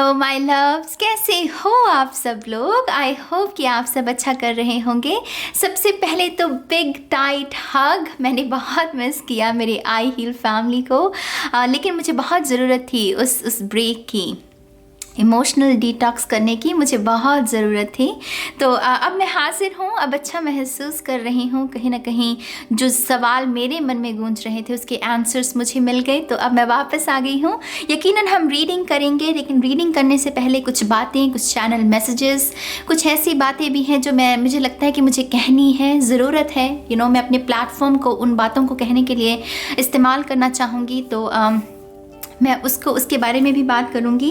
Hello my loves, कैसे हो आप सब लोग। आई होप कि आप सब अच्छा कर रहे होंगे। सबसे पहले तो बिग टाइट हग। मैंने बहुत मिस किया मेरी आई हील फैमिली को, लेकिन मुझे बहुत ज़रूरत थी उस ब्रेक की, इमोशनल डिटॉक्स करने की मुझे बहुत ज़रूरत थी। तो अब मैं हाजिर हूँ, अब अच्छा महसूस कर रही हूँ। कहीं ना कहीं जो सवाल मेरे मन में गूंज रहे थे उसके आंसर्स मुझे मिल गए, तो अब मैं वापस आ गई हूँ। यकीनन हम रीडिंग करेंगे, लेकिन रीडिंग करने से पहले कुछ बातें, कुछ चैनल मैसेजेस, कुछ ऐसी बातें भी हैं जो मुझे लगता है कि मुझे कहनी है, ज़रूरत है। मैं अपने प्लेटफॉर्म को उन बातों को कहने के लिए इस्तेमाल करना चाहूँगी, तो मैं उसके बारे में भी बात करूँगी।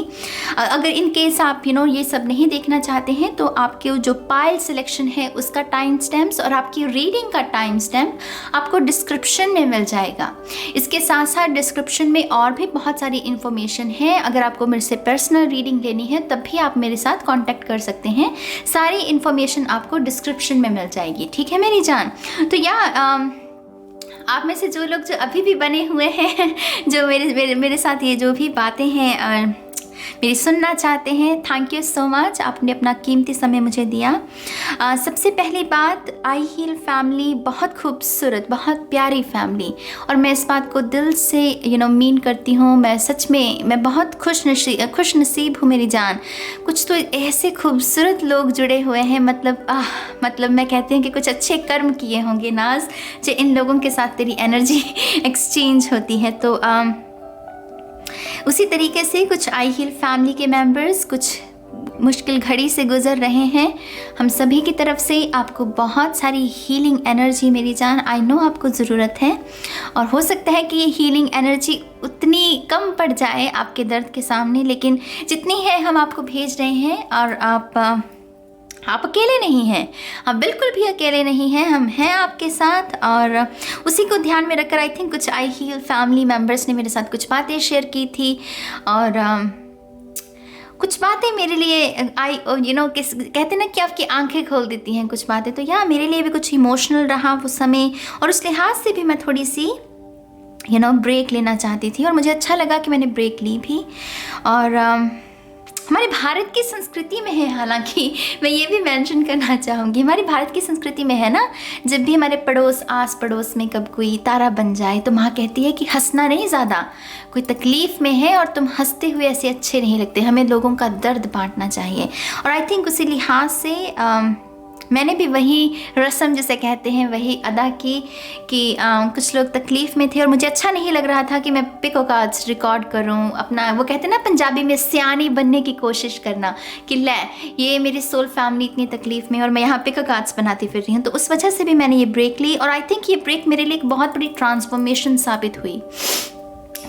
अगर इन केस आप ये सब नहीं देखना चाहते हैं, तो आपके जो पाइल सिलेक्शन है उसका टाइम स्टैम्प्स और आपकी रीडिंग का टाइम स्टैम्प आपको डिस्क्रिप्शन में मिल जाएगा। इसके साथ साथ डिस्क्रिप्शन में और भी बहुत सारी इन्फॉर्मेशन है। अगर आपको मेरे से पर्सनल रीडिंग लेनी है तब भी आप मेरे साथ कॉन्टैक्ट कर सकते हैं। सारी इन्फॉर्मेशन आपको डिस्क्रिप्शन में मिल जाएगी, ठीक है मेरी जान। तो आप में से जो लोग जो अभी भी बने हुए हैं, जो मेरे साथ ये जो भी बातें हैं मेरी सुनना चाहते हैं, थैंक यू सो मच। आपने अपना कीमती समय मुझे दिया। सबसे पहली बात, आई हील फैमिली बहुत खूबसूरत, बहुत प्यारी फैमिली, और मैं इस बात को दिल से मीन करती हूँ। मैं सच में मैं बहुत खुश नसीब हूँ मेरी जान। कुछ तो ऐसे खूबसूरत लोग जुड़े हुए हैं, मतलब मैं कहती हूँ कि कुछ अच्छे कर्म किए होंगे नाज, जो इन लोगों के साथ तेरी एनर्जी एक्सचेंज होती है। तो उसी तरीके से कुछ आई हील फैमिली के मेंबर्स कुछ मुश्किल घड़ी से गुजर रहे हैं। हम सभी की तरफ से आपको बहुत सारी हीलिंग एनर्जी मेरी जान, आई नो आपको ज़रूरत है। और हो सकता है कि ये हीलिंग एनर्जी उतनी कम पड़ जाए आपके दर्द के सामने, लेकिन जितनी है हम आपको भेज रहे हैं। और आप अकेले नहीं हैं, आप बिल्कुल भी अकेले नहीं हैं, हम हैं आपके साथ। और उसी को ध्यान में रखकर आई थिंक कुछ आई हील फैमिली मेम्बर्स ने मेरे साथ कुछ बातें शेयर की थी, और कुछ बातें मेरे लिए कहते ना कि आपकी आंखें खोल देती हैं कुछ बातें। तो मेरे लिए भी कुछ इमोशनल रहा वो समय, और उस लिहाज से भी मैं थोड़ी सी ब्रेक लेना चाहती थी, और मुझे अच्छा लगा कि मैंने ब्रेक ली भी। और हमारे भारत की संस्कृति में है, हालांकि मैं ये भी मेंशन करना चाहूँगी, हमारी भारत की संस्कृति में है ना, जब भी हमारे आस पड़ोस में कब कोई तारा बन जाए तो माँ कहती है कि हंसना नहीं, ज़्यादा कोई तकलीफ़ में है और तुम हंसते हुए ऐसे अच्छे नहीं लगते, हमें लोगों का दर्द बांटना चाहिए। और आई थिंक उसी लिहाज से मैंने भी वही रस्म जिसे कहते हैं वही अदा की कि कुछ लोग तकलीफ़ में थे और मुझे अच्छा नहीं लग रहा था कि मैं पिक कार्ड्स रिकॉर्ड करूं अपना, वो कहते हैं ना पंजाबी में सियानी बनने की कोशिश करना, कि ये मेरी सोल फैमिली इतनी तकलीफ़ में और मैं यहाँ पिक कार्ड्स बनाती फिर रही हूँ। तो उस वजह से भी मैंने ये ब्रेक ली, और आई थिंक ये ब्रेक मेरे लिए एक बहुत बड़ी ट्रांसफॉर्मेशन साबित हुई।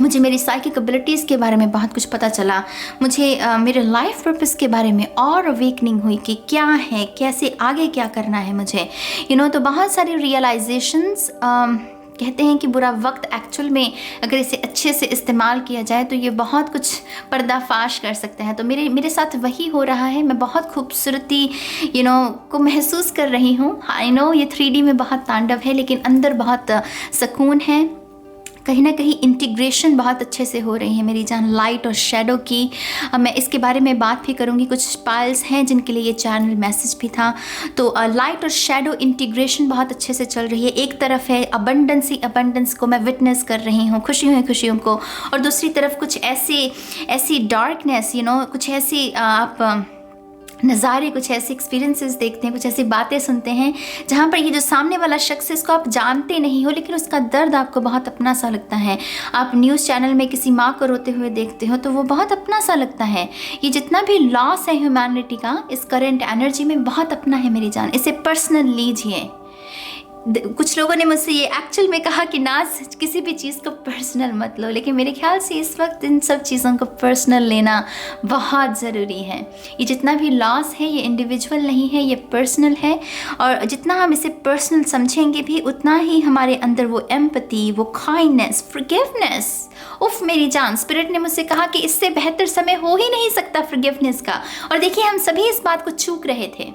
मुझे मेरी साइकिक एबिलिटीज़ के बारे में बहुत कुछ पता चला, मुझे मेरे लाइफ पर्पस के बारे में और अवेकनिंग हुई कि क्या है, कैसे आगे क्या करना है मुझे, तो बहुत सारी रियलाइजेशंस। कहते हैं कि बुरा वक्त एक्चुअल में अगर इसे अच्छे से इस्तेमाल किया जाए तो ये बहुत कुछ पर्दाफाश कर सकता है। तो मेरे साथ वही हो रहा है। मैं बहुत खूबसूरती को महसूस कर रही हूँ। आई नो ये 3D में बहुत तांडव है, लेकिन अंदर बहुत सुकून है। कहीं ना कहीं इंटीग्रेशन बहुत अच्छे से हो रही है मेरी जान, लाइट और शेडो की। मैं इसके बारे में बात भी करूँगी। कुछ पाइल्स हैं जिनके लिए ये चैनल मैसेज भी था। तो लाइट और शेडो इंटीग्रेशन बहुत अच्छे से चल रही है। एक तरफ है अबंडेंस को मैं विटनेस कर रही हूँ, खुशियों को, और दूसरी तरफ कुछ ऐसी डार्कनेस, कुछ ऐसी आप नज़ारे, कुछ ऐसे एक्सपीरियंसेस देखते हैं, कुछ ऐसी बातें सुनते हैं जहाँ पर ये जो सामने वाला शख्स है इसको आप जानते नहीं हो, लेकिन उसका दर्द आपको बहुत अपना सा लगता है। आप न्यूज़ चैनल में किसी माँ को रोते हुए देखते हो तो वो बहुत अपना सा लगता है। ये जितना भी लॉस है ह्यूमैनिटी का इस करेंट एनर्जी में बहुत अपना है मेरी जान, इसे पर्सनल लीजिए। कुछ लोगों ने मुझसे ये एक्चुअल में कहा कि नाज किसी भी चीज़ को पर्सनल मत लो, लेकिन मेरे ख्याल से इस वक्त इन सब चीज़ों को पर्सनल लेना बहुत ज़रूरी है। ये जितना भी लॉस है ये इंडिविजुअल नहीं है, ये पर्सनल है। और जितना हम इसे पर्सनल समझेंगे भी उतना ही हमारे अंदर वो एम्पैथी, वो काइंडनेस, फॉरगिवनेस, उफ मेरी जान, स्पिरिट ने मुझसे कहा कि इससे बेहतर समय हो ही नहीं सकता फॉरगिवनेस का। और देखिए हम सभी इस बात को चूक रहे थे।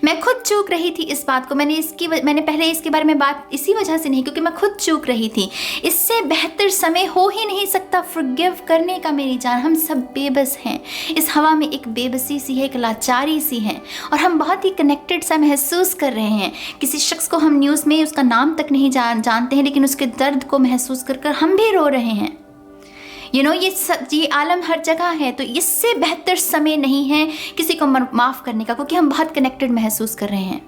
मैं खुद चूक रही थी इस बात को, मैंने पहले इसके बारे में बात इसी वजह से नहीं, क्योंकि मैं खुद चूक रही थी। इससे बेहतर समय हो ही नहीं सकता फॉरगिव करने का मेरी जान। हम सब बेबस हैं, इस हवा में एक बेबसी सी है, एक लाचारी सी है, और हम बहुत ही कनेक्टेड सा महसूस कर रहे हैं। किसी शख्स को हम न्यूज़ में उसका नाम तक नहीं जानते हैं, लेकिन उसके दर्द को महसूस कर कर हम भी रो रहे हैं। ये आलम हर जगह है। तो इससे बेहतर समय नहीं है किसी को माफ़ करने का, क्योंकि हम बहुत कनेक्टेड महसूस कर रहे हैं।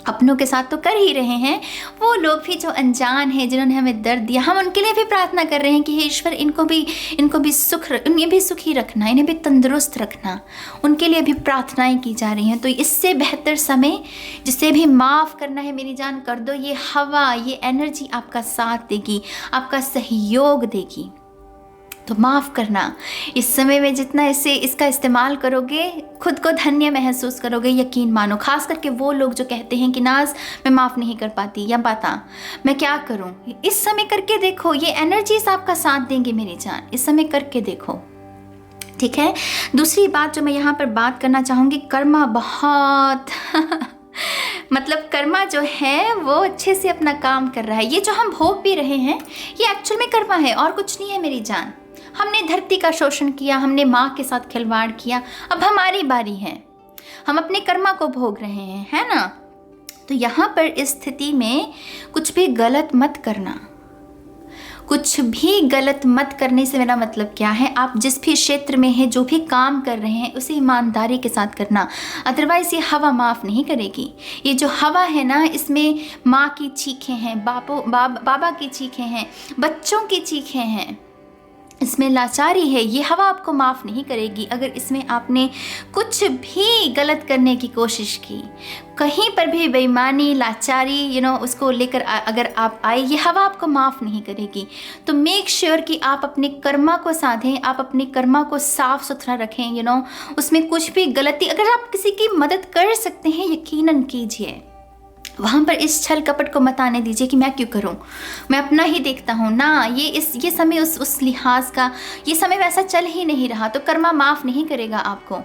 अपनों के साथ तो कर ही रहे हैं, वो लोग भी जो अनजान हैं, जिन्होंने हमें दर्द दिया, हम उनके लिए भी प्रार्थना कर रहे हैं कि हे ईश्वर, इनको भी इन्हें भी सुखी रखना, इन्हें भी तंदुरुस्त रखना। उनके लिए भी प्रार्थनाएं की जा रही हैं। तो इससे बेहतर समय, जिसे भी माफ़ करना है मेरी जान, कर दो। ये हवा, ये एनर्जी आपका साथ देगी, आपका सहयोग देगी। तो माफ़ करना, इस समय में जितना इसका इस्तेमाल करोगे, खुद को धन्य महसूस करोगे। यकीन मानो, खास करके वो लोग जो कहते हैं कि नाज मैं माफ़ नहीं कर पाती, या पता मैं क्या करूं। इस समय करके देखो, ये एनर्जीज आपका साथ देंगे मेरी जान। इस समय करके देखो, ठीक है। दूसरी बात जो मैं यहाँ पर बात करना चाहूँगी, कर्मा बहुत मतलब कर्मा जो है वो अच्छे से अपना काम कर रहा है। ये जो हम भोग भी रहे हैं, ये एक्चुअल में कर्मा है और कुछ नहीं है मेरी जान। हमने धरती का शोषण किया, हमने माँ के साथ खिलवाड़ किया, अब हमारी बारी है, हम अपने कर्मा को भोग रहे हैं, है ना। तो यहाँ पर इस स्थिति में कुछ भी गलत मत करना। कुछ भी गलत मत करने से मेरा मतलब क्या है, आप जिस भी क्षेत्र में हैं, जो भी काम कर रहे हैं, उसे ईमानदारी के साथ करना। अदरवाइज़ ये हवा माफ़ नहीं करेगी। ये जो हवा है ना, इसमें माँ की चीखें हैं, बाबा की चीखें हैं, बच्चों की चीखें हैं, इसमें लाचारी है। ये हवा आपको माफ़ नहीं करेगी। अगर इसमें आपने कुछ भी गलत करने की कोशिश की, कहीं पर भी बेईमानी, लाचारी उसको लेकर अगर आप आए, ये हवा आपको माफ़ नहीं करेगी। तो मेक श्योर कि आप अपने कर्मा को साधें, आप अपने कर्मा को साफ़ सुथरा रखें। उसमें कुछ भी गलती, अगर आप किसी की मदद कर सकते हैं, यकीनन कीजिए। वहाँ पर इस छल कपट को मत आने दीजिए कि मैं क्यों करूँ, मैं अपना ही देखता हूँ ना। ये समय उस लिहाज का, ये समय वैसा चल ही नहीं रहा, तो कर्मा माफ़ नहीं करेगा आपको।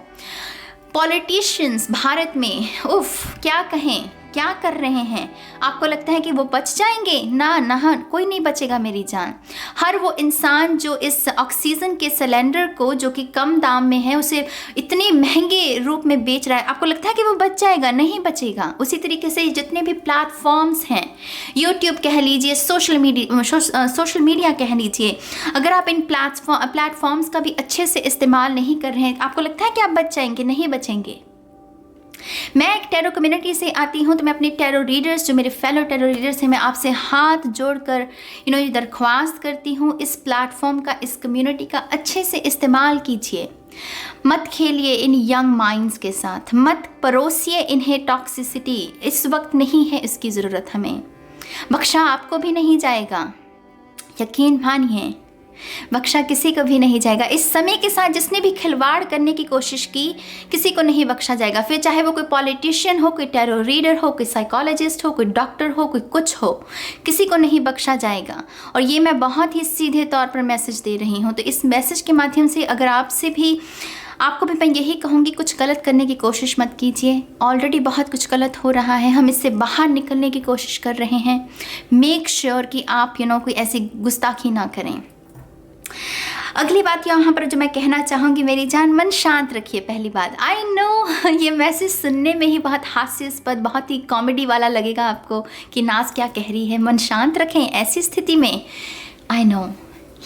पॉलिटिशियंस भारत में, उफ क्या कहें, क्या कर रहे हैं। आपको लगता है कि वो बच जाएंगे? ना, कोई नहीं बचेगा मेरी जान। हर वो इंसान जो इस ऑक्सीजन के सिलेंडर को, जो कि कम दाम में है, उसे इतने महंगे रूप में बेच रहा है, आपको लगता है कि वो बच जाएगा? नहीं बचेगा। उसी तरीके से जितने भी प्लेटफॉर्म्स हैं, यूट्यूब कह लीजिए, सोशल मीडिया कह लीजिए, अगर आप इन प्लेटफॉर्म्स का भी अच्छे से इस्तेमाल नहीं कर रहे हैं, आपको लगता है कि आप बच जाएंगे? नहीं बचेंगे। मैं एक टैरो कम्युनिटी से आती हूँ, तो मैं अपने टैरो रीडर्स, जो मेरे फेलो टैरो रीडर्स हैं, मैं आपसे हाथ जोड़कर ये दरख्वास्त करती हूँ, इस प्लेटफॉर्म का, इस कम्युनिटी का अच्छे से इस्तेमाल कीजिए। मत खेलिए इन यंग माइंड्स के साथ, मत परोसिए इन्हें टॉक्सिसिटी। इस वक्त नहीं है इसकी ज़रूरत हमें। बख्शा आपको भी नहीं जाएगा, यकीन मानिए, बख्शा किसी को भी नहीं जाएगा। इस समय के साथ जिसने भी खिलवाड़ करने की कोशिश की, किसी को नहीं बख्शा जाएगा। फिर चाहे वो कोई पॉलिटिशियन हो, कोई टैरो रीडर हो, कोई साइकोलॉजिस्ट हो, कोई डॉक्टर हो, कोई कुछ हो, किसी को नहीं बख्शा जाएगा। और ये मैं बहुत ही सीधे तौर पर मैसेज दे रही हूँ। तो इस मैसेज के माध्यम से अगर आपको भी मैं यही कहूँगी, कुछ गलत करने की कोशिश मत कीजिए। ऑलरेडी बहुत कुछ गलत हो रहा है, हम इससे बाहर निकलने की कोशिश कर रहे हैं। मेक श्योर कि आप कोई ऐसी गुस्ताखी ना करें। अगली बात यहाँ पर जो मैं कहना चाहूँगी मेरी जान, मन शांत रखिए। पहली बात, आई नो ये मैसेज सुनने में ही बहुत हास्यास्पद, बहुत ही कॉमेडी वाला लगेगा आपको कि नाज क्या कह रही है, मन शांत रखें ऐसी स्थिति में। आई नो,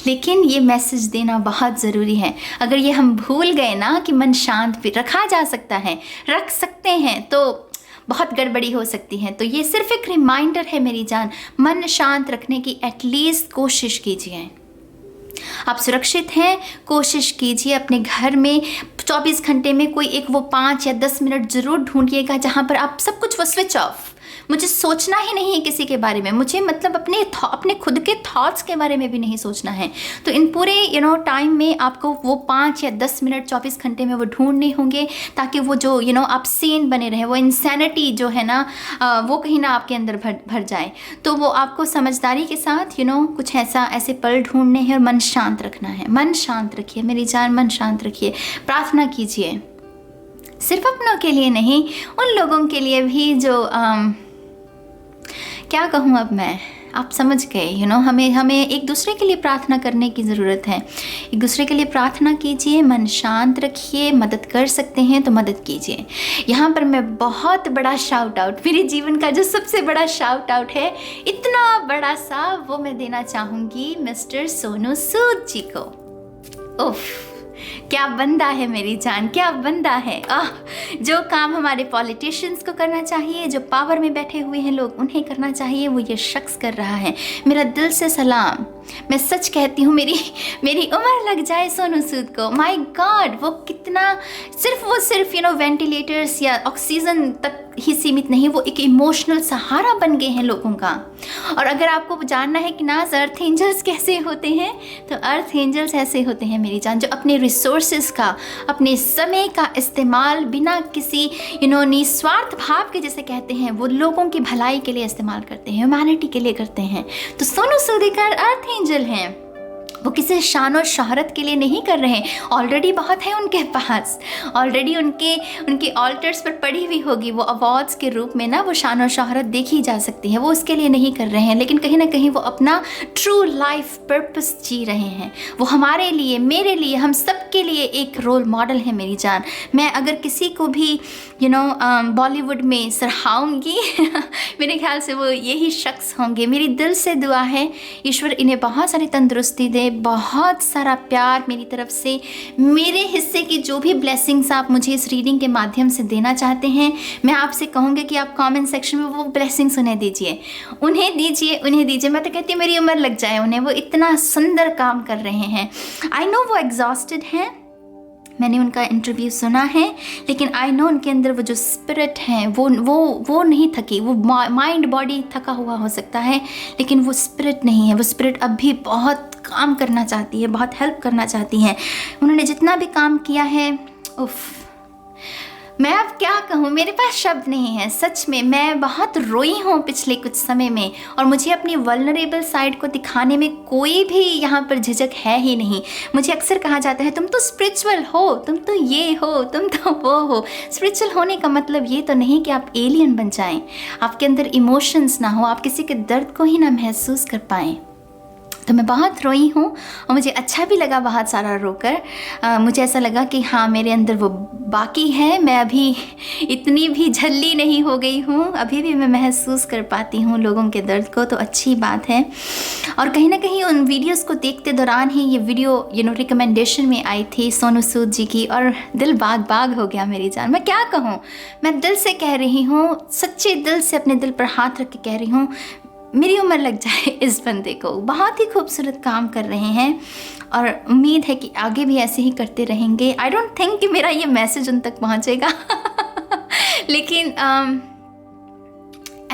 लेकिन ये मैसेज देना बहुत ज़रूरी है। अगर ये हम भूल गए ना कि मन शांत भी रखा जा सकता है, रख सकते हैं, तो बहुत गड़बड़ी हो सकती है। तो ये सिर्फ एक रिमाइंडर है मेरी जान, मन शांत रखने की एटलीस्ट कोशिश कीजिए। आप सुरक्षित हैं, कोशिश कीजिए अपने घर में 24 घंटे में कोई एक वो 5 या 10 मिनट ज़रूर ढूंढिएगा जहाँ पर आप सब कुछ वो स्विच ऑफ, मुझे सोचना ही नहीं है किसी के बारे में, मुझे मतलब अपने खुद के थॉट्स के बारे में भी नहीं सोचना है। तो इन पूरे टाइम में आपको वो 5 या 10 मिनट 24 घंटे में वो ढूंढने होंगे, ताकि वो जो आप सेन बने रहें, वो इंसैनिटी जो है ना वो कहीं ना आपके अंदर भर जाए। तो वो आपको समझदारी के साथ कुछ ऐसे पल ढूंढने हैं और मन शांत रखना है। मन शांत रखिए मेरी जान, मन शांत रखिए, प्रार्थना कीजिए। सिर्फ अपनों के लिए नहीं, उन लोगों के लिए भी जो क्या कहूँ अब मैं, आप समझ गए। हमें एक दूसरे के लिए प्रार्थना करने की ज़रूरत है। एक दूसरे के लिए प्रार्थना कीजिए, मन शांत रखिए, मदद कर सकते हैं तो मदद कीजिए। यहाँ पर मैं बहुत बड़ा शाउट आउट, मेरे जीवन का जो सबसे बड़ा शाउट आउट है, इतना बड़ा सा, वो मैं देना चाहूँगी मिस्टर सोनू सूद जी को। उफ, क्या बंदा है मेरी जान, क्या बंदा है। जो काम हमारे पॉलिटिशियंस को करना चाहिए, जो पावर में बैठे हुए हैं लोग, उन्हें करना चाहिए, वो ये शख्स कर रहा है। मेरा दिल से सलाम। मैं सच कहती हूँ, मेरी उम्र लग जाए सोनू सूद को। माय गॉड, वो कितना, सिर्फ वेंटिलेटर्स या ऑक्सीजन तक ही सीमित नहीं, वो एक इमोशनल सहारा बन गए हैं लोगों का। और अगर आपको जानना है कि नाज अर्थ एंजल्स कैसे होते हैं, तो अर्थ एंजल्स ऐसे होते हैं मेरी जान, जो अपने रिसोर्सेज का, अपने समय का इस्तेमाल बिना किसी निस्वार्थ भाव के, जैसे कहते हैं, वो लोगों की भलाई के लिए इस्तेमाल करते हैं, ह्यूमैनिटी के लिए करते हैं। तो सोनू सूद एक अर्थ एंजल हैं। वो किसी शान और शोहरत के लिए नहीं कर रहे हैं, ऑलरेडी बहुत है उनके पास, ऑलरेडी उनके ऑल्टर्स पर पड़ी हुई होगी वो अवार्ड्स के रूप में ना, वो शान और शोहरत देखी जा सकती है। वो उसके लिए नहीं कर रहे हैं, लेकिन कहीं ना कहीं वो अपना ट्रू लाइफ पर्पस जी रहे हैं। वो हमारे लिए, मेरे लिए, हम सब के लिए एक रोल मॉडल है मेरी जान। मैं अगर किसी को भी बॉलीवुड में सराहूँगी मेरे ख्याल से वो यही शख्स होंगे। मेरी दिल से दुआ है, ईश्वर इन्हें बहुत सारी तंदुरुस्ती दे, बहुत सारा प्यार मेरी तरफ से। मेरे हिस्से की जो भी ब्लेसिंग्स आप मुझे इस रीडिंग के माध्यम से देना चाहते हैं, मैं आपसे कहूँगी कि आप कमेंट सेक्शन में वो ब्लेसिंग्स उन्हें दीजिए। मैं तो कहती हूँ मेरी उम्र लग जाए उन्हें, वो इतना सुंदर काम कर रहे हैं। आई नो वो एग्जॉस्टेड हैं, मैंने उनका इंटरव्यू सुना है, लेकिन आई नो उनके अंदर वो जो स्पिरिट है वो नहीं थकी। वो माइंड बॉडी थका हुआ हो सकता है, लेकिन वो स्पिरिट नहीं है। वो स्पिरिट अब भी बहुत काम करना चाहती है, बहुत हेल्प करना चाहती हैं। उन्होंने जितना भी काम किया है, उफ, मैं अब क्या कहूँ, मेरे पास शब्द नहीं है। सच में मैं बहुत रोई हूँ पिछले कुछ समय में, और मुझे अपनी वल्नरेबल साइड को दिखाने में कोई भी यहाँ पर झिझक है ही नहीं। मुझे अक्सर कहा जाता है, तुम तो स्पिरिचुअल हो, तुम तो ये हो, तुम तो वो हो। स्पिरिचुअल होने का मतलब ये तो नहीं कि आप एलियन बन जाएं, आपके अंदर इमोशंस ना हो, आप किसी के दर्द को ही ना महसूस कर पाएं। तो मैं बहुत रोई हूँ, और मुझे अच्छा भी लगा बहुत सारा रोकर। मुझे ऐसा लगा कि हाँ, मेरे अंदर वो बाकी है, मैं अभी इतनी भी झल्ली नहीं हो गई हूँ, अभी भी मैं महसूस कर पाती हूँ लोगों के दर्द को, तो अच्छी बात है। और कहीं ना कहीं उन वीडियोस को देखते दौरान ही ये वीडियो रिकमेंडेशन में आई थी सोनू सूद जी की, और दिल बाग बाग हो गया मेरी जान। मैं क्या कहूँ, मैं दिल से कह रही हूँ, सच्चे दिल से अपने दिल पर हाथ रख के कह रही हूँ, मेरी उम्र लग जाए इस बंदे को। बहुत ही खूबसूरत काम कर रहे हैं, और उम्मीद है कि आगे भी ऐसे ही करते रहेंगे। आई डोंट थिंक कि मेरा ये मैसेज उन तक पहुंचेगा लेकिन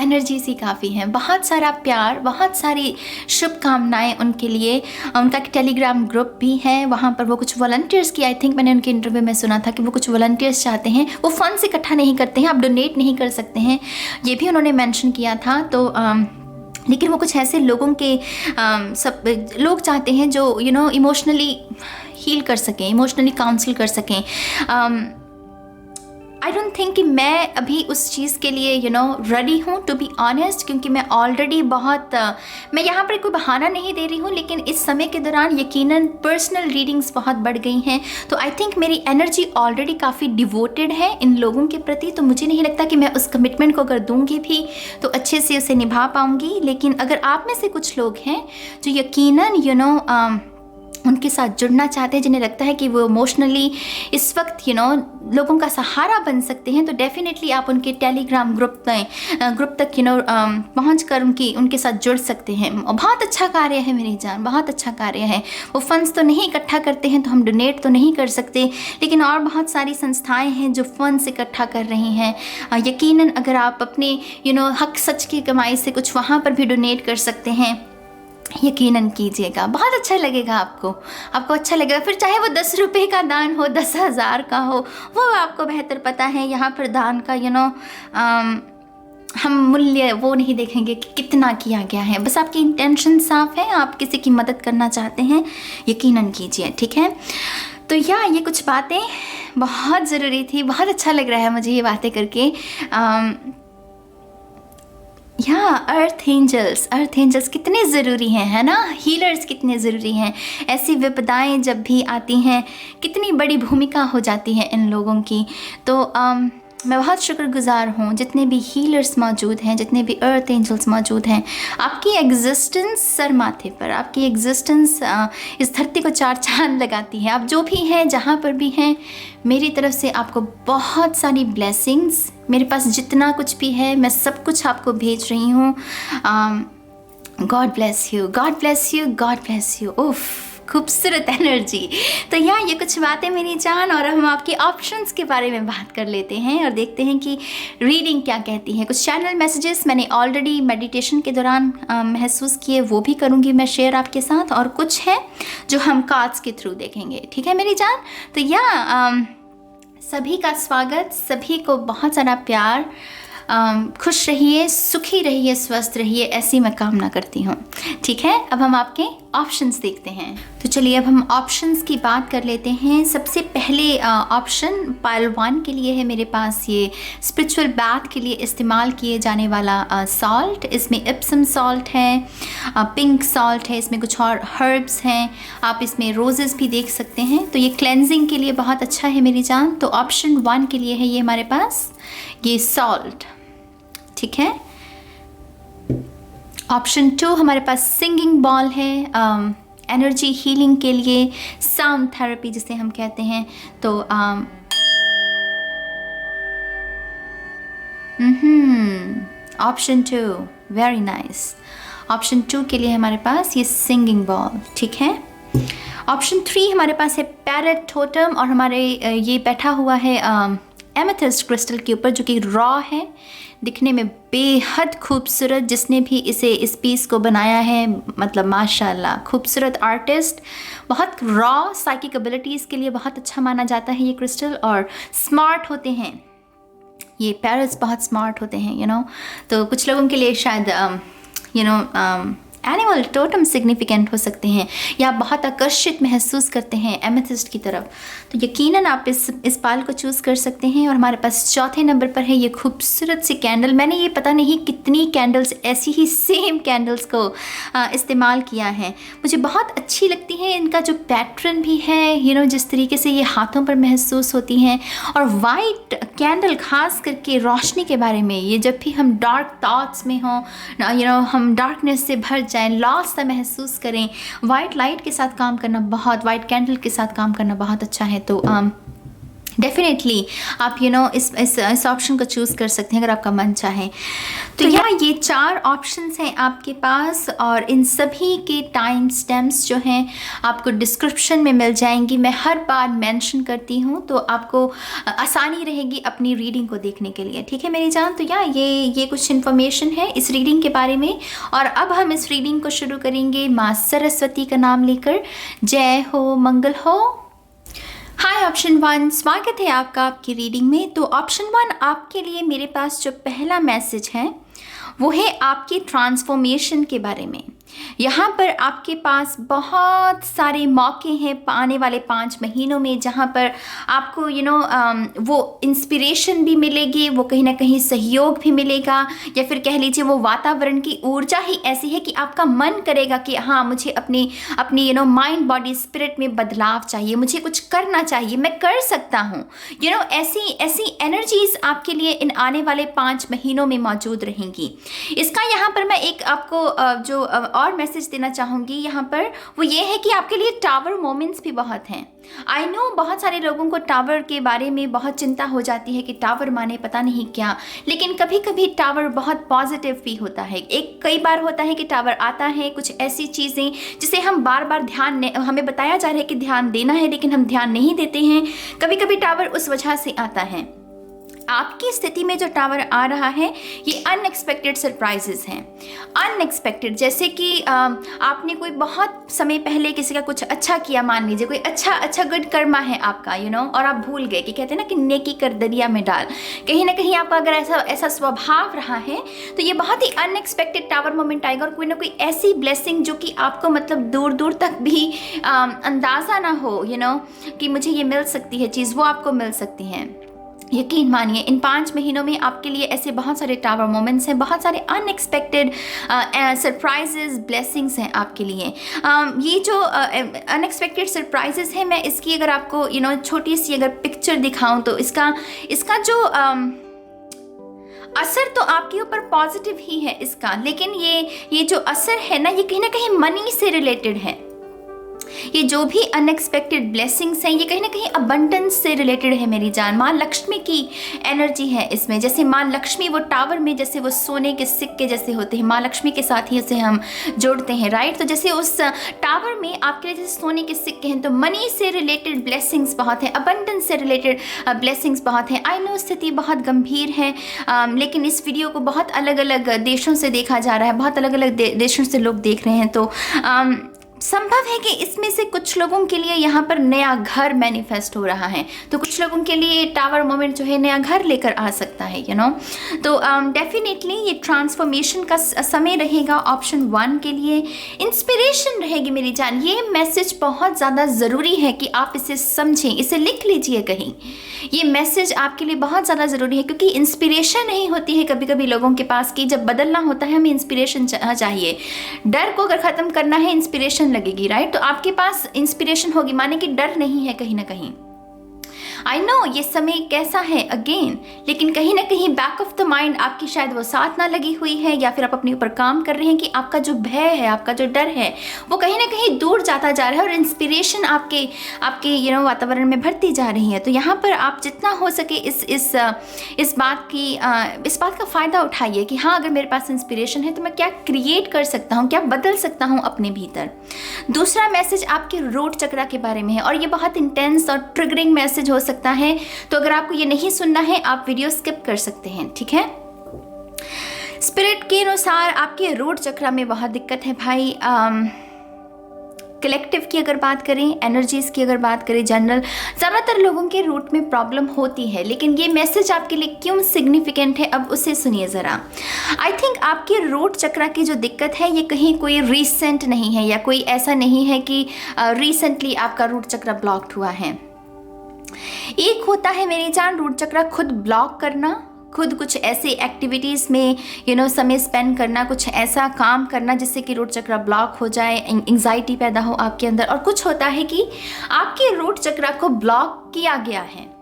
एनर्जी सी काफ़ी है, बहुत सारा प्यार, बहुत सारी शुभकामनाएं उनके लिए। उनका टेलीग्राम ग्रुप भी है, वहाँ पर वो कुछ वॉलंटियर्स की, आई थिंक मैंने उनके इंटरव्यू में सुना था कि वो कुछ वॉलंटियर्स चाहते हैं। वो फंड्स इकट्ठा नहीं करते हैं, आप डोनेट नहीं कर सकते हैं, ये भी उन्होंने मेंशन किया था। तो लेकिन वो कुछ ऐसे लोगों के सब लोग चाहते हैं जो इमोशनली हील कर सकें, इमोशनली काउंसिल कर सकें। आई डोंट थिंक कि मैं अभी उस चीज़ के लिए रेडी हूँ, टू बी ऑनेस्ट, क्योंकि मैं ऑलरेडी बहुत मैं यहाँ पर कोई बहाना नहीं दे रही हूँ, लेकिन इस समय के दौरान यकीनन पर्सनल रीडिंग्स बहुत बढ़ गई हैं। तो आई थिंक मेरी एनर्जी ऑलरेडी काफ़ी डिवोटेड है इन लोगों के प्रति, तो मुझे नहीं लगता कि मैं उस कमिटमेंट को अगर दूंगी भी तो अच्छे से उसे निभा पाऊँगी। लेकिन अगर आप में से कुछ लोग हैं जो यकीनन उनके साथ जुड़ना चाहते हैं, जिन्हें लगता है कि वो इमोशनली इस वक्त लोगों का सहारा बन सकते हैं, तो डेफिनेटली आप उनके टेलीग्राम ग्रुप तक पहुँच कर उनके साथ जुड़ सकते हैं। और बहुत अच्छा कार्य है मेरी जान, बहुत अच्छा कार्य है। वो फंड्स तो नहीं इकट्ठा करते हैं, तो हम डोनेट तो नहीं कर सकते, लेकिन और बहुत सारी संस्थाएं हैं जो फंड्स इकट्ठा कर रही हैं। यकीनन अगर आप अपने हक सच की कमाई से कुछ वहाँ पर भी डोनेट कर सकते हैं, यकीनन कीजिएगा, बहुत अच्छा लगेगा आपको अच्छा लगेगा। फिर चाहे वो 10 रुपये का दान हो, 10,000 का हो, वो आपको बेहतर पता है। यहाँ पर दान का हम मूल्य वो नहीं देखेंगे कि कितना किया गया है, बस आपकी इंटेंशन साफ है, आप किसी की मदद करना चाहते हैं, यकीनन कीजिए, ठीक है। तो ये कुछ बातें बहुत ज़रूरी थी, बहुत अच्छा लग रहा है मुझे ये बातें करके। अर्थ एंजल्स कितने ज़रूरी हैं, है ना। हीलर्स कितने ज़रूरी हैं। ऐसी विपदाएं जब भी आती हैं कितनी बड़ी भूमिका हो जाती है इन लोगों की। तो मैं बहुत शुक्रगुजार हूँ जितने भी हीलर्स मौजूद हैं, जितने भी अर्थ एंजल्स मौजूद हैं। आपकी एग्जिस्टेंस सर माथे पर, आपकी एग्जिस्टेंस इस धरती को 4 चांद लगाती है। आप जो भी हैं, जहाँ पर भी हैं, मेरी तरफ से आपको बहुत सारी ब्लेसिंग्स। मेरे पास जितना कुछ भी है मैं सब कुछ आपको भेज रही हूँ। God bless you, God bless you, God bless you. उफ़, खूबसूरत एनर्जी। तो ये कुछ बातें मेरी जान, और हम आपके ऑप्शंस के बारे में बात कर लेते हैं और देखते हैं कि रीडिंग क्या कहती है। कुछ चैनल मैसेजेस मैंने ऑलरेडी मेडिटेशन के दौरान महसूस किए, वो भी करूँगी मैं शेयर आपके साथ, और कुछ है जो हम कार्ड्स के थ्रू देखेंगे। ठीक है मेरी जान। तो सभी का स्वागत, सभी को बहुत सारा प्यार। खुश रहिए, सुखी रहिए, स्वस्थ रहिए, ऐसी मैं कामना करती हूँ। ठीक है, अब हम आपके ऑप्शंस देखते हैं। तो चलिए अब हम ऑप्शंस की बात कर लेते हैं। सबसे पहले ऑप्शन पाइल 1 के लिए है मेरे पास ये स्पिरिचुअल बाथ के लिए इस्तेमाल किए जाने वाला सॉल्ट। इसमें इप्सम सॉल्ट है, पिंक सॉल्ट है, इसमें कुछ और हर्ब्स हैं, आप इसमें रोजेस भी देख सकते हैं। तो ये क्लेंजिंग के लिए बहुत अच्छा है मेरी जान। तो ऑप्शन 1 के लिए है ये हमारे पास ये सॉल्ट। ठीक है, ऑप्शन 2 हमारे पास सिंगिंग बॉल है, एनर्जी हीलिंग के लिए, साउंड थेरेपी जिसे हम कहते हैं। तो ऑप्शन 2, वेरी नाइस। ऑप्शन 2 के लिए हमारे पास ये सिंगिंग बॉल। ठीक है, ऑप्शन 3 हमारे पास है पैरेट टोटम, और हमारे ये बैठा हुआ है एमेथिस्ट क्रिस्टल के ऊपर, जो कि रॉ है, दिखने में बेहद खूबसूरत। जिसने भी इस पीस को बनाया है, मतलब माशाल्लाह, खूबसूरत आर्टिस्ट। बहुत रॉ साइकिक एबिलिटीज़ के लिए बहुत अच्छा माना जाता है ये क्रिस्टल, और स्मार्ट होते हैं ये पैरट्स, बहुत स्मार्ट होते हैं तो कुछ लोगों के लिए शायद एनिमल टोटम सिग्निफिकेंट हो सकते हैं, या आप बहुत आकर्षित महसूस करते हैं एमेथिस्ट की तरफ, तो यकीनन आप इस पाल को चूज़ कर सकते हैं। और हमारे पास चौथे नंबर पर है ये खूबसूरत सी कैंडल। मैंने ये पता नहीं कितनी कैंडल्स, ऐसी ही सेम कैंडल्स को इस्तेमाल किया है, मुझे बहुत अच्छी लगती है। इनका जो पैटर्न भी है, जिस तरीके से ये हाथों पर महसूस होती हैं। और वाइट कैंडल, खास करके रोशनी के बारे में, ये जब भी हम डार्क थॉट्स में हों, हम डार्कनेस से भर जाएं, लॉस सा महसूस करें, वाइट लाइट के साथ काम करना, बहुत वाइट कैंडल के साथ काम करना बहुत अच्छा है। तो डेफिनेटली आप इस ऑप्शन को चूज़ कर सकते हैं अगर आपका मन चाहे तो। ये 4 ऑप्शंस हैं आपके पास, और इन सभी के टाइम स्टैम्प्स जो हैं आपको डिस्क्रिप्शन में मिल जाएंगी। मैं हर बार मेंशन करती हूँ, तो आपको आसानी रहेगी अपनी रीडिंग को देखने के लिए। ठीक है मेरी जान। तो ये कुछ इन्फॉर्मेशन है इस रीडिंग के बारे में, और अब हम इस रीडिंग को शुरू करेंगे माँ सरस्वती का नाम लेकर। जय हो, मंगल हो। हाय ऑप्शन 1, स्वागत है आपका आपकी रीडिंग में। तो ऑप्शन 1 आपके लिए मेरे पास जो पहला मैसेज है वो है आपकी ट्रांसफॉर्मेशन के बारे में। यहाँ पर आपके पास बहुत सारे मौके हैं आने वाले 5 महीनों में, जहाँ पर आपको वो इंस्पिरेशन भी मिलेगी, वो कहीं ना कहीं सहयोग भी मिलेगा, या फिर कह लीजिए वो वातावरण की ऊर्जा ही ऐसी है कि आपका मन करेगा कि हाँ, मुझे अपनी माइंड बॉडी स्पिरिट में बदलाव चाहिए, मुझे कुछ करना चाहिए, मैं कर सकता हूँ। ऐसी एनर्जीज आपके लिए इन आने वाले 5 महीनों में मौजूद रहेंगी। इसका यहाँ पर मैं एक आपको जो और मैसेज देना चाहूँगी यहाँ पर, वो ये है कि आपके लिए टावर मोमेंट्स भी बहुत हैं। आई नो बहुत सारे लोगों को टावर के बारे में बहुत चिंता हो जाती है कि टावर माने पता नहीं क्या, लेकिन कभी कभी टावर बहुत पॉजिटिव भी होता है। कई बार होता है कि टावर आता है कुछ ऐसी चीज़ें जिसे हम बार बार हमें बताया जा रहा है कि ध्यान देना है, लेकिन हम ध्यान नहीं देते हैं। कभी कभी टावर उस वजह से आता है। आपकी स्थिति में जो टावर आ रहा है ये अनएक्सपेक्टेड सरप्राइजेस हैं। अनएक्सपेक्टेड, जैसे कि आपने कोई बहुत समय पहले किसी का कुछ अच्छा किया, मान लीजिए कोई अच्छा गुड कर्मा है आपका, और आप भूल गए, कि कहते हैं ना कि नेकी कर दरिया में डाल। कहीं ना कहीं आपका अगर ऐसा स्वभाव रहा है तो ये बहुत ही अनएक्सपेक्टेड टावर मोमेंट आएगा, और कोई ना कोई ऐसी ब्लेसिंग जो कि आपको मतलब दूर दूर तक भी अंदाज़ा ना हो, कि मुझे ये मिल सकती है चीज़, वो आपको मिल सकती है। यकीन मानिए इन 5 महीनों में आपके लिए ऐसे बहुत सारे टावर मोमेंट्स हैं, बहुत सारे अनएक्सपेक्टेड सरप्राइजेस, ब्लेसिंग्स हैं आपके लिए। ये जो अनएक्सपेक्टेड सरप्राइजेस हैं, मैं इसकी अगर आपको छोटी सी अगर पिक्चर दिखाऊं तो इसका जो असर तो आपके ऊपर पॉजिटिव ही है इसका, लेकिन ये जो असर है ना, ये कहीं ना कहीं मनी से रिलेटेड है। ये जो भी अनएक्सपेक्टेड ब्लेसिंग्स हैं ये कहीं ना कहीं अबंडेंस से रिलेटेड है मेरी जान। माँ लक्ष्मी की एनर्जी है इसमें। जैसे माँ लक्ष्मी वो टावर में जैसे वो सोने के सिक्के जैसे होते हैं, माँ लक्ष्मी के साथ ही उसे हम जोड़ते हैं, राइट। तो जैसे उस टावर में आपके लिए जैसे सोने के सिक्के हैं, तो मनी से रिलेटेड ब्लेसिंग्स बहुत हैं, अबंडेंस से रिलेटेड ब्लेसिंग्स बहुत हैं। आई नो स्थिति बहुत गंभीर है, लेकिन इस वीडियो को बहुत अलग अलग देशों से देखा जा रहा है, बहुत अलग अलग देशों से लोग देख रहे हैं, तो संभव है कि इसमें से कुछ लोगों के लिए यहाँ पर नया घर मैनिफेस्ट हो रहा है, तो कुछ लोगों के लिए टावर मोमेंट जो है नया घर लेकर आ सकता है, तो डेफिनेटली ये ट्रांसफॉर्मेशन का समय रहेगा ऑप्शन 1 के लिए। इंस्पिरेशन रहेगी मेरी जान। ये मैसेज बहुत ज़्यादा ज़रूरी है कि आप इसे समझें, इसे लिख लीजिए कहीं। ये मैसेज आपके लिए बहुत ज़्यादा ज़रूरी है, क्योंकि इंस्पिरेशन नहीं होती है कभी कभी लोगों के पास कि जब बदलना होता है हमें इंस्पिरेशन चाहिए। डर को अगर ख़त्म करना है इंस्पिरेशन लगेगी, राइट। तो आपके पास इंस्पिरेशन होगी, माने कि डर नहीं है कहीं ना कहीं। आई नो ये समय कैसा है अगेन, लेकिन कहीं ना कहीं बैक ऑफ द माइंड आपकी शायद वो साथ ना लगी हुई है, या फिर आप अपने ऊपर काम कर रहे हैं कि आपका जो भय है, आपका जो डर है, वो कहीं ना कहीं दूर जाता जा रहा है, और इंस्पिरेशन आपके वातावरण में भरती जा रही है। तो यहाँ पर आप जितना हो सके इस बात का फ़ायदा उठाइए कि हाँ, अगर मेरे पास इंस्पिरेशन है तो मैं क्या क्रिएट कर सकता हूँ, क्या बदल सकता हूँ अपने भीतर। दूसरा मैसेज आपके रूट चक्रा के बारे में है, और ये बहुत इंटेंस और ट्रिगरिंग मैसेज हो सकता है, तो अगर आपको ये नहीं सुनना है आप वीडियो स्किप कर सकते हैं, ठीक है। स्पिरिट के अनुसार आपके रूट चक्रा में बहुत दिक्कत है भाई। कलेक्टिव की अगर बात करें, एनर्जीज की अगर बात करें, जनरल ज़्यादातर लोगों के रूट में प्रॉब्लम होती है, लेकिन ये मैसेज आपके लिए क्यों सिग्निफिकेंट है अब उसे सुनिए ज़रा। आई थिंक आपके रूट चक्रा की जो दिक्कत है ये कहीं कोई रिसेंट नहीं है, या कोई ऐसा नहीं है कि रिसेंटली आपका रूट चक्रा ब्लॉक्ड हुआ है। एक होता है मेरी जान रूट चक्रा खुद ब्लॉक करना, खुद कुछ ऐसे एक्टिविटीज़ में समय स्पेंड करना, कुछ ऐसा काम करना जिससे कि रूट चक्रा ब्लॉक हो जाए, एंग्जाइटी पैदा हो आपके अंदर। और कुछ होता है कि आपके रूट चक्रा को ब्लॉक किया गया है।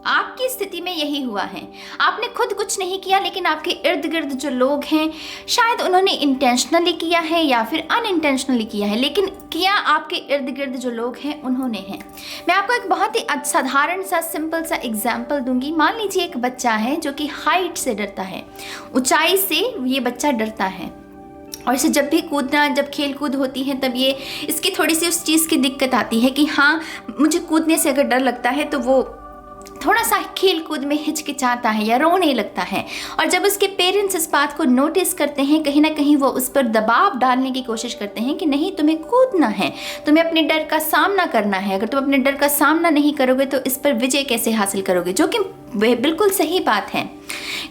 आपकी स्थिति में यही हुआ है, आपने खुद कुछ नहीं किया, लेकिन आपके इर्द गिर्द जो लोग हैं शायद उन्होंने इंटेंशनली किया है या फिर अनइंटेंशनली किया है, लेकिन किया आपके इर्द गिर्द जो लोग हैं उन्होंने है। मैं आपको एक बहुत ही साधारण सा सिंपल सा एग्जाम्पल दूंगी। मान लीजिए एक बच्चा है जो कि हाइट से डरता है, ऊंचाई से ये बच्चा डरता है, और इसे जब भी कूदना, जब खेल कूद होती है तब ये इसकी थोड़ी सी उस चीज़ की दिक्कत आती है कि हाँ, मुझे कूदने से अगर डर लगता है तो वो थोड़ा सा खेल कूद में हिचकिचाता है या रोने लगता है। और जब उसके पेरेंट्स इस बात को नोटिस करते हैं, कहीं ना कहीं वो उस पर दबाव डालने की कोशिश करते हैं कि नहीं, तुम्हें कूदना है, तुम्हें अपने डर का सामना करना है। अगर तुम अपने डर का सामना नहीं करोगे तो इस पर विजय कैसे हासिल करोगे, जो कि बिल्कुल सही बात है।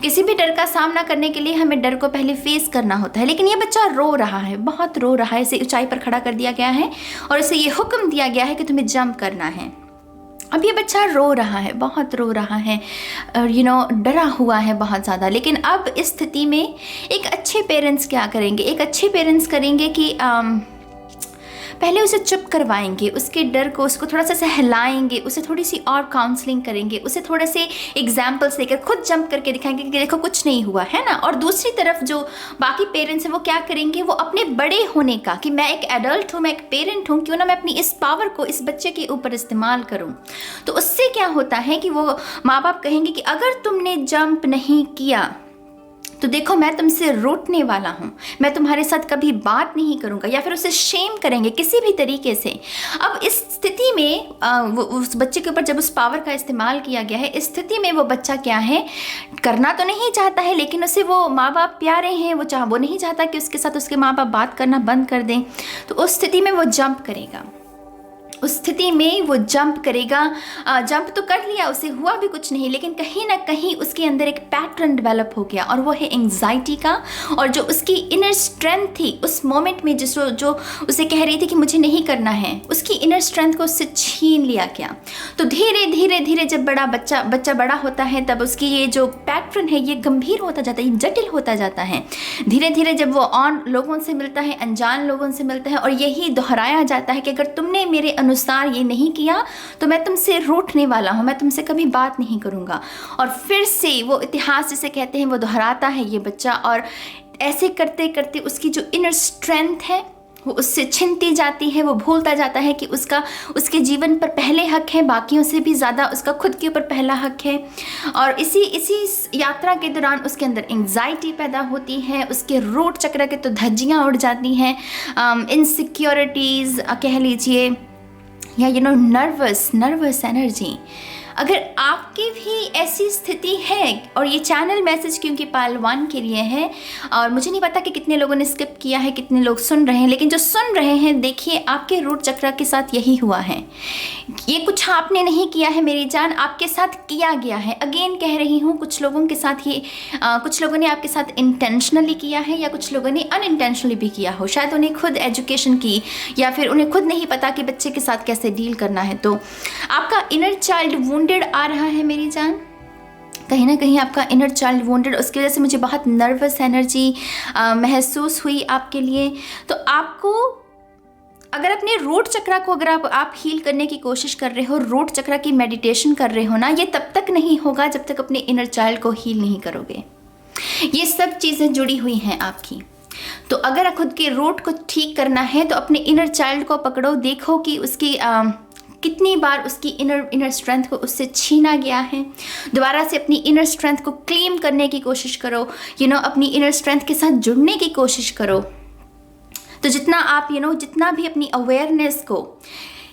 किसी भी डर का सामना करने के लिए हमें डर को पहले फेस करना होता है। लेकिन ये बच्चा रो रहा है, बहुत रो रहा है, इसे ऊंचाई पर खड़ा कर दिया गया है और इसे ये हुक्म दिया गया है कि तुम्हें जंप करना है। अब ये बच्चा रो रहा है, बहुत रो रहा है, और डरा हुआ है बहुत ज़्यादा। लेकिन अब इस स्थिति में एक अच्छे पेरेंट्स क्या करेंगे, एक अच्छे पेरेंट्स करेंगे कि पहले उसे चुप करवाएंगे, उसके डर को, उसको थोड़ा सा सहलाएंगे, उसे थोड़ी सी और काउंसलिंग करेंगे, उसे थोड़े से एग्जाम्पल्स देकर खुद जंप करके दिखाएंगे कि देखो कुछ नहीं हुआ है ना। और दूसरी तरफ जो बाकी पेरेंट्स हैं वो क्या करेंगे, वो अपने बड़े होने का, कि मैं एक एडल्ट हूँ, मैं एक पेरेंट हूँ, क्यों ना मैं अपनी इस पावर को इस बच्चे के ऊपर इस्तेमाल करूँ। तो उससे क्या होता है कि वो माँ बाप कहेंगे कि अगर तुमने जंप नहीं किया तो देखो मैं तुमसे रूठने वाला हूँ, मैं तुम्हारे साथ कभी बात नहीं करूँगा, या फिर उसे शेम करेंगे किसी भी तरीके से। अब इस स्थिति में उस बच्चे के ऊपर जब उस पावर का इस्तेमाल किया गया है, इस स्थिति में वो बच्चा क्या है, करना तो नहीं चाहता है, लेकिन उसे वो माँ बाप प्यारे हैं, वो नहीं चाहता कि उसके साथ उसके माँ बाप बात करना बंद कर दें। तो उस स्थिति में वो जंप करेगा, उस स्थिति में वो जंप करेगा। जंप तो कर लिया, उसे हुआ भी कुछ नहीं, लेकिन कहीं ना कहीं उसके अंदर एक पैटर्न डेवलप हो गया, और वो है एंग्जाइटी का। और जो उसकी इनर स्ट्रेंथ थी उस मोमेंट में, जो उसे कह रही थी कि मुझे नहीं करना है, उसकी इनर स्ट्रेंथ को उससे छीन लिया गया। तो धीरे धीरे धीरे जब बच्चा बड़ा होता है, तब उसकी ये जो पैटर्न है ये गंभीर होता जाता है, ये जटिल होता जाता है। धीरे धीरे जब वो और लोगों से मिलता है, अनजान लोगों से मिलता है, और यही दोहराया जाता है कि अगर तुमने मेरे अनुसार ये नहीं किया तो मैं तुमसे रूठने वाला हूं, मैं तुमसे कभी बात नहीं करूंगा। और फिर से वो इतिहास जिसे कहते हैं वो दोहराता है ये बच्चा, और ऐसे करते करते उसकी जो इनर स्ट्रेंथ है वो उससे छिनती जाती है। वो भूलता जाता है कि उसके जीवन पर पहले हक है, बाकियों से भी ज़्यादा उसका खुद के ऊपर पहला हक है। और इसी यात्रा के दौरान उसके अंदर एंग्जाइटी पैदा होती है, उसके रूट चक्र के तो धज्जियाँ उड़ जाती हैं, इनसिक्योरिटीज़ कह लीजिए, या नर्वस एनर्जी। अगर आपकी भी ऐसी स्थिति है, और ये चैनल मैसेज क्योंकि पाल 1 के लिए है, और मुझे नहीं पता कि कितने लोगों ने स्किप किया है, कितने लोग सुन रहे हैं, लेकिन जो सुन रहे हैं देखिए आपके रूट चक्र के साथ यही हुआ है। ये कुछ आपने नहीं किया है मेरी जान, आपके साथ किया गया है। अगेन कह रही हूँ, कुछ लोगों के साथ ये कुछ लोगों ने आपके साथ इंटेंशनली किया है, या कुछ लोगों ने अनइंटेंशनली भी किया हो। शायद उन्हें खुद एजुकेशन की, या फिर उन्हें खुद नहीं पता कि बच्चे के साथ कैसे डील करना है। तो आपका इनर चाइल्ड वुंडेड आ रहा है मेरी जान, कहीं ना कहीं आपका इनर चाइल्ड वुंडेड। उसकी वजह से मुझे बहुत नर्वस एनर्जी महसूस हुई आपके लिए। तो आपको अगर अपने रूट चक्र को अगर आप हील करने की कोशिश कर रहे हो, रूट चक्र की मेडिटेशन कर रहे हो ना, ये तब तक नहीं होगा जब तक अपने इनर चाइल्ड को हील नहीं करोगे। ये सब चीज़ें जुड़ी हुई हैं आपकी। तो अगर खुद के रूट को ठीक करना है तो अपने इनर चाइल्ड को पकड़ो, देखो कि उसकी कितनी बार उसकी इनर स्ट्रेंथ को उससे छीना गया है। दोबारा से अपनी इनर स्ट्रेंथ को क्लेम करने की कोशिश करो, अपनी इनर स्ट्रेंथ के साथ जुड़ने की कोशिश करो। तो जितना आप जितना भी अपनी अवेयरनेस को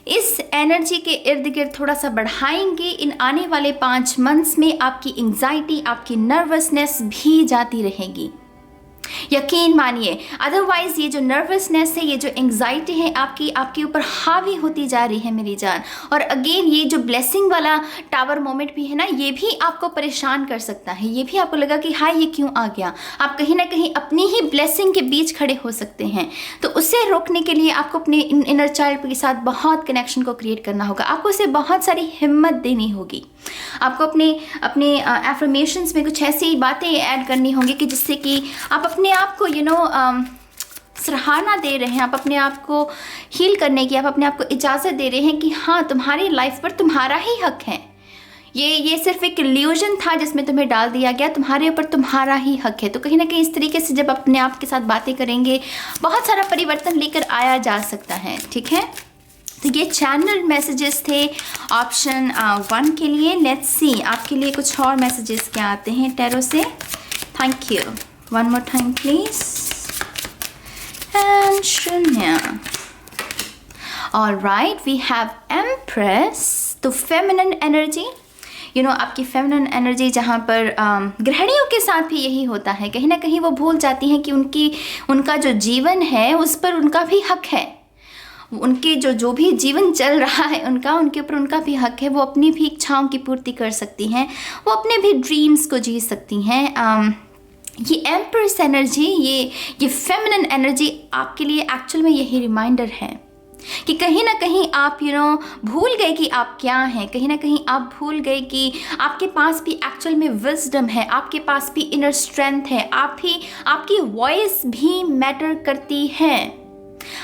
इस एनर्जी के इर्द गिर्द थोड़ा सा बढ़ाएंगे, इन आने वाले 5 मंथ्स में आपकी एंग्जाइटी, आपकी नर्वसनेस भी जाती रहेगी। यकीन मानिए, अदरवाइज ये जो नर्वसनेस है, ये जो एंग्जाइटी है आपके ऊपर हावी होती जा रही है मेरी जान। और अगेन ये जो ब्लेसिंग वाला टावर मोमेंट भी है ना, ये भी आपको परेशान कर सकता है। ये भी आपको लगा कि हाय ये क्यों आ गया। आप कहीं ना कहीं अपनी ही ब्लेसिंग के बीच खड़े हो सकते हैं। तो उसे रोकने के लिए आपको अपने इनर चाइल्ड के साथ बहुत कनेक्शन को क्रिएट करना होगा। आपको उसे बहुत सारी हिम्मत देनी होगी। आपको अपने एफर्मेशंस में कुछ ऐसी बातें ऐड करनी होंगी कि जिससे कि आप अपने आप को सराहना दे रहे हैं, आप अपने आप को हील करने की, आप अपने आप को इजाज़त दे रहे हैं कि हाँ, तुम्हारी लाइफ पर तुम्हारा ही हक है। ये सिर्फ एक इल्यूजन था जिसमें तुम्हें डाल दिया गया, तुम्हारे ऊपर तुम्हारा ही हक है। तो कहीं ना कहीं इस तरीके से जब अपने आप के साथ बातें करेंगे, बहुत सारा परिवर्तन लेकर आया जा सकता है। ठीक है, तो ये चैनल मैसेजेस थे ऑप्शन 1 के लिए। लेट्स सी आपके लिए कुछ और मैसेजेस क्या आते हैं टैरो से। Thank you. One more time please. And शून्य। Alright, we have empress. तो फेमिनिन एनर्जी, आपकी फेमिनिन एनर्जी, जहाँ पर गृहिणियों के साथ भी यही होता है। कहीं ना कहीं वो भूल जाती हैं कि उनका जो जीवन है उस पर उनका भी हक है। उनके जो भी जीवन चल रहा है उनके ऊपर उनका भी हक है। वो अपनी भी इच्छाओं की पूर्ति कर सकती हैं, वो अपने भी ड्रीम्स को जी सकती हैं। ये एम्प्रेस एनर्जी, ये फेमिनिन एनर्जी आपके लिए एक्चुअल में यही रिमाइंडर है कि कहीं ना कहीं आप भूल गए कि आप क्या हैं। कहीं ना कहीं आप भूल गए कि आपके पास भी एक्चुअल में विजडम है, आपके पास भी इनर स्ट्रेंथ है, आपकी वॉइस भी मैटर करती है।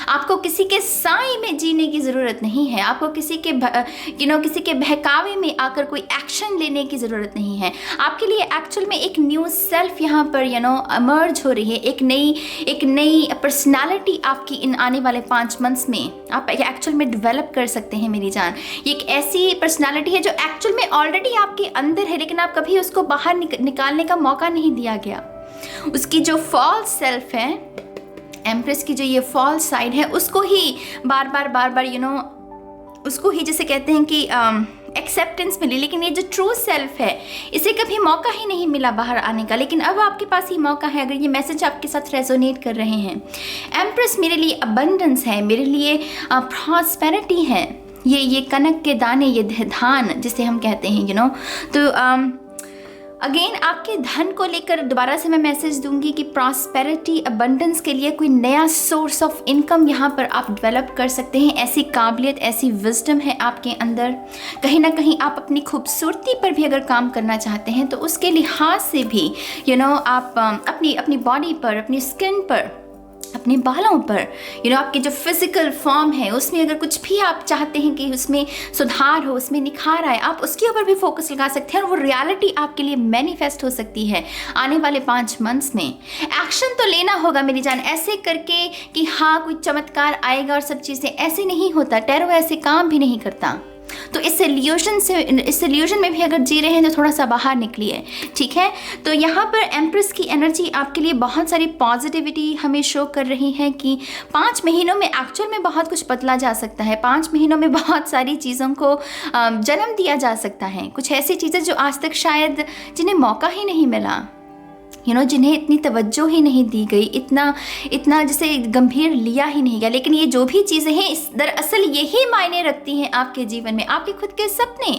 आपको किसी के साए में जीने की ज़रूरत नहीं है। आपको किसी के बहकावे में आकर कोई एक्शन लेने की ज़रूरत नहीं है। आपके लिए एक्चुअल में एक न्यू सेल्फ यहाँ पर इमर्ज हो रही है। एक नई पर्सनालिटी आपकी इन आने वाले 5 मंथ्स में आप एक्चुअल में डेवलप कर सकते हैं मेरी जान। ये एक ऐसी पर्सनालिटी है जो एक्चुअल में ऑलरेडी आपके अंदर है, लेकिन आप कभी उसको बाहर निकालने का मौका नहीं दिया गया। उसकी जो फॉल्स सेल्फ है, एम्प्रेस की जो ये फॉल्स साइड है, उसको ही बार बार उसको ही जैसे कहते हैं कि एक्सेप्टेंस मिली, लेकिन ये जो ट्रू सेल्फ है इसे कभी मौका ही नहीं मिला बाहर आने का। लेकिन अब आपके पास ही मौका है, अगर ये मैसेज आपके साथ रेजोनेट कर रहे हैं। एम्प्रेस मेरे लिए अबंडेंस है, मेरे लिए प्रॉस्पेरिटी है, ये कनक के दाने, ये धान जिसे हम कहते हैं तो अगेन आपके धन को लेकर दोबारा से मैं मैसेज दूंगी कि प्रॉस्पेरिटी, अबंडेंस के लिए कोई नया सोर्स ऑफ इनकम यहाँ पर आप डेवलप कर सकते हैं। ऐसी काबिलियत, ऐसी विजडम है आपके अंदर। कहीं ना कहीं आप अपनी खूबसूरती पर भी अगर काम करना चाहते हैं तो उसके लिहाज से भी आप अपनी बॉडी पर, अपनी स्किन पर, अपने बालों पर आपके जो फिजिकल फॉर्म है उसमें अगर कुछ भी आप चाहते हैं कि उसमें सुधार हो, उसमें निखार आए, आप उसके ऊपर भी फोकस लगा सकते हैं और वो रियलिटी आपके लिए मैनिफेस्ट हो सकती है आने वाले 5 मंथ्स में। एक्शन तो लेना होगा मेरी जान, ऐसे करके कि हाँ कोई चमत्कार आएगा और सब चीज़ें, ऐसे नहीं होता। टैरो ऐसे काम भी नहीं करता। तो इस इल्यूजन में भी अगर जी रहे हैं तो थोड़ा सा बाहर निकलिए, ठीक है। तो यहाँ पर एम्प्रेस की एनर्जी आपके लिए बहुत सारी पॉजिटिविटी हमें शो कर रही है कि 5 महीनों में एक्चुअल में बहुत कुछ बदला जा सकता है। 5 महीनों में बहुत सारी चीज़ों को जन्म दिया जा सकता है। कुछ ऐसी चीज़ें जो आज तक शायद जिन्हें मौका ही नहीं मिला, जिन्हें इतनी तवज्जो ही नहीं दी गई, इतना जैसे गंभीर लिया ही नहीं गया। लेकिन ये जो भी चीज़ें हैं दरअसल यही मायने रखती हैं आपके जीवन में, आपके खुद के सपने,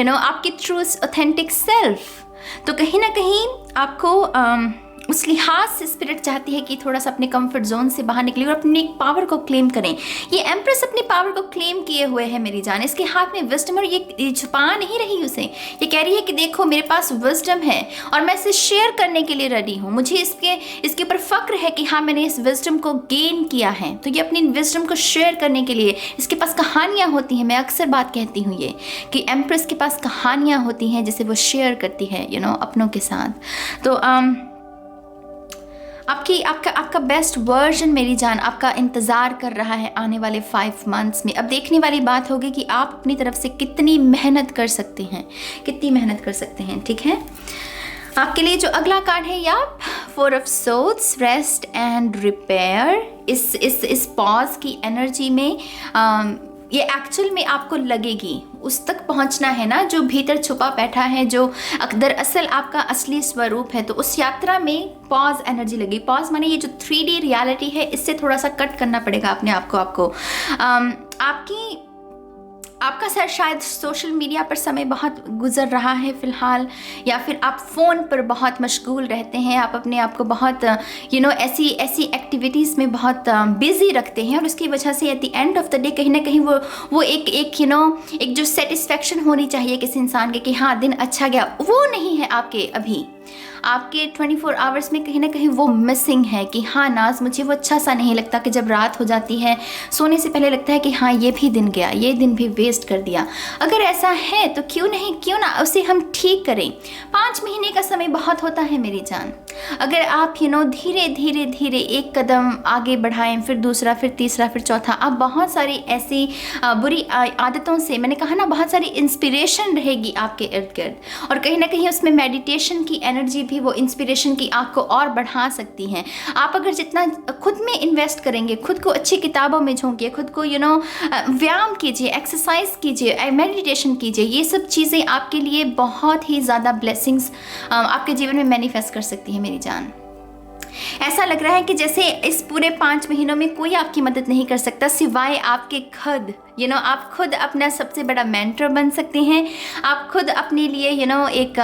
आपकी ट्रू ऑथेंटिक सेल्फ। तो कहीं ना कहीं आपको उस लिहाज से स्पिरिट चाहती है कि थोड़ा सा अपने कंफर्ट जोन से बाहर निकले और अपनी पावर को क्लेम करें। ये एम्प्रेस अपनी पावर को क्लेम किए हुए है मेरी जान। इसके हाथ में विजडम, और ये छुपा नहीं रही उसे। ये कह रही है कि देखो मेरे पास विजडम है और मैं इसे शेयर करने के लिए रेडी हूँ। मुझे इसके ऊपर फक्र है कि हाँ मैंने इस विजडम को गेन किया है। तो ये अपनी विजडम को शेयर करने के लिए, इसके पास कहानियाँ होती हैं। मैं अक्सर बात कहती हूँ ये कि एम्प्रेस के पास कहानियाँ होती हैं जिसे वो शेयर करती है अपनों के साथ। तो आपका बेस्ट वर्जन मेरी जान आपका इंतज़ार कर रहा है आने वाले 5 मंथ्स में। अब देखने वाली बात होगी कि आप अपनी तरफ से कितनी मेहनत कर सकते हैं, ठीक है। आपके लिए जो अगला कार्ड है या 4 of swords, rest and repair. इस पॉज की एनर्जी में ये एक्चुअल में आपको लगेगी उस तक पहुंचना है ना जो भीतर छुपा बैठा है, जो दरअसल आपका असली स्वरूप है। तो उस यात्रा में पॉज एनर्जी लगी। पॉज माने ये जो 3D रियलिटी है इससे थोड़ा सा कट करना पड़ेगा अपने आप को। आपका शायद सोशल मीडिया पर समय बहुत गुजर रहा है फ़िलहाल, या फिर आप फ़ोन पर बहुत मशगूल रहते हैं। आप अपने आप को बहुत ऐसी एक्टिविटीज़ में बहुत बिज़ी रखते हैं और उसकी वजह से at the end of the day कहीं ना कहीं वो एक जो सेटिस्फेक्शन होनी चाहिए किसी इंसान के कि हाँ दिन अच्छा गया, वो नहीं है आपके 24 आवर्स में। कहीं ना कहीं वो मिसिंग है कि हाँ नाज मुझे वो अच्छा सा नहीं लगता कि जब रात हो जाती है सोने से पहले लगता है कि हाँ ये भी दिन गया, ये दिन भी वेस्ट कर दिया। अगर ऐसा है तो क्यों ना उसे हम ठीक करें। 5 महीने का समय बहुत होता है मेरी जान। अगर आप धीरे धीरे एक कदम आगे बढ़ाएं, फिर दूसरा, फिर तीसरा, फिर चौथा, आप बहुत सारी ऐसी बुरी आदतों से, मैंने कहा ना, बहुत सारी इंस्पिरेशन रहेगी आपके इर्द गिर्द। और कहीं ना कहीं उसमें मेडिटेशन की एनर्जी भी वो इंस्पिरेशन की आग को और बढ़ा सकती हैं। आप अगर जितना खुद में इन्वेस्ट करेंगे, खुद को अच्छी किताबों में झोंकिए, खुद को व्यायाम कीजिए, एक्सरसाइज कीजिए, मेडिटेशन कीजिए, ये सब चीज़ें आपके लिए बहुत ही ज़्यादा ब्लेसिंग्स आपके जीवन में मैनिफेस्ट कर सकती है मेरी जान। ऐसा लग रहा है कि जैसे इस पूरे 5 महीनों में कोई आपकी मदद नहीं कर सकता सिवाय आपके खुद। आप खुद अपना सबसे बड़ा मेंटर बन सकते हैं। आप खुद अपने लिए एक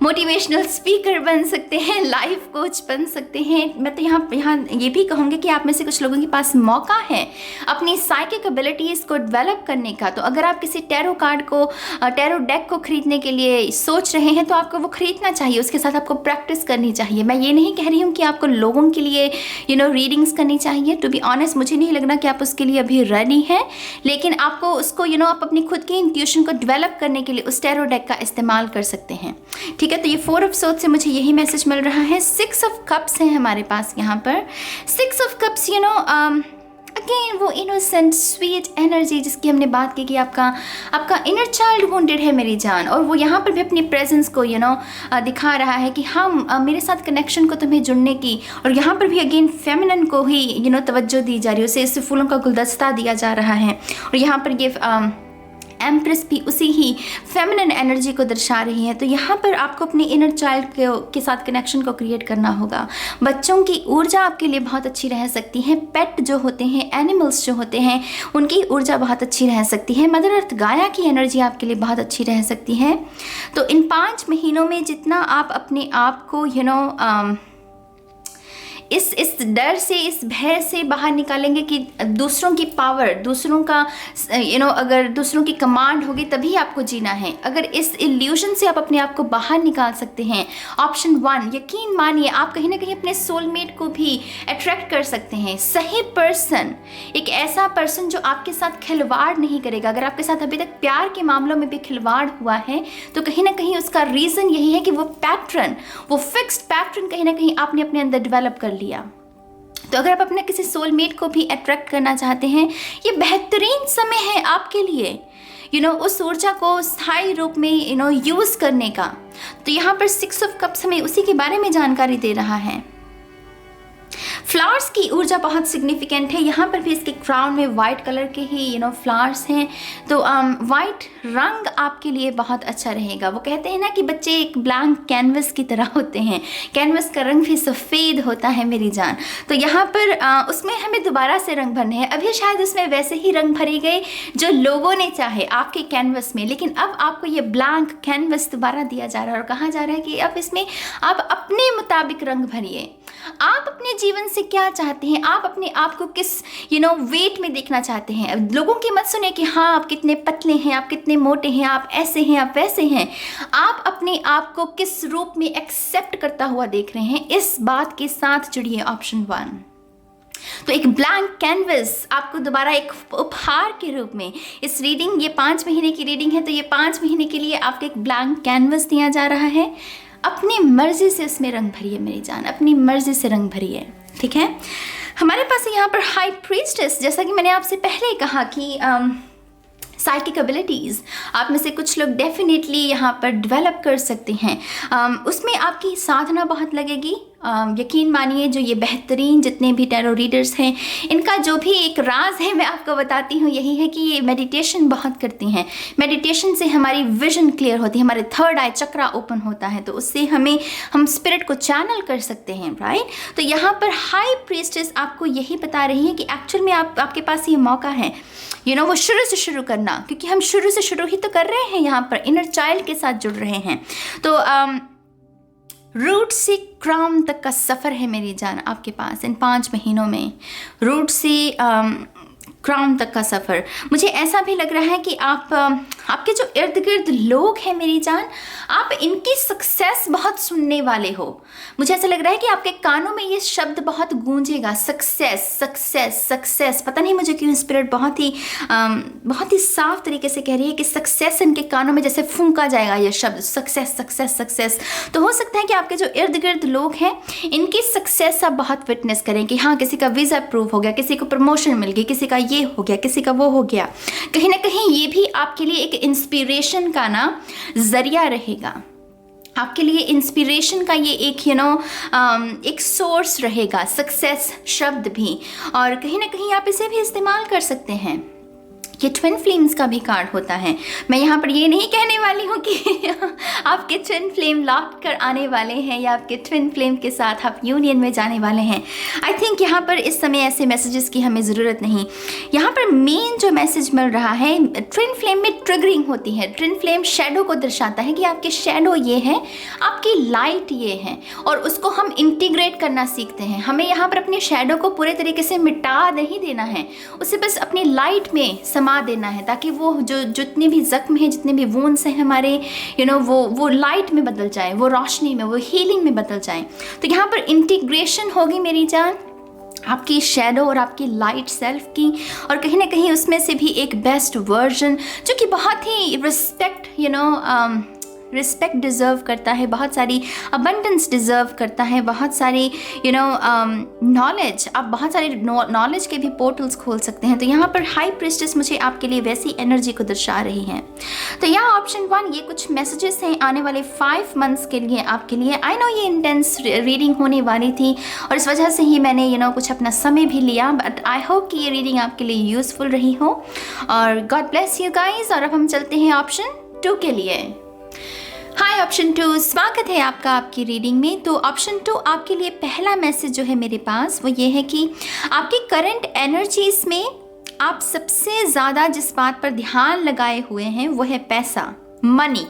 मोटिवेशनल स्पीकर बन सकते हैं, लाइफ कोच बन सकते हैं। मैं तो यहाँ ये भी कहूँगी कि आप में से कुछ लोगों के पास मौका है अपनी साइकिक एबिलिटीज़ को डेवलप करने का। तो अगर आप किसी टैरो डेक को खरीदने के लिए सोच रहे हैं तो आपको वो खरीदना चाहिए, उसके साथ आपको प्रैक्टिस करनी चाहिए। मैं ये नहीं कह रही हूँ कि आपको लोगों के लिए रीडिंग्स करनी चाहिए। टू बी ऑनेस्ट मुझे नहीं लगना कि आप उसके लिए अभी रेडी हैं, लेकिन आपको उसको आप अपनी खुद की इंट्यूशन को डेवलप करने के लिए उस टैरो डेक का इस्तेमाल कर सकते हैं, ठीक है। तो ये 4 ऑफ सोर्ड्स से मुझे यही मैसेज मिल रहा है। 6 ऑफ कप्स है हमारे पास यहाँ पर। 6 ऑफ कप्स अगेन वो इनोसेंट स्वीट एनर्जी जिसकी हमने बात की कि आपका इनर चाइल्ड वुंडेड है मेरी जान, और वो यहाँ पर भी अपनी प्रेजेंस को दिखा रहा है कि हम मेरे साथ कनेक्शन को तुम्हें जुड़ने की, और यहाँ पर भी अगेन फेमिनिन को ही तवज्जो दी जा रही है, उसे इस फूलों का गुलदस्ता दिया जा रहा है। और यहाँ पर ये एम्प्रेस भी उसी ही फेमिनिन एनर्जी को दर्शा रही है। तो यहाँ पर आपको अपने इनर चाइल्ड के साथ कनेक्शन को क्रिएट करना होगा। बच्चों की ऊर्जा आपके लिए बहुत अच्छी रह सकती है। पेट जो होते हैं, एनिमल्स जो होते हैं, उनकी ऊर्जा बहुत अच्छी रह सकती है। मदर अर्थ गाया की एनर्जी आपके लिए बहुत अच्छी रह सकती है। तो इन 5 महीनों में जितना आप अपने आप को इस डर से, इस भय से बाहर निकालेंगे कि दूसरों की पावर, दूसरों का अगर दूसरों की कमांड होगी तभी आपको जीना है, अगर इस इल्यूजन से आप अपने आप को बाहर निकाल सकते हैं, ऑप्शन 1, यकीन मानिए आप कहीं ना कहीं अपने सोलमेट को भी अट्रैक्ट कर सकते हैं। सही पर्सन, एक ऐसा पर्सन जो आपके साथ खिलवाड़ नहीं करेगा। अगर आपके साथ अभी तक प्यार के मामलों में भी खिलवाड़ हुआ है तो कहीं ना कहीं उसका रीज़न यही है कि वो पैटर्न, वो फिक्स्ड पैटर्न कहीं ना कहीं आपने अपने अंदर डेवलप कर लिया। तो अगर आप अपने किसी सोलमेट को भी अट्रैक्ट करना चाहते हैं, ये बेहतरीन समय है आपके लिए उस ऊर्जा को स्थायी रूप में यूज़ करने का। तो यहाँ पर 6 ऑफ कप्स हमें उसी के बारे में जानकारी दे रहा है। फ्लावर्स की ऊर्जा बहुत सिग्निफिकेंट है। यहाँ पर भी इसके क्राउन में वाइट कलर के ही फ्लावर्स हैं। तो वाइट रंग आपके लिए बहुत अच्छा रहेगा। वो कहते हैं ना कि बच्चे एक ब्लैंक कैनवस की तरह होते हैं, कैनवस का रंग भी सफ़ेद होता है मेरी जान। तो यहाँ पर उसमें हमें दोबारा से रंग भरने हैं। अभी शायद उसमें वैसे ही रंग भरे गए जो लोगों ने चाहे आपके कैनवस में, लेकिन अब आपको ये ब्लैंक कैनवस दोबारा दिया जा रहा है और कहा जा रहा है कि अब इसमें आप अपने मुताबिक रंग भरिए। आप अपने जीवन से क्या चाहते हैं, आप अपने आप को किस वेट में देखना चाहते हैं। लोगों की मत सुने कि हाँ आप कितने पतले हैं, आप कितने मोटे हैं, आप ऐसे हैं, आप वैसे हैं। आप अपने आप को किस रूप में एक्सेप्ट करता हुआ देख रहे हैं, इस बात के साथ जुड़िए। ऑप्शन 1। तो एक ब्लैंक कैनवस आपको दोबारा एक उपहार के रूप में, इस रीडिंग, ये 5 महीने की रीडिंग है, तो ये 5 महीने के लिए आपको एक ब्लैंक कैनवस दिया जा रहा है। अपनी मर्जी से इसमें रंग भरिए मेरी जान, अपनी मर्जी से रंग भरिए, ठीक है। हमारे पास यहाँ पर हाई प्रीस्टेस, जैसा कि मैंने आपसे पहले कहा कि साइकिक एबिलिटीज़ आप में से कुछ लोग डेफिनेटली यहाँ पर डेवलप कर सकते हैं। उसमें आपकी साधना बहुत लगेगी। यकीन मानिए जो ये बेहतरीन जितने भी टैरो रीडर्स हैं, इनका जो भी एक राज है मैं आपको बताती हूँ, यही है कि ये मेडिटेशन बहुत करती हैं। मेडिटेशन से हमारी विजन क्लियर होती है, हमारे 3rd आई चक्रा ओपन होता है, तो उससे हम स्पिरिट को चैनल कर सकते हैं, राइट। तो यहाँ पर हाई प्रीस्टेस आपको यही बता रही है कि एक्चुअल में आपके पास ये मौका है वो शुरू से शुरू करना, क्योंकि हम शुरू से शुरू ही तो कर रहे हैं, यहाँ पर इनर चाइल्ड के साथ जुड़ रहे हैं। तो रूट से क्राउन तक का सफ़र है मेरी जान आपके पास इन 5 महीनों में। रूट से क्राउन तक का सफ़र। मुझे ऐसा भी लग रहा है कि आपके जो इर्द गिर्द लोग हैं मेरी जान, आप इनकी सक्सेस बहुत सुनने वाले हो। मुझे ऐसा लग रहा है कि आपके कानों में ये शब्द बहुत गूंजेगा, सक्सेस सक्सेस सक्सेस। पता नहीं मुझे क्यों स्पिरिट बहुत ही साफ तरीके से कह रही है कि सक्सेस इनके कानों में जैसे फूंका जाएगा ये शब्द, सक्सेस सक्सेस सक्सेस। तो हो सकता है कि आपके जो इर्द गिर्द लोग हैं इनकी सक्सेस आप बहुत विटनेस करें कि हाँ किसी का वीज़ा अप्रूव हो गया, किसी को प्रमोशन मिल गई, किसी का ये हो गया, किसी का वो हो गया। कहीं ना कहीं ये भी आपके लिए एक इंस्पिरेशन का जरिया रहेगा। आपके लिए इंस्पिरेशन का ये एक एक सोर्स रहेगा, सक्सेस शब्द भी, और कहीं ना कहीं आप इसे भी इस्तेमाल कर सकते हैं। ये ट्विन फ्लेम्स का भी कार्ड होता है। मैं यहाँ पर ये नहीं कहने वाली हूँ कि आपके ट्विन फ्लेम लौट कर आने वाले हैं या आपके ट्विन फ्लेम के साथ आप यूनियन में जाने वाले हैं। आई थिंक यहाँ पर इस समय ऐसे मैसेजेस की हमें ज़रूरत नहीं। यहाँ पर मेन जो मैसेज मिल रहा है, ट्विन फ्लेम में ट्रिगरिंग होती है। ट्विन फ्लेम शेडो को दर्शाता है कि आपके शेडो ये है, आपकी लाइट ये है, और उसको हम इंटीग्रेट करना सीखते हैं। हमें यहाँ पर अपने शेडो को पूरे तरीके से मिटा नहीं देना है, उसे बस अपनी लाइट में समा देना है, ताकि वो जो जितने भी जख्म हैं, जितने भी वुंड्स हैं हमारे वो लाइट में बदल जाए, वो रोशनी में, वो हीलिंग में बदल जाए। तो यहाँ पर इंटीग्रेशन होगी मेरी जान आपकी शेडो और आपकी लाइट सेल्फ की, और कहीं ना कहीं उसमें से भी एक बेस्ट वर्जन जो कि बहुत ही रिस्पेक्ट रिस्पेक्ट डिज़र्व करता है, बहुत सारी अबंडेंस डिज़र्व करता है, बहुत सारी नॉलेज, आप बहुत सारे नॉलेज के भी पोर्टल्स खोल सकते हैं। तो यहाँ पर हाई प्रीस्टेस मुझे आपके लिए वैसी एनर्जी को दर्शा रही है। तो यहाँ ऑप्शन 1, ये कुछ मैसेजेस हैं आने वाले 5 मंथ्स के लिए आपके लिए। आई नो ये इंटेंस रीडिंग होने वाली थी और इस वजह से ही मैंने कुछ अपना समय भी लिया, बट आई होप कि ये रीडिंग आपके लिए यूज़फुल रही हो और गॉड ब्लेस यू गाइज। और अब हम चलते हैं ऑप्शन 2 के लिए। हाय ऑप्शन 2, स्वागत है आपका आपकी रीडिंग में। तो ऑप्शन 2 आपके लिए पहला मैसेज जो है मेरे पास वो ये है कि आपकी करंट एनर्जीज में आप सबसे ज़्यादा जिस बात पर ध्यान लगाए हुए हैं वो है पैसा, मनी।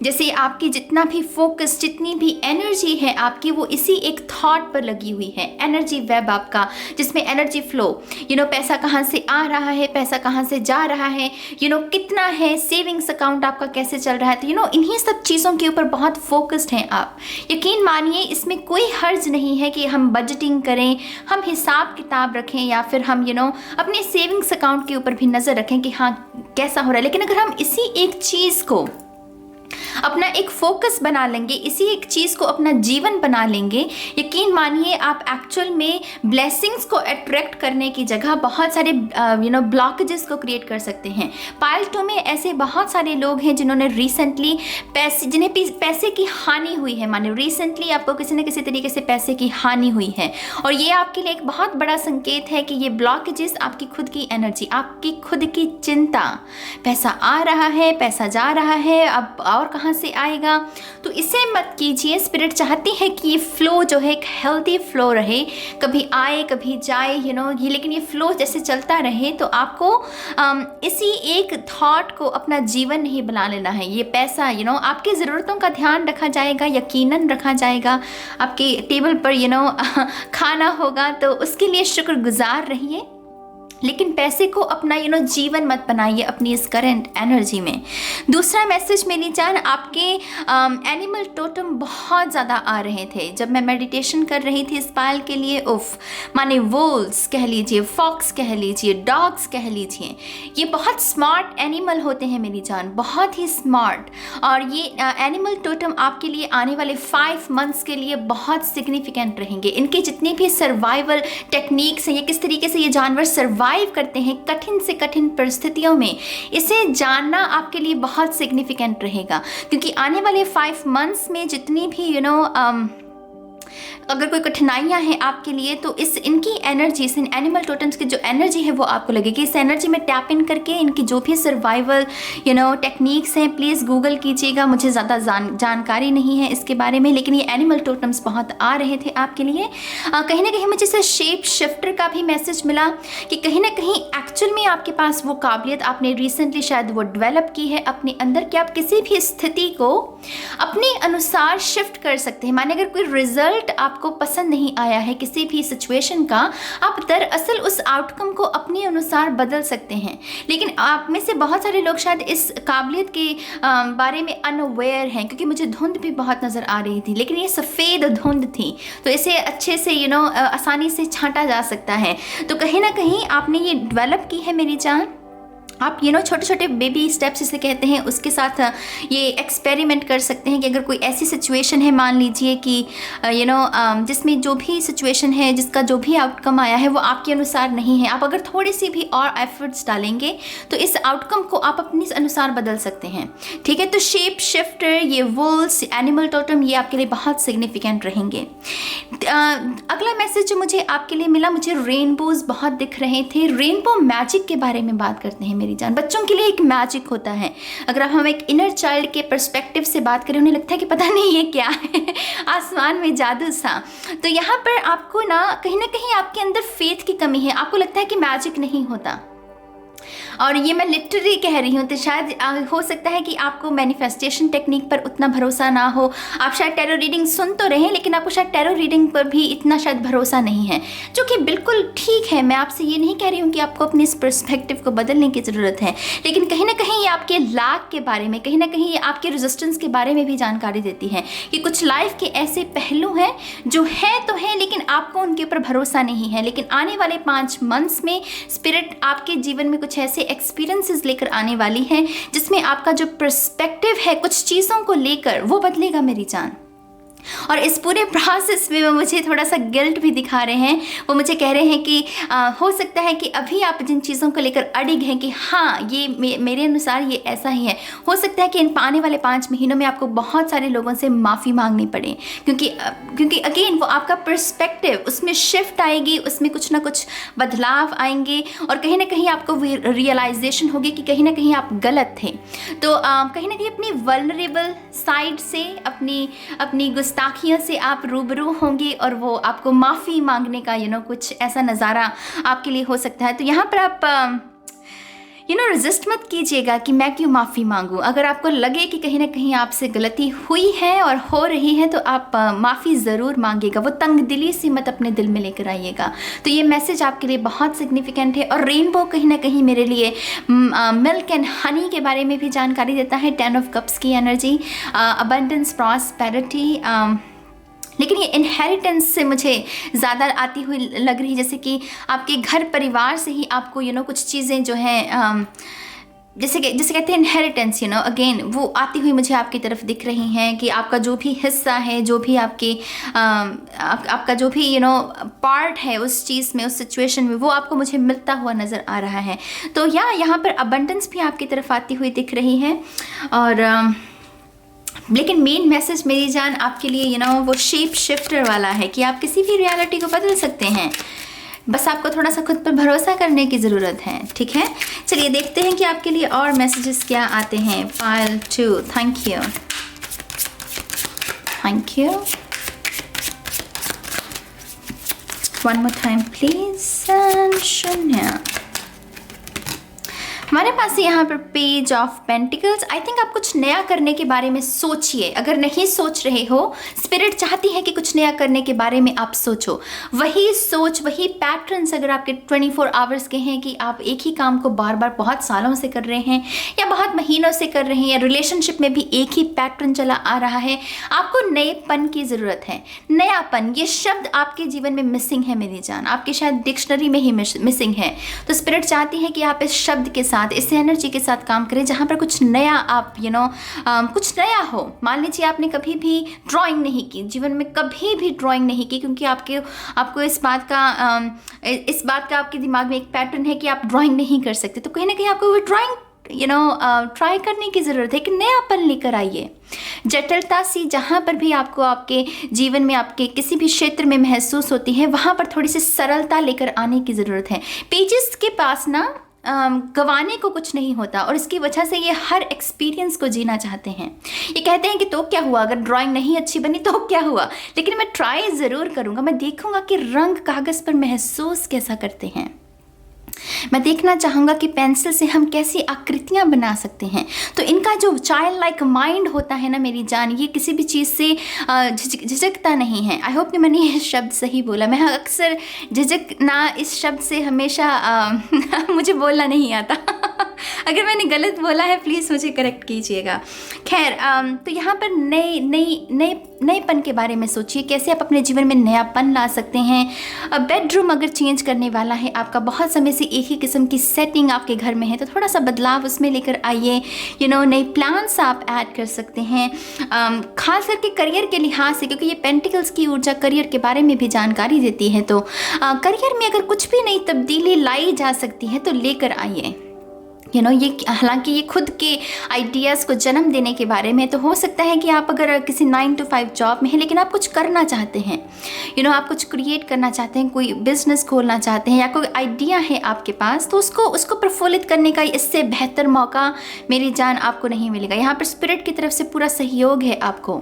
जैसे आपकी जितना भी फोकस, जितनी भी एनर्जी है आपकी, वो इसी एक थॉट पर लगी हुई है। एनर्जी वेब आपका, जिसमें एनर्जी फ्लो, पैसा कहाँ से आ रहा है, पैसा कहाँ से जा रहा है, कितना है, सेविंग्स अकाउंट आपका कैसे चल रहा है। तो इन्हीं सब चीज़ों के ऊपर बहुत फोकस्ड हैं आप। यकीन मानिए इसमें कोई हर्ज नहीं है कि हम बजटिंग करें, हम हिसाब किताब रखें, या फिर हम अपने सेविंग्स अकाउंट के ऊपर भी नज़र रखें कि हाँ कैसा हो रहा है। लेकिन अगर हम इसी एक चीज़ को अपना एक फोकस बना लेंगे, इसी एक चीज़ को अपना जीवन बना लेंगे, यकीन मानिए आप एक्चुअल में ब्लेसिंग्स को अट्रैक्ट करने की जगह बहुत सारे ब्लॉकेजेस को क्रिएट कर सकते हैं। पाइल 2 में ऐसे बहुत सारे लोग हैं जिन्होंने रिसेंटली जिन्हें पैसे की हानि हुई है। माने रिसेंटली आपको किसी न किसी तरीके से पैसे की हानि हुई है और ये आपके लिए एक बहुत बड़ा संकेत है कि ये ब्लॉकेजेस आपकी खुद की एनर्जी, आपकी खुद की चिंता, पैसा आ रहा है, पैसा जा रहा है, अब और कहाँ से आएगा, तो इसे मत कीजिए। स्पिरिट चाहती है कि ये फ्लो जो है एक हेल्दी फ्लो रहे, कभी आए कभी जाए ये, लेकिन ये फ्लो जैसे चलता रहे। तो आपको इसी एक थॉट को अपना जीवन नहीं बना लेना है। ये पैसा आपकी ज़रूरतों का ध्यान रखा जाएगा, यकीनन रखा जाएगा। आपके टेबल पर खाना होगा तो उसके लिए शुक्रगुजार रहिए, लेकिन पैसे को अपना जीवन मत बनाइए अपनी इस करंट एनर्जी में। दूसरा मैसेज मेरी जान, आपके एनिमल टोटम बहुत ज़्यादा आ रहे थे जब मैं मेडिटेशन कर रही थी इस पायल के लिए। माने वोल्स कह लीजिए, फॉक्स कह लीजिए, डॉग्स कह लीजिए, ये बहुत स्मार्ट एनिमल होते हैं मेरी जान, बहुत ही स्मार्ट। और ये एनिमल टोटम आपके लिए आने वाले 5 मंथ्स के लिए बहुत सिग्निफिकेंट रहेंगे। इनके जितने भी सर्वाइवल टेक्निक्स हैं, ये किस तरीके से ये जानवर सर्वाइव करते हैं कठिन से कठिन परिस्थितियों में, इसे जानना आपके लिए बहुत सिग्निफिकेंट रहेगा। क्योंकि आने वाले 5 मंथ्स में जितनी भी अगर कोई कठिनाइयाँ हैं आपके लिए, तो इनकी एनर्जी, इन एनिमल टोटम्स की जो एनर्जी है वो आपको लगेगी। इस एनर्जी में टैप इन करके इनकी जो भी सर्वाइवल टेक्निक्स हैं, प्लीज़ गूगल कीजिएगा। मुझे ज़्यादा जानकारी नहीं है इसके बारे में, लेकिन ये एनिमल टोटम्स बहुत आ रहे थे आपके लिए। कहीं ना कहीं मुझे इसे शेप शिफ्टर का भी मैसेज मिला कि कहीं ना कहीं एक्चुअल में आपके पास वो काबिलियत आपने रिसेंटली शायद वो डेवलप की है अपने अंदर, कि आप किसी भी स्थिति को अपने अनुसार शिफ्ट कर सकते हैं। माने अगर कोई रिजल्ट आपको पसंद नहीं आया है किसी भी सिचुएशन का, आप दरअसल उस आउटकम को अपने अनुसार बदल सकते हैं। लेकिन आप में से बहुत सारे लोग शायद इस काबिलियत के बारे में अनअवेयर हैं, क्योंकि मुझे धुंध भी बहुत नज़र आ रही थी, लेकिन ये सफ़ेद धुंध थी, तो इसे अच्छे से आसानी से छांटा जा सकता है। तो कहीं ना कहीं आपने ये डेवलप की है मेरी जान। आप छोटे छोटे बेबी स्टेप्स इसे कहते हैं, उसके साथ ये एक्सपेरिमेंट कर सकते हैं कि अगर कोई ऐसी सिचुएशन है, मान लीजिए कि जिसमें जो भी सिचुएशन है, जिसका जो भी आउटकम आया है वो आपके अनुसार नहीं है, आप अगर थोड़ी सी भी और एफर्ट्स डालेंगे तो इस आउटकम को आप अपने अनुसार बदल सकते हैं। ठीक है, तो शेप शिफ्टर, ये वुल्स, एनिमल टोटम, ये आपके लिए बहुत सिग्निफिकेंट रहेंगे। अगला मैसेज जो मुझे आपके लिए मिला, मुझे रेनबोज बहुत दिख रहे थे। रेनबो मैजिक के बारे में बात करते हैं मेरी जान। बच्चों के लिए एक मैजिक होता है। अगर हम एक इनर चाइल्ड के पर्सपेक्टिव से बात करें, उन्हें लगता है कि पता नहीं ये क्या है, आसमान में जादू सा। तो यहाँ पर आपको ना कहीं आपके अंदर फेथ की कमी है, आपको लगता है कि मैजिक नहीं होता। और ये मैं लिटरली कह रही हूँ, तो शायद हो सकता है कि आपको मैनिफेस्टेशन टेक्निक पर उतना भरोसा ना हो। आप शायद टैरो रीडिंग सुन तो रहे हैं, लेकिन आपको शायद टैरो रीडिंग पर भी इतना शायद भरोसा नहीं है, जो कि बिल्कुल ठीक है। मैं आपसे ये नहीं कह रही हूँ कि आपको अपने इस पर्सपेक्टिव को बदलने की ज़रूरत है, लेकिन कहीं ना कहीं ये आपके लैक के बारे में, कहीं ना कहीं ये आपके रेजिस्टेंस के बारे में भी जानकारी देती है कि कुछ लाइफ के ऐसे पहलू हैं जो है तो है, लेकिन आपको उनके ऊपर भरोसा नहीं है, लेकिन आने वाले 5 मंथ्स में स्पिरिट आपके जीवन में कुछ ऐसे एक्सपीरियंसेस लेकर आने वाली है जिसमें आपका जो पर्सपेक्टिव है कुछ चीज़ों को लेकर वो बदलेगा मेरी जान। और इस पूरे प्रोसेस में वो मुझे थोड़ा सा गिल्ट भी दिखा रहे हैं। वो मुझे कह रहे हैं कि हो सकता है कि अभी आप जिन चीज़ों को लेकर अड़िग हैं कि हाँ ये मेरे अनुसार ये ऐसा ही है, हो सकता है कि इन आने वाले 5 महीनों में आपको बहुत सारे लोगों से माफ़ी मांगनी पड़े, क्योंकि अगेन वो आपका पर्सपेक्टिव उसमें शिफ्ट आएगी, उसमें कुछ ना कुछ बदलाव आएंगे और कहीं ना कहीं आपको रियलाइजेशन होगी कि कहीं ना कहीं आप गलत थे। तो कहीं ना कहीं अपनी वल्नरेबल साइड से अपनी गुस्ताखियों से आप रूबरू होंगे और वो आपको माफ़ी मांगने का कुछ ऐसा नज़ारा आपके लिए हो सकता है। तो यहाँ पर आप रेजिस्ट मत कीजिएगा कि मैं क्यों माफ़ी मांगूं। अगर आपको लगे कि कहीं ना कहीं आपसे गलती हुई है और हो रही है तो आप माफ़ी ज़रूर मांगिएगा, वो तंग दिली सी मत अपने दिल में लेकर आइएगा। तो ये मैसेज आपके लिए बहुत सिग्निफिकेंट है। और रेनबो कहीं ना कहीं मेरे लिए मिल्क एंड हनी के बारे में भी जानकारी देता है। 10 ऑफ कप्स की एनर्जी, अबंडेंस, प्रॉस्पेरिटी, लेकिन ये इनहेरिटेंस से मुझे ज़्यादा आती हुई लग रही, जैसे कि आपके घर परिवार से ही आपको कुछ चीज़ें जो हैं जैसे कहते हैं इनहेरिटेंस, अगेन वो आती हुई मुझे आपकी तरफ दिख रही हैं कि आपका जो भी हिस्सा है, जो भी आपका जो भी पार्ट है उस चीज़ में, उस सिचुएशन में, वो आपको मुझे मिलता हुआ नज़र आ रहा है। तो यहाँ पर अबंडेंस भी आपकी तरफ आती हुई दिख रही है। और लेकिन मेन मैसेज मेरी जान आपके लिए वो शेप शिफ्टर वाला है कि आप किसी भी रियलिटी को बदल सकते हैं, बस आपको थोड़ा सा खुद पर भरोसा करने की ज़रूरत है। ठीक है, चलिए देखते हैं कि आपके लिए और मैसेजेस क्या आते हैं। Pile 2, thank you, thank you. One more time please. शून्य। हमारे पास यहाँ पर page of pentacles. I think आप कुछ नया करने के बारे में सोचिए। अगर नहीं सोच रहे हो, स्पिरिट चाहती है कि कुछ नया करने के बारे में आप सोचो। वही सोच, वही पैटर्न्स अगर आपके 24 आवर्स के हैं कि आप एक ही काम को बार बार बहुत सालों से कर रहे हैं या बहुत महीनों से कर रहे हैं, या रिलेशनशिप में भी एक ही पैटर्न चला आ रहा है, आपको नएपन की ज़रूरत है। नयापन, ये शब्द आपके जीवन में मिसिंग है मेरी जान, आपके शायद डिक्शनरी में ही मिसिंग है। तो स्पिरिट चाहती है कि आप इस शब्द के साथ, इस एनर्जी के साथ काम करें जहाँ पर कुछ नया आप कुछ नया हो। मान लीजिए आपने कभी भी ड्राइंग नहीं की, जीवन में कभी भी ड्राइंग नहीं की, क्योंकि आपको इस बात का आपके दिमाग में एक पैटर्न है कि आप ड्राइंग नहीं कर सकते। तो कहीं ना कहीं आपको वो ड्राइंग ट्राई करने की ज़रूरत है कि नयापन लेकर आइए। जटिलता सी जहाँ पर भी आपको आपके जीवन में आपके किसी भी क्षेत्र में महसूस होती है, वहाँ पर थोड़ी सी सरलता लेकर आने की ज़रूरत है। पेजेस के पास ना गंवाने को कुछ नहीं होता, और इसकी वजह से ये हर एक्सपीरियंस को जीना चाहते हैं। ये कहते हैं कि तो क्या हुआ, अगर ड्राइंग नहीं अच्छी बनी तो क्या हुआ, लेकिन मैं ट्राई ज़रूर करूँगा। मैं देखूँगा कि रंग कागज़ पर महसूस कैसा करते हैं। मैं देखना चाहूँगा कि पेंसिल से हम कैसी आकृतियाँ बना सकते हैं। तो इनका जो चाइल्ड लाइक माइंड होता है ना मेरी जान, ये किसी भी चीज़ से झिझकता नहीं है। आई होप कि मैंने ये शब्द सही बोला। मैं अक्सर झिझकना इस शब्द से हमेशा मुझे बोलना नहीं आता अगर मैंने गलत बोला है प्लीज़ मुझे करेक्ट कीजिएगा। खैर, तो यहाँ पर नएपन के बारे में सोचिए, कैसे आप अपने जीवन में नयापन ला सकते हैं। बेडरूम अगर चेंज करने वाला है आपका, बहुत समय से एक ही किस्म की सेटिंग आपके घर में है, तो थोड़ा सा बदलाव उसमें लेकर आइए। नए प्लान्स आप ऐड कर सकते हैं, खास करके करियर के लिहाज से, क्योंकि ये पेंटिकल्स की ऊर्जा करियर के बारे में भी जानकारी देती है। तो करियर में अगर कुछ भी नई तब्दीली लाई जा सकती है तो लेकर आइए। ये हालांकि ये खुद के आइडियाज़ को जन्म देने के बारे में। तो हो सकता है कि आप अगर किसी 9 to 5 जॉब में हैं, लेकिन आप कुछ करना चाहते हैं, आप कुछ क्रिएट करना चाहते हैं, कोई बिजनेस खोलना चाहते हैं, या कोई आइडिया है आपके पास, तो उसको प्रफुल्लित करने का इससे बेहतर मौका मेरी जान आपको नहीं मिलेगा। यहाँ पर स्पिरिट की तरफ से पूरा सहयोग है आपको।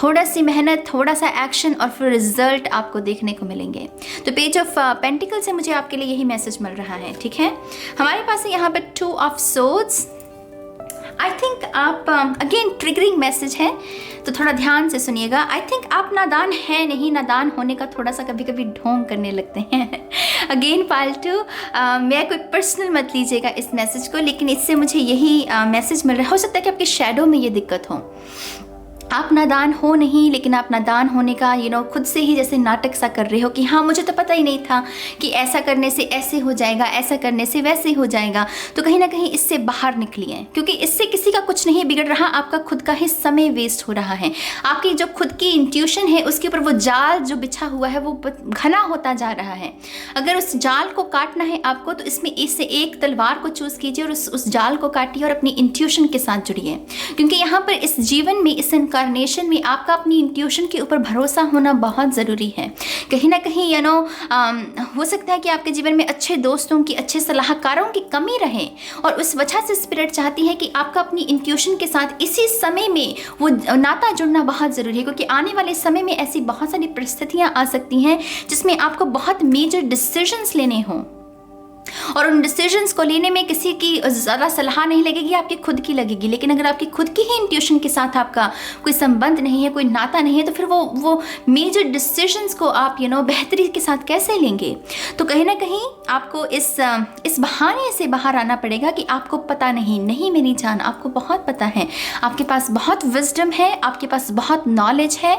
थोड़ा सी मेहनत, थोड़ा सा एक्शन और फिर रिजल्ट आपको देखने को मिलेंगे। तो पेज ऑफ पेंटिकल से मुझे आपके लिए यही मैसेज मिल रहा है। ठीक है, हमारे पास है यहाँ पर 2 ऑफ सोर्ड्स। आई थिंक आप अगेन ट्रिगरिंग मैसेज है, तो थोड़ा ध्यान से सुनिएगा। आई थिंक आप नादान हैं नहीं, नादान होने का थोड़ा सा कभी कभी ढोंग करने लगते हैं। अगेन फालतू मैं कोई पर्सनल मत लीजिएगा इस मैसेज को, लेकिन इससे मुझे यही मैसेज मिल रहा है। हो सकता है कि आपके शैडो में ये दिक्कत हो, आप नादान हो नहीं, लेकिन आप नादान होने का खुद से ही जैसे नाटक सा कर रहे हो कि हाँ मुझे तो पता ही नहीं था कि ऐसा करने से ऐसे हो जाएगा, ऐसा करने से वैसे हो जाएगा। तो कहीं ना कहीं इससे बाहर निकलिए, क्योंकि इससे किसी का कुछ नहीं बिगड़ रहा, आपका खुद का ही समय वेस्ट हो रहा है। आपकी जो खुद की इंट्यूशन है उसके ऊपर वो जाल जो बिछा हुआ है वो घना होता जा रहा है। अगर उस जाल को काटना है आपको तो इससे एक तलवार को चूज कीजिए और उस जाल को काटिए और अपनी इंट्यूशन के साथ जुड़िए, क्योंकि यहाँ पर इस जीवन में, इस इनकारनेशन में आपका अपनी इंट्यूशन के ऊपर भरोसा होना बहुत ज़रूरी है। कहीं ना कहीं हो सकता है कि आपके जीवन में अच्छे दोस्तों की, अच्छे सलाहकारों की कमी रहे और उस वजह से स्पिरिट चाहती है कि आपका अपनी इंट्यूशन के साथ इसी समय में वो नाता जुड़ना बहुत ज़रूरी है, क्योंकि आने वाले समय में ऐसी बहुत सारी परिस्थितियाँ आ सकती हैं जिसमें आपको बहुत मेजर डिसीजंस लेने हों और उन डिसीजंस को लेने में किसी की ज़्यादा सलाह नहीं लगेगी, आपकी खुद की लगेगी। लेकिन अगर आपकी खुद की ही इंट्यूशन के साथ आपका कोई संबंध नहीं है, कोई नाता नहीं है, तो फिर वो मेजर डिसीजंस को आप बेहतरी के साथ कैसे लेंगे। तो कहीं ना कहीं आपको इस बहाने से बाहर आना पड़ेगा कि आपको पता नहीं मेरी जान, आपको बहुत पता है, आपके पास बहुत विजडम है, आपके पास बहुत नॉलेज है।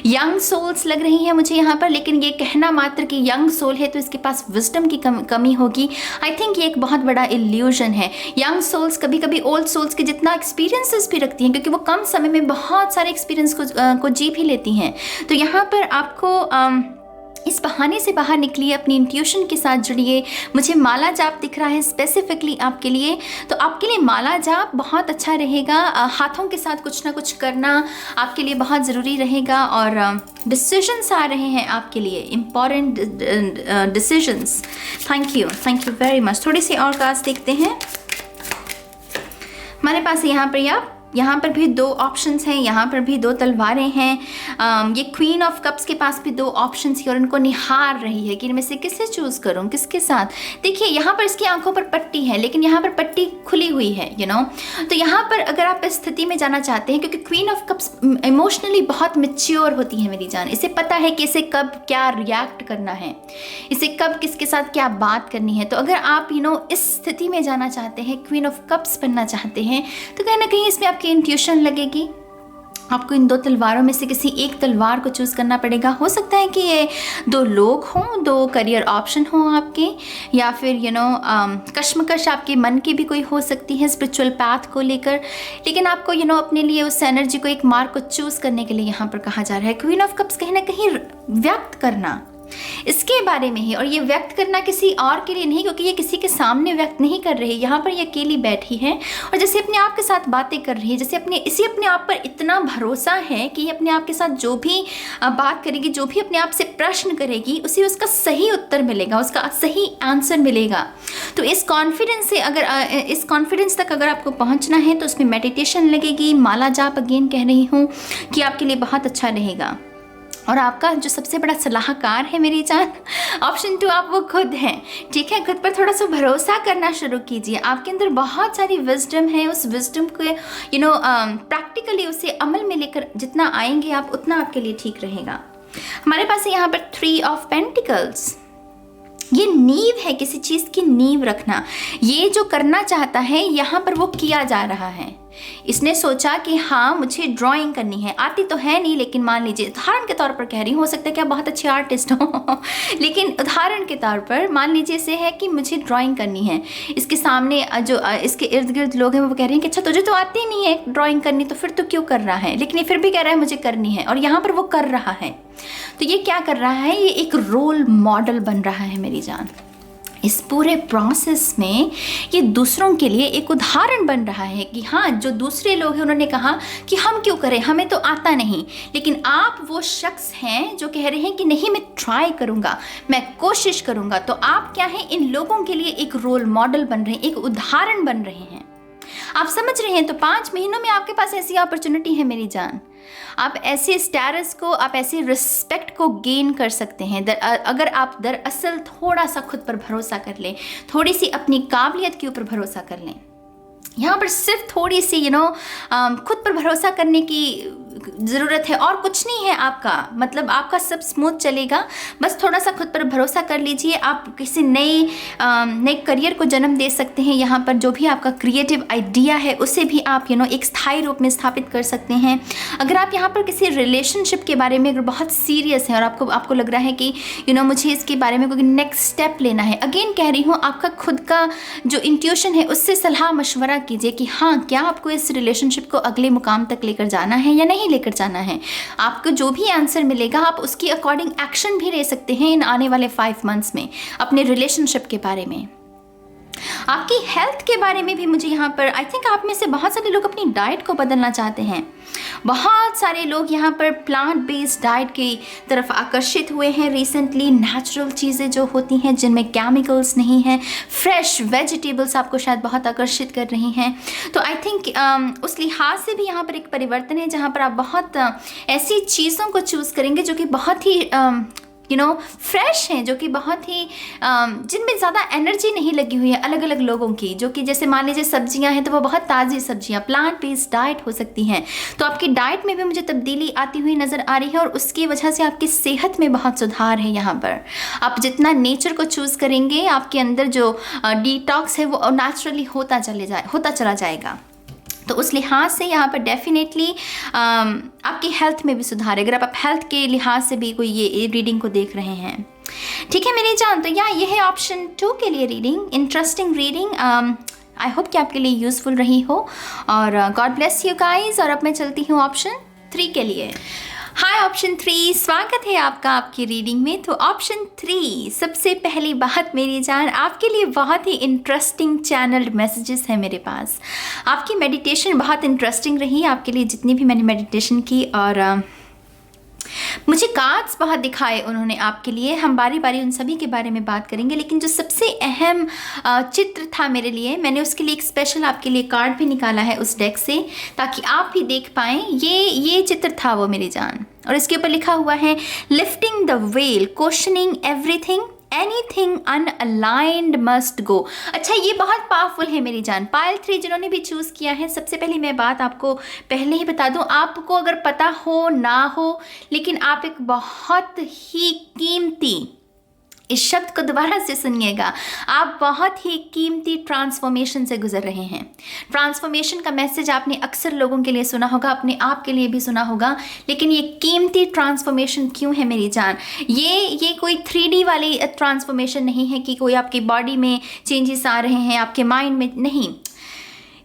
यंग सोल्स लग रही हैं मुझे यहाँ पर, लेकिन ये कहना मात्र कि यंग सोल है तो इसके पास विजडम की कमी होगी, आई थिंक ये एक बहुत बड़ा इल्यूजन है। यंग सोल्स कभी कभी ओल्ड सोल्स के जितना एक्सपीरियंसेस भी रखती हैं, क्योंकि वो कम समय में बहुत सारे एक्सपीरियंस को जी भी लेती हैं। तो यहाँ पर आपको इस बहाने से बाहर निकलिए, अपनी इंट्यूशन के साथ जुड़िए। मुझे माला जाप दिख रहा है स्पेसिफिकली आपके लिए, तो आपके लिए माला जाप बहुत अच्छा रहेगा। हाथों के साथ कुछ ना कुछ करना आपके लिए बहुत ज़रूरी रहेगा और डिसीजंस आ रहे हैं आपके लिए, important decisions. Thank you very much. थोड़ी सी और कार्ड्स देखते हैं हमारे पास। यहाँ पर भी दो ऑप्शंस हैं, यहाँ पर भी दो तलवारें हैं। ये क्वीन ऑफ कप्स के पास भी दो ऑप्शंस हैं और उनको निहार रही है कि इनमें से किसे चूज़ करूँ, किसके साथ। देखिए यहाँ पर इसकी आंखों पर पट्टी है, लेकिन यहाँ पर पट्टी खुली हुई है तो यहाँ पर अगर आप इस स्थिति में जाना चाहते हैं, क्योंकि क्वीन ऑफ कप्स इमोशनली बहुत मैच्योर होती है मेरी जान, इसे पता है कि इसे कब क्या रिएक्ट करना है, इसे कब किसके साथ क्या बात करनी है। तो अगर आप इस स्थिति में जाना चाहते हैं, क्वीन ऑफ कप्स बनना चाहते हैं, तो कहीं ना कहीं इसमें आपकी इंट्यूशन लगेगी। आपको इन दो तलवारों में से किसी एक तलवार को चूज़ करना पड़ेगा। हो सकता है कि ये दो लोग हों, दो करियर ऑप्शन हों आपके, या फिर कश्मकश आपके मन की भी कोई हो सकती है स्पिरिचुअल पाथ को लेकर। लेकिन आपको अपने लिए उस एनर्जी को, एक मार्ग को चूज़ करने के लिए यहाँ पर कहा जा रहा है। क्वीन ऑफ कप्स कहीं ना कहीं व्यक्त करना इसके बारे में है, और ये व्यक्त करना किसी और के लिए नहीं, क्योंकि ये किसी के सामने व्यक्त नहीं कर रही। यहाँ पर ये अकेली बैठी है और जैसे अपने आप के साथ बातें कर रही है, जैसे अपने आप पर इतना भरोसा है कि ये अपने आप के साथ जो भी बात करेगी, जो भी अपने आप से प्रश्न करेगी, उसे उसका सही उत्तर मिलेगा, उसका सही आंसर मिलेगा। तो इस कॉन्फिडेंस तक अगर आपको पहुँचना है तो उसमें मेडिटेशन लगेगी। माला जाप अगेन कह रही हूँ कि आपके लिए बहुत अच्छा रहेगा। और आपका जो सबसे बड़ा सलाहकार है मेरी जान, ऑप्शन 2 आप वो खुद हैं। ठीक है, खुद पर थोड़ा सा भरोसा करना शुरू कीजिए। आपके अंदर बहुत सारी विजडम है, उस विजडम को प्रैक्टिकली उसे अमल में लेकर जितना आएंगे आप, उतना आपके लिए ठीक रहेगा। हमारे पास है यहाँ पर 3 ऑफ पेंटिकल्स। ये नींव है, किसी चीज़ की नींव रखना। ये जो करना चाहता है यहाँ पर वो किया जा रहा है। इसने सोचा कि हाँ मुझे ड्राइंग करनी है, आती तो है नहीं, लेकिन मान लीजिए उदाहरण के तौर पर कह रही हूँ, हो सकता है कि आप बहुत अच्छे आर्टिस्ट हो लेकिन उदाहरण के तौर पर मान लीजिए इसे है कि मुझे ड्राइंग करनी है। इसके सामने जो इसके इर्द गिर्द लोग हैं वो कह रहे हैं कि अच्छा तुझे तो आती नहीं है ड्राइंग करनी, तो फिर तो क्यों कर रहा है। लेकिन ये फिर भी कह रहा है मुझे करनी है, और यहाँ पर वो कर रहा है। तो ये क्या कर रहा है, ये एक रोल मॉडल बन रहा है मेरी जान। इस पूरे प्रोसेस में ये दूसरों के लिए एक उदाहरण बन रहा है कि हाँ, जो दूसरे लोग हैं उन्होंने कहा कि हम क्यों करें, हमें तो आता नहीं, लेकिन आप वो शख्स हैं जो कह रहे हैं कि नहीं मैं ट्राई करूँगा, मैं कोशिश करूँगा। तो आप क्या हैं, इन लोगों के लिए एक रोल मॉडल बन रहे हैं, एक उदाहरण बन रहे हैं। आप समझ रहे हैं। तो 5 महीनों में आपके पास ऐसी अपॉर्चुनिटी है मेरी जान। आप ऐसे स्टेटस को, आप ऐसे रिस्पेक्ट को गेन कर सकते हैं अगर आप दरअसल थोड़ा सा खुद पर भरोसा कर लें, थोड़ी सी अपनी काबिलियत के ऊपर भरोसा कर लें। यहाँ पर सिर्फ थोड़ी सी खुद पर भरोसा करने की ज़रूरत है और कुछ नहीं है आपका, मतलब आपका सब स्मूथ चलेगा। बस थोड़ा सा खुद पर भरोसा कर लीजिए। आप किसी नए करियर को जन्म दे सकते हैं। यहाँ पर जो भी आपका क्रिएटिव आइडिया है उसे भी आप एक स्थायी रूप में स्थापित कर सकते हैं। अगर आप यहाँ पर किसी रिलेशनशिप के बारे में अगर बहुत सीरियस है और आपको लग रहा है कि मुझे इसके बारे में कोई नेक्स्ट स्टेप लेना है, अगेन कह रही हूँ, आपका खुद का जो इंट्यूशन है उससे सलाह मशवरा कीजिए कि हाँ, क्या आपको इस रिलेशनशिप को अगले मुकाम तक लेकर जाना है या नहीं लेकर जाना है। आपको जो भी आंसर मिलेगा आप उसकी अकॉर्डिंग एक्शन भी ले सकते हैं इन आने वाले 5 मंथ्स में अपने रिलेशनशिप के बारे में। आपकी हेल्थ के बारे में भी मुझे यहाँ पर आई थिंक आप में से बहुत सारे लोग अपनी डाइट को बदलना चाहते हैं। बहुत सारे लोग यहाँ पर प्लांट बेस्ड डाइट की तरफ आकर्षित हुए हैं रिसेंटली। नेचुरल चीज़ें जो होती हैं जिनमें केमिकल्स नहीं हैं, फ्रेश वेजिटेबल्स आपको शायद बहुत आकर्षित कर रही हैं। तो आई थिंक उस लिहाज से भी यहाँ पर एक परिवर्तन है जहाँ पर आप बहुत ऐसी चीज़ों को चूज़ करेंगे जो कि बहुत ही फ्रेश हैं, जो कि बहुत ही जिनमें ज़्यादा एनर्जी नहीं लगी हुई है अलग अलग लोगों की, जो कि जैसे मान लीजिए सब्जियां हैं तो वो बहुत ताज़ी सब्जियां, प्लांट बेस्ड डाइट हो सकती हैं। तो आपकी डाइट में भी मुझे तब्दीली आती हुई नज़र आ रही है और उसकी वजह से आपकी सेहत में बहुत सुधार है। यहाँ पर आप जितना नेचर को चूज़ करेंगे आपके अंदर जो डिटॉक्स है वो नेचुरली होता चला जाएगा। तो उस लिहाज से यहाँ पर डेफिनेटली आपकी हेल्थ में भी सुधार है, अगर आप हेल्थ के लिहाज से भी कोई ये रीडिंग को देख रहे हैं। ठीक है मेरी जान, तो ये है ऑप्शन 2 के लिए reading, interesting reading. I hope कि आपके लिए यूज़फुल रही हो और गॉड ब्लेस यू गाइज। और अब मैं चलती हूँ ऑप्शन 3 के लिए। हाय ऑप्शन 3, स्वागत है आपका आपकी रीडिंग में। तो ऑप्शन 3, सबसे पहली बात मेरी जान, आपके लिए बहुत ही इंटरेस्टिंग चैनल्ड मैसेजेस हैं मेरे पास। आपकी मेडिटेशन बहुत इंटरेस्टिंग रही आपके लिए, जितनी भी मैंने मेडिटेशन की, और मुझे कार्ड्स बहुत दिखाए उन्होंने आपके लिए। हम बारी बारी उन सभी के बारे में बात करेंगे, लेकिन जो सबसे अहम चित्र था मेरे लिए, मैंने उसके लिए एक स्पेशल आपके लिए कार्ड भी निकाला है उस डेक से, ताकि आप भी देख पाएँ। ये चित्र था वो मेरी जान, और इसके ऊपर लिखा हुआ है lifting the veil, questioning everything, anything unaligned must go. अच्छा, ये बहुत पावरफुल है मेरी जान। पायल 3 जिन्होंने भी चूज़ किया है, सबसे पहले मैं बात आपको पहले ही बता दूं, आपको अगर पता हो ना हो, लेकिन आप एक बहुत ही कीमती, इस शब्द को दोबारा से सुनिएगा, आप बहुत ही कीमती ट्रांसफॉर्मेशन से गुजर रहे हैं। ट्रांसफॉर्मेशन का मैसेज आपने अक्सर लोगों के लिए सुना होगा, अपने आप के लिए भी सुना होगा, लेकिन ये कीमती ट्रांसफॉर्मेशन क्यों है मेरी जान? ये कोई 3D वाली ट्रांसफॉर्मेशन नहीं है कि कोई आपकी बॉडी में चेंजेस आ रहे हैं, आपके माइंड में नहीं।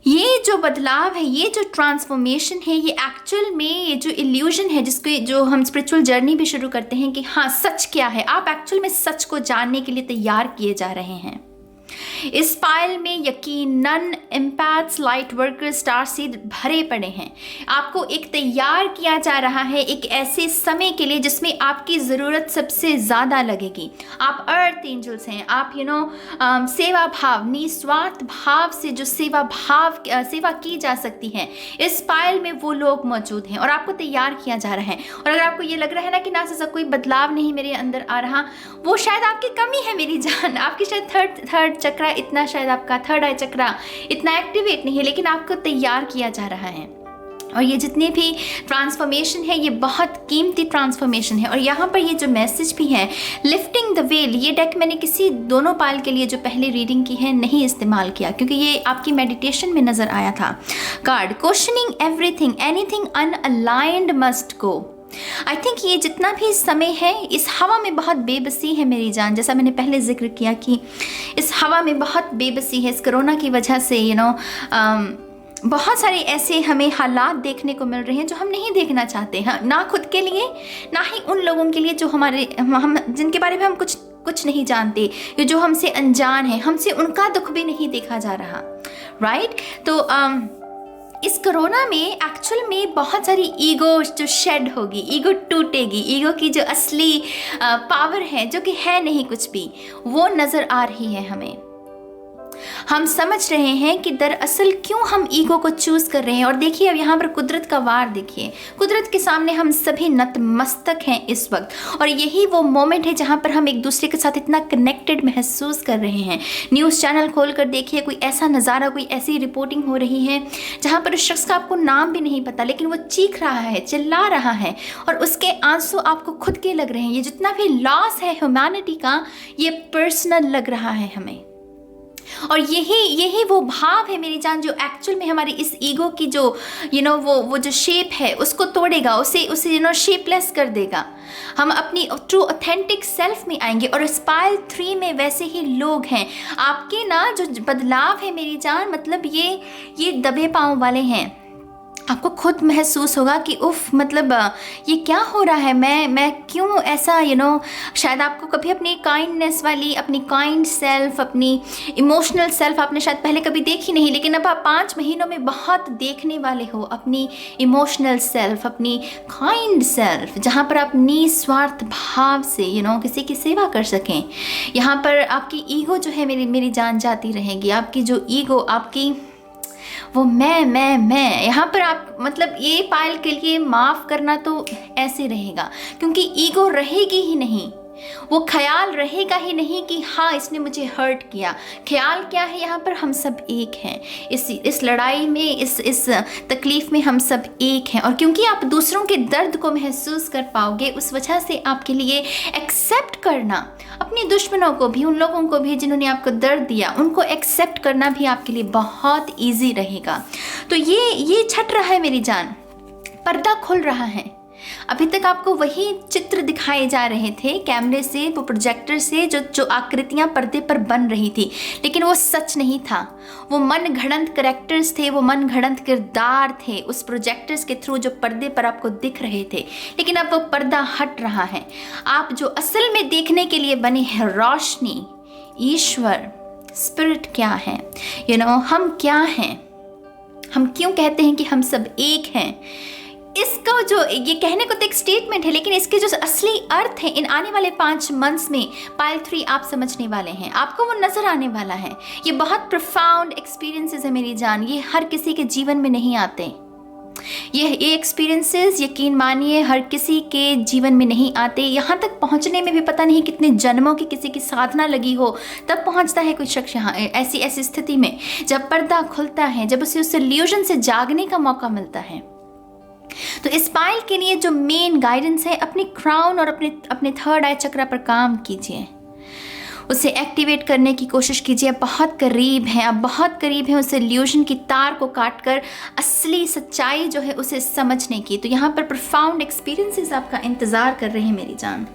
ये जो बदलाव है, ये जो ट्रांसफॉर्मेशन है, ये एक्चुअल में ये जो इल्यूजन है, जो हम स्पिरिचुअल जर्नी भी शुरू करते हैं कि हाँ सच क्या है, आप एक्चुअल में सच को जानने के लिए तैयार किए जा रहे हैं। इस फाइल में यकीनन empaths, light workers, star seed भरे पड़े हैं। आपको एक तैयार किया जा रहा है एक ऐसे समय के लिए जिसमें आपकी ज़रूरत सबसे ज़्यादा लगेगी। आप अर्थ एंजल्स हैं, आप सेवा भाव, निस्वार्थ भाव से जो सेवा की जा सकती है, इस फाइल में वो लोग मौजूद हैं और आपको तैयार किया जा रहा है। और अगर आपको ये लग रहा है ना कि ना से कोई बदलाव नहीं मेरे अंदर आ रहा, वो शायद आपकी कमी है मेरी जान। आपकी शायद थर्ड चक्रा इतना, शायद आपका थर्ड आई चक्रा इतना एक्टिवेट नहीं है, लेकिन आपको तैयार किया जा रहा है। और ये जितने भी ट्रांसफॉर्मेशन है, ये बहुत कीमती ट्रांसफॉर्मेशन है। और यहाँ पर ये जो मैसेज भी है लिफ्टिंग द वेल, ये डेक मैंने किसी दोनों पाल के लिए जो पहले रीडिंग की है नहीं इस्तेमाल किया, क्योंकि ये आपकी मेडिटेशन में नज़र आया था। Card questioning everything, anything unaligned must go. I think ये जितना भी समय है, इस हवा में बहुत बेबसी है मेरी जान। जैसा मैंने पहले जिक्र किया कि इस हवा में बहुत बेबसी है। इस कोरोना की वजह से बहुत सारे ऐसे हमें हालात देखने को मिल रहे हैं जो हम नहीं देखना चाहते हैं, ना खुद के लिए, ना ही उन लोगों के लिए जो हम जिनके बारे में हम कुछ नहीं जानते, या जो हमसे अनजान है, हमसे उनका दुख भी नहीं देखा जा रहा, राइट? तो इस कोरोना में एक्चुअल में बहुत सारी ईगो जो शेड होगी, ईगो टूटेगी, ईगो की जो असली पावर है, जो कि है नहीं कुछ भी, वो नज़र आ रही है हमें। हम समझ रहे हैं कि दरअसल क्यों हम ईगो को चूज कर रहे हैं। और देखिए अब यहाँ पर कुदरत का वार देखिए, कुदरत के सामने हम सभी नतमस्तक हैं इस वक्त। और यही वो मोमेंट है जहाँ पर हम एक दूसरे के साथ इतना कनेक्टेड महसूस कर रहे हैं। न्यूज़ चैनल खोल कर देखिए, कोई ऐसा नज़ारा, कोई ऐसी रिपोर्टिंग हो रही है जहाँ पर उस शख्स का आपको नाम भी नहीं पता, लेकिन वो चीख रहा है, चिल्ला रहा है और उसके आंसू आपको खुद के लग रहे हैं। ये जितना भी लॉस है ह्यूमैनिटी का, ये पर्सनल लग रहा है हमें। और यही वो भाव है मेरी जान जो एक्चुअल में हमारी इस ईगो की जो वो जो शेप है उसको तोड़ेगा, उसे शेपलेस कर देगा। हम अपनी ट्रू ऑथेंटिक सेल्फ में आएंगे। और स्पाइरल 3 में वैसे ही लोग हैं। आपके ना जो बदलाव है मेरी जान, मतलब ये दबे पाँव वाले हैं। आपको खुद महसूस होगा कि उफ, मतलब ये क्या हो रहा है, मैं क्यों ऐसा शायद आपको कभी अपनी काइंडनेस वाली, अपनी काइंड सेल्फ, अपनी इमोशनल सेल्फ आपने शायद पहले कभी देखी नहीं, लेकिन अब आप 5 महीनों में बहुत देखने वाले हो अपनी इमोशनल सेल्फ, अपनी काइंड सेल्फ, जहाँ पर आप निस्वार्थ भाव से किसी की सेवा कर सकें। यहाँ पर आपकी ईगो जो है मेरी जान जाती रहेगी। आपकी जो ईगो, आपकी वो मैं यहाँ पर आप मतलब ये पायल के लिए माफ़ करना तो ऐसे रहेगा, क्योंकि ईगो रहेगी ही नहीं। वो ख्याल रहेगा ही नहीं कि हाँ इसने मुझे हर्ट किया। ख्याल क्या है यहाँ पर, हम सब एक हैं इस लड़ाई में, इस तकलीफ़ में हम सब एक हैं। और क्योंकि आप दूसरों के दर्द को महसूस कर पाओगे, उस वजह से आपके लिए एक्सेप्ट करना, अपने दुश्मनों को भी, उन लोगों को भी जिन्होंने आपको दर्द दिया, उनको एक्सेप्ट करना भी आपके लिए बहुत ईजी रहेगा। तो ये छट रहा है मेरी जान, पर्दा खुल रहा है। अभी तक आपको वही चित्र दिखाए जा रहे थे कैमरे से, वो प्रोजेक्टर से, जो आकृतियां पर्दे पर बन रही थी, लेकिन वो सच नहीं था। वो मन घड़ंत कैरेक्टर्स थे, वो मन घड़ंत किरदार थे उस प्रोजेक्टर्स के थ्रू जो पर्दे पर आपको दिख रहे थे। लेकिन अब वो पर्दा हट रहा है। आप जो असल में देखने के लिए बने हैं, रोशनी, ईश्वर, स्पिरिट क्या है, हम क्या हैं, हम क्यों कहते हैं कि हम सब एक हैं। इसका जो ये कहने को तो एक स्टेटमेंट है, लेकिन इसके जो असली अर्थ है इन आने वाले 5 मंथ्स में पायल 3 आप समझने वाले हैं, आपको वो नज़र आने वाला है। ये बहुत प्रोफाउंड एक्सपीरियंसेस है मेरी जान, ये हर किसी के जीवन में नहीं आते। ये एक्सपीरियंसेस यकीन मानिए हर किसी के जीवन में नहीं आते। यहाँ तक पहुँचने में भी पता नहीं कितने जन्मों की किसी की साधना लगी हो, तब पहुँचता है कोई शख्स यहाँ ऐसी स्थिति में, जब पर्दा खुलता है, जब उसे उस इल्यूजन से जागने का मौका मिलता है। तो इस पायल के लिए जो मेन गाइडेंस है, अपनी क्राउन और अपने थर्ड आई चक्रा पर काम कीजिए, उसे एक्टिवेट करने की कोशिश कीजिए। बहुत करीब हैं, आप बहुत करीब हैं उस इल्यूजन की तार को काटकर असली सच्चाई जो है उसे समझने की। तो यहाँ पर प्रोफाउंड एक्सपीरियंसेस आपका इंतज़ार कर रहे हैं मेरी जान।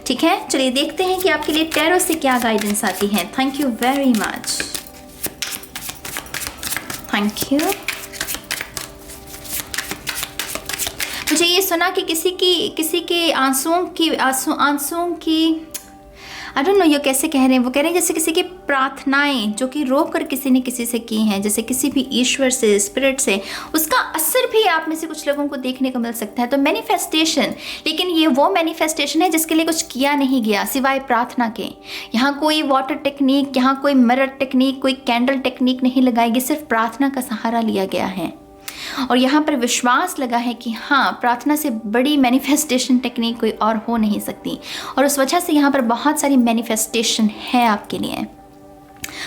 ठीक है, चलिए देखते हैं कि आपके लिए टैरो से क्या गाइडेंस आती है। Thank you very much, thank you. मुझे ये सुना कि किसी के आंसुओं की आई डोंट नो ये कैसे कह रहे हैं, वो कह रहे हैं जैसे किसी की प्रार्थनाएं जो कि रो कर किसी ने किसी से की हैं, जैसे किसी भी ईश्वर से, स्पिरिट से, उसका असर भी आप में से कुछ लोगों को देखने को मिल सकता है। तो मैनिफेस्टेशन, लेकिन ये वो मैनिफेस्टेशन है जिसके लिए कुछ किया नहीं गया सिवाय प्रार्थना के। यहाँ कोई वाटर टेक्निक, यहाँ कोई मिरर टेक्निक, कोई कैंडल टेक्निक नहीं लगाएगी, सिर्फ प्रार्थना का सहारा लिया गया है। और यहाँ पर विश्वास लगा है कि हाँ, प्रार्थना से बड़ी मैनिफेस्टेशन टेक्निक कोई और हो नहीं सकती। और उस वजह से यहाँ पर बहुत सारी मैनिफेस्टेशन है आपके लिए।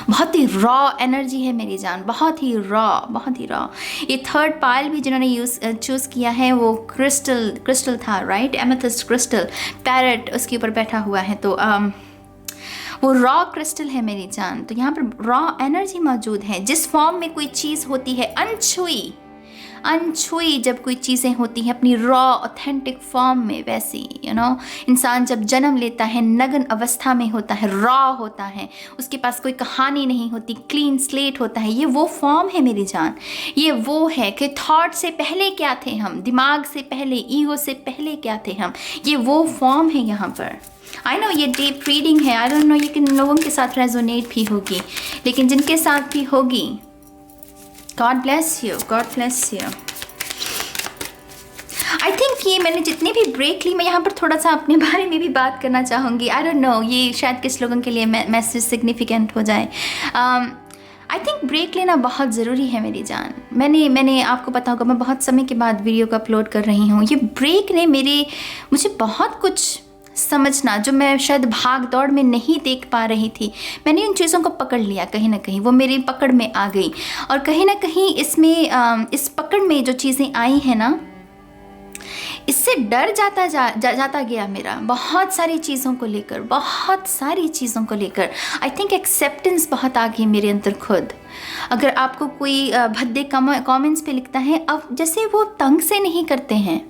बहुत ही रॉ एनर्जी है मेरी जान, बहुत ही रॉ। ये थर्ड पायल भी जिन्होंने चूज़ किया है वो क्रिस्टल था, राइट, एमेथिस्ट क्रिस्टल, पैरेट उसके ऊपर बैठा हुआ है। तो वो रॉ क्रिस्टल है मेरी जान। तो यहाँ पर रॉ एनर्जी मौजूद है। जिस फॉर्म में कोई चीज़ होती है, अनछुई जब कोई चीज़ें होती हैं अपनी रॉ ऑथेंटिक फॉर्म में, वैसी इंसान जब जन्म लेता है नग्न अवस्था में होता है, रॉ होता है, उसके पास कोई कहानी नहीं होती, क्लीन स्लेट होता है। ये वो फॉर्म है मेरी जान। ये वो है कि थॉट से पहले क्या थे हम, दिमाग से पहले, ईगो से पहले क्या थे हम, ये वो फॉर्म है यहाँ पर। आई नो ये डीप रीडिंग है, आई डोंट नो ये किन लोगों के साथ रेजोनेट भी होगी, लेकिन जिनके साथ भी होगी, God bless you, God bless you। I think ये मैंने जितनी भी ब्रेक ली, मैं यहाँ पर थोड़ा सा अपने बारे में भी बात करना चाहूँगी। आई डोंट नो ये शायद किस लोगों के लिए मैसेज सिग्निफिकेंट हो जाए। आई थिंक ब्रेक लेना बहुत ज़रूरी है मेरी जान। मैंने आपको पता होगा, मैं बहुत समय के बाद वीडियो को अपलोड कर रही हूँ। ये ब्रेक ने मुझे बहुत कुछ समझना, जो मैं शायद भाग दौड़ में नहीं देख पा रही थी, मैंने उन चीज़ों को पकड़ लिया। कहीं ना कहीं वो मेरी पकड़ में आ गई, और कहीं ना कहीं इस पकड़ में जो चीज़ें आई हैं ना, इससे डर जाता गया मेरा, बहुत सारी चीज़ों को लेकर। आई थिंक एक्सेप्टेंस बहुत आ गई मेरे अंदर खुद। अगर आपको कोई भद्दे कमेंट्स पे लिखता है, अब जैसे वो तंग से नहीं करते हैं,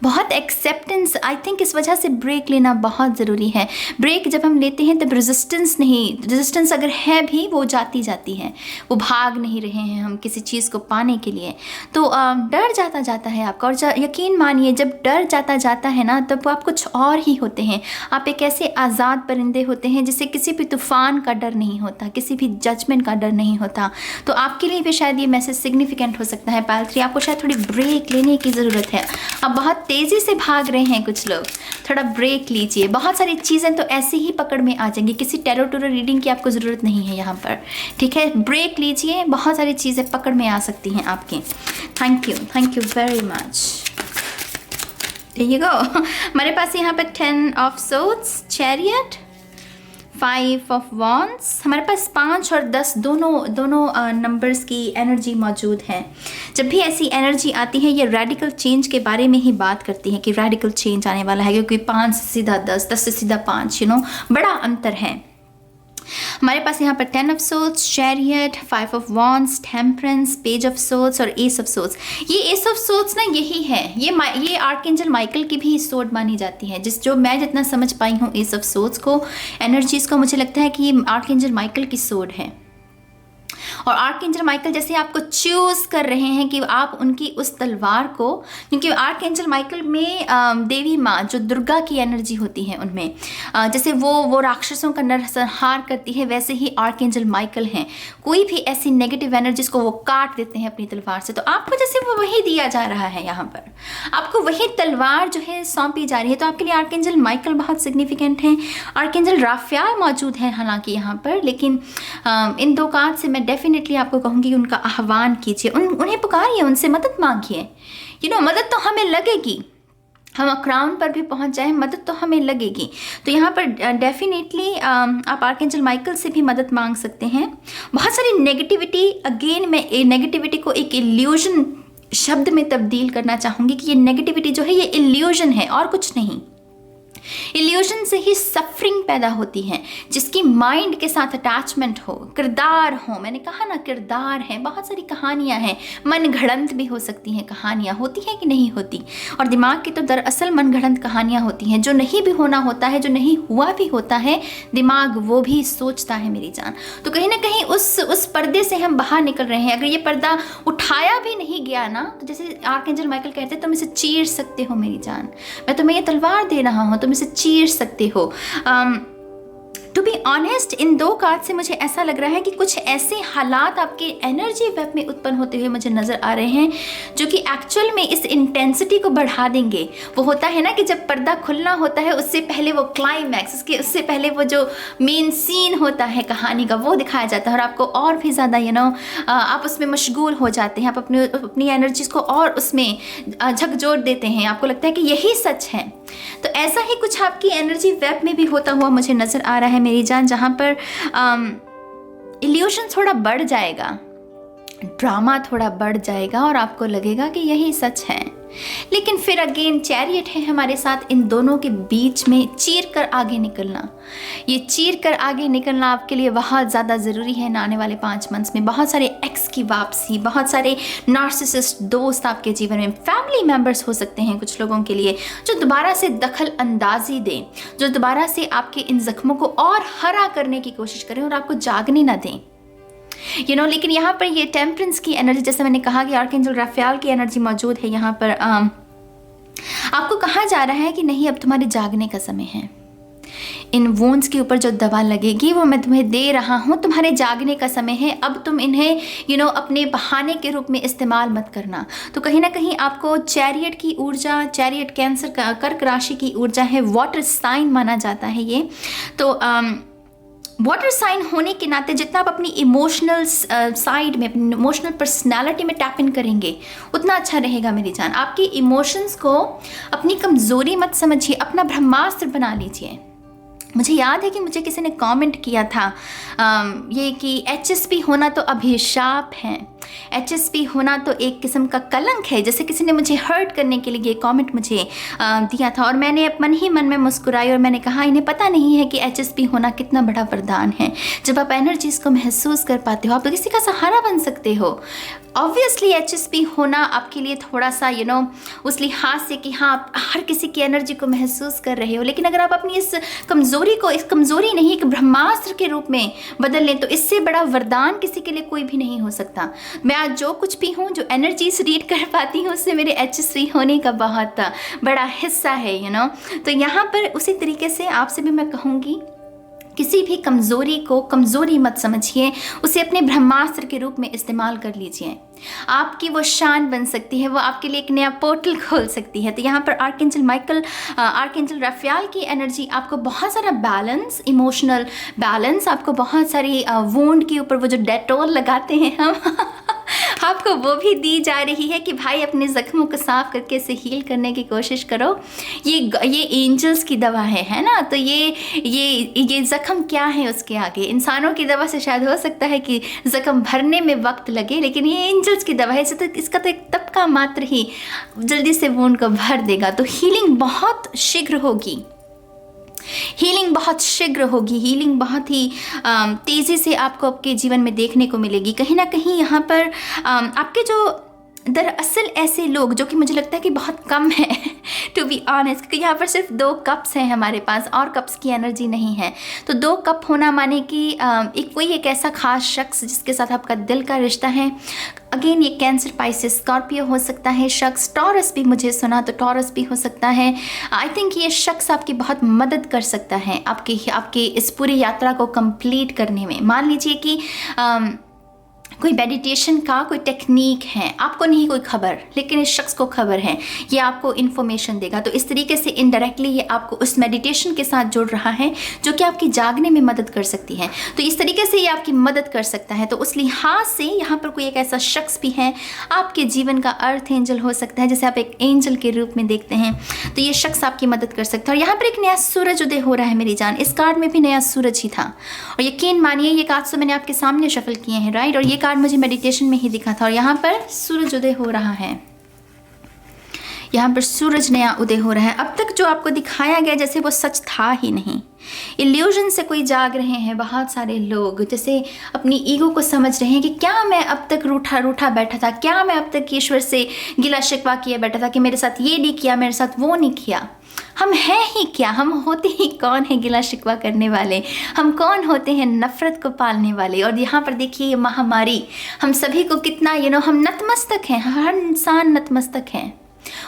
बहुत एक्सेप्टेंस। आई थिंक इस वजह से ब्रेक लेना बहुत ज़रूरी है। ब्रेक जब हम लेते हैं तब रेजिस्टेंस अगर है भी, वो जाती है, वो भाग नहीं रहे हैं हम किसी चीज़ को पाने के लिए। तो डर जाता है आपका, और यकीन मानिए जब डर जाता है ना, तब आप कुछ और ही होते हैं। आप एक ऐसे आज़ाद परिंदे होते हैं जिसे किसी भी तूफ़ान का डर नहीं होता, किसी भी जजमेंट का डर नहीं होता। तो आपके लिए भी शायद ये मैसेज सिग्निफिकेंट हो सकता है पायल 3। आपको शायद थोड़ी ब्रेक लेने की ज़रूरत है। आप बहुत तेज़ी से भाग रहे हैं कुछ लोग, थोड़ा ब्रेक लीजिए। बहुत सारी चीज़ें तो ऐसे ही पकड़ में आ जाएंगी, किसी टैरो रीडिंग की आपको ज़रूरत नहीं है यहाँ पर, ठीक है। ब्रेक लीजिए, बहुत सारी चीज़ें पकड़ में आ सकती हैं आपकी। Thank you very much. There you go। हमारे पास यहाँ पर 10 of Swords, Chariot, 5 of Wands। हमारे पास 5 और 10 दोनों नंबर्स की एनर्जी मौजूद है। जब भी ऐसी एनर्जी आती है, ये रेडिकल चेंज के बारे में ही बात करती है कि रेडिकल चेंज आने वाला है, क्योंकि 5 से सीधा 10, 10 से सीधा 5, बड़ा अंतर है। हमारे पास यहाँ पर 10 of Swords, Chariot, 5 of Wands, Temperance, Page of Swords और Ace of Swords। ये Ace of Swords ना यही है, ये आर्कएंजल माइकल की भी स्वॉर्ड मानी जाती है। जो मैं जितना समझ पाई हूँ Ace of Swords को, एनर्जीज को, मुझे लगता है कि ये आर्कएंजल माइकल की स्वॉर्ड है। और आर्कएंजल माइकल जैसे आपको चूज़ कर रहे हैं कि आप उनकी उस तलवार को, क्योंकि आर्कएंजल माइकल में देवी माँ जो दुर्गा की एनर्जी होती है, उनमें जैसे वो राक्षसों का नरसंहार करती है, वैसे ही आर्कएंजल माइकल हैं। कोई भी ऐसी नेगेटिव एनर्जीज को वो काट देते हैं अपनी तलवार से। तो आपको जैसे वो वही दिया जा रहा है, यहाँ पर आपको वही तलवार जो है सौंपी जा रही है। तो आपके लिए आर्कएंजल माइकल बहुत सिग्निफिकेंट है। आर्कएंजल राफेल मौजूद है हालांकि यहाँ पर, लेकिन इन 2 कार्ड से मैं डेफिनेटली आपको कहूँगी कि उनका आह्वान कीजिए, उन्हें पुकारिए, उनसे मदद मांगिए। मदद तो हमें लगेगी, हम क्राउन पर भी पहुंच जाए, मदद तो हमें लगेगी। तो यहाँ पर डेफिनेटली आप आर्कएंजल माइकल से भी मदद मांग सकते हैं। बहुत सारी नेगेटिविटी, अगेन मैं नेगेटिविटी को एक इल्यूजन शब्द में तब्दील करना चाहूँगी कि ये नेगेटिविटी जो है ये इल्यूजन है और कुछ नहीं। इल्यूजन से ही सफरिंग पैदा होती है, जिसकी माइंड के साथ अटैचमेंट हो, किरदार हो। मैंने कहा ना, किरदार है, बहुत सारी कहानियां हैं, मन घड़ंत भी हो सकती हैं। कहानियां होती हैं कि नहीं होती, और दिमाग की तो दरअसल मन घड़ंत कहानियां होती हैं। जो नहीं भी होना होता है, जो नहीं हुआ भी होता है, दिमाग वो भी सोचता है मेरी जान। तो कहीं ना कहीं उस पर्दे से हम बाहर निकल रहे हैं। अगर ये पर्दा उठाया भी नहीं गया ना, तो जैसे आर्कएंजल माइकल कहते हैं, तुम इसे चीर सकते हो मेरी जान, मैं तुम्हें ये तलवार दे रहा हूँ, तुम इसे चीर सकते हो। टू बी ऑनेस्ट, इन 2 कार्ड से मुझे ऐसा लग रहा है कि कुछ ऐसे हालात आपके एनर्जी वेब में उत्पन्न होते हुए मुझे नज़र आ रहे हैं, जो कि एक्चुअल में इस इंटेंसिटी को बढ़ा देंगे। वो होता है ना कि जब पर्दा खुलना होता है, उससे पहले वो क्लाइमैक्स, उससे पहले वो जो मेन सीन होता है कहानी का, वो दिखाया जाता है, और आपको और भी ज़्यादा आप उसमें मशगूल हो जाते हैं। आप अपनी एनर्जीज को और उसमें झकझोर देते हैं, आपको लगता है कि यही सच है। तो ऐसा ही कुछ आपकी एनर्जी वेब में भी होता हुआ मुझे नज़र आ रहा है मेरी जान, जहाँ पर इल्यूशन थोड़ा बढ़ जाएगा, ड्रामा थोड़ा बढ़ जाएगा, और आपको लगेगा कि यही सच है। लेकिन फिर अगेन चैरियट है हमारे साथ, इन दोनों के बीच में चीर कर आगे निकलना। ये चीर कर आगे निकलना आपके लिए बहुत ज़्यादा ज़रूरी है। आने वाले 5 मंथ्स में बहुत सारे एक्स की वापसी, बहुत सारे नार्सिसिस्ट दोस्त आपके जीवन में, फैमिली मेम्बर्स हो सकते हैं कुछ लोगों के लिए, जो दोबारा से दखल अंदाजी दें, जो दोबारा से आपके इन जख्मों को और हरा करने की कोशिश करें और आपको जागने ना दें। लेकिन यहाँ पर ये टेम्परेंस की एनर्जी, जैसे मैंने कहा कि आर्कएंजल राफेल की एनर्जी मौजूद है यहाँ पर। आपको कहा जा रहा है कि नहीं, अब तुम्हारे जागने का समय है। इन वोन्स के ऊपर जो दवा लगेगी वो मैं तुम्हें दे रहा हूँ, तुम्हारे जागने का समय है। अब तुम इन्हें अपने बहाने के रूप में इस्तेमाल मत करना। तो कहीं ना कहीं आपको चैरियट की ऊर्जा, चैरियट कैंसर कर्क राशि की ऊर्जा है, वाटर साइन माना जाता है ये। तो वाटर साइन होने के नाते जितना आप अपनी इमोशनल साइड में, अपनी इमोशनल पर्सनालिटी में टैप इन करेंगे उतना अच्छा रहेगा मेरी जान। आपकी इमोशंस को अपनी कमज़ोरी मत समझिए, अपना ब्रह्मास्त्र बना लीजिए। मुझे याद है कि मुझे किसी ने कमेंट किया था ये कि HSP होना तो अभिशाप है, HSP होना तो एक किस्म का कलंक है। जैसे किसी ने मुझे हर्ट करने के लिए ये कमेंट मुझे दिया था, और मैंने मन ही मन में मुस्कुराई और मैंने कहा इन्हें पता नहीं है कि HSP होना कितना बड़ा वरदान है। जब आप एनर्जीज को महसूस कर पाते हो, आप तो किसी का सहारा बन सकते हो। ऑब्वियसली HSP होना आपके लिए थोड़ा सा उस लिहाज से कि हाँ आप हर किसी की एनर्जी को महसूस कर रहे हो, लेकिन अगर आप अपनी इस कमज़ोरी को, इस कमज़ोरी नहीं एक ब्रह्मास्त्र के रूप में बदल लें तो इससे बड़ा वरदान किसी के लिए कोई भी नहीं हो सकता। मैं आज जो कुछ भी हूँ, जो एनर्जीज रीड कर पाती हूँ, उससे मेरे HSP होने का बहुत बड़ा हिस्सा है तो यहाँ पर उसी तरीके से आपसे भी मैं कहूँगी, किसी भी कमज़ोरी को कमज़ोरी मत समझिए, उसे अपने ब्रह्मास्त्र के रूप में इस्तेमाल कर लीजिए। आपकी वो शान बन सकती है, वो आपके लिए एक नया पोर्टल खोल सकती है। तो यहाँ पर आर्कएंजल माइकल, आर्कएंजल राफेल की एनर्जी आपको बहुत सारा बैलेंस, इमोशनल बैलेंस, आपको बहुत सारी वुंड के ऊपर वो जो डेटोल लगाते हैं हम आपको वो भी दी जा रही है कि भाई अपने ज़ख्मों को साफ करके इसे हील करने की कोशिश करो। ये एंजल्स की दवा है ना। तो ये ज़ख्म क्या है उसके आगे? इंसानों की दवा से शायद हो सकता है कि ज़ख्म भरने में वक्त लगे, लेकिन ये एंजल्स की दवा है, इसका तो एक तबका मात्र ही जल्दी से वुंड को भर देगा। तो हीलिंग बहुत शीघ्र होगी, हीलिंग बहुत शीघ्र होगी, हीलिंग बहुत ही तेज़ी से आपको आपके जीवन में देखने को मिलेगी। कहीं ना कहीं यहाँ पर आपके जो दरअसल ऐसे लोग जो कि मुझे लगता है कि बहुत कम है टू बी ऑनेस्ट, क्योंकि यहाँ पर सिर्फ 2 कप्स हैं हमारे पास और कप्स की एनर्जी नहीं है। तो 2 कप होना माने कि एक ऐसा खास शख्स जिसके साथ आपका दिल का रिश्ता है। अगेन ये कैंसर, पाइसेस, स्कॉर्पियो हो सकता है शख्स, टॉरस भी मुझे सुना तो टॉरस भी हो सकता है। आई थिंक ये शख्स आपकी बहुत मदद कर सकता है आपके इस पूरी यात्रा को कंप्लीट करने में। मान लीजिए कि कोई मेडिटेशन का कोई टेक्निक है, आपको नहीं कोई खबर, लेकिन इस शख्स को खबर है, ये आपको इन्फॉर्मेशन देगा। तो इस तरीके से इनडायरेक्टली ये आपको उस मेडिटेशन के साथ जोड़ रहा है जो कि आपकी जागने में मदद कर सकती है। तो इस तरीके से ये आपकी मदद कर सकता है। तो उस लिहाज से यहाँ पर कोई एक ऐसा शख्स भी है, आपके जीवन का अर्थ एंजल हो सकता है, जैसे आप एक एंजल के रूप में देखते हैं, तो ये शख्स आपकी मदद कर सकता है। और यहाँ पर एक नया सूरज उदय हो रहा है मेरी जान। इस कार्ड में भी नया सूरज ही था, और यकीन मानिए ये कार्ड तो मैंने आपके सामने शफल किए हैं, राइट। और ये कार्ड मुझे मेडिटेशन में ही दिखा था, और यहाँ पर सूरज उदय हो रहा है, यहाँ पर सूरज नया उदय हो रहा है। अब तक जो आपको दिखाया गया जैसे वो सच था ही नहीं। इल्यूजन से कोई जाग रहे हैं बहुत सारे लोग, जैसे अपनी ईगो को समझ रहे हैं कि क्या मैं अब तक रूठा बैठा था, क्या मैं अब तक ईश्वर से गिला शिकवा किए बैठा था कि मेरे साथ ये नहीं किया, मेरे साथ वो नहीं किया। हम हैं ही क्या, हम होते ही कौन है गिला शिकवा करने वाले, हम कौन होते हैं नफ़रत को पालने वाले। और यहाँ पर देखिए ये महामारी हम सभी को कितना हम नतमस्तक हैं, हर इंसान नतमस्तक है।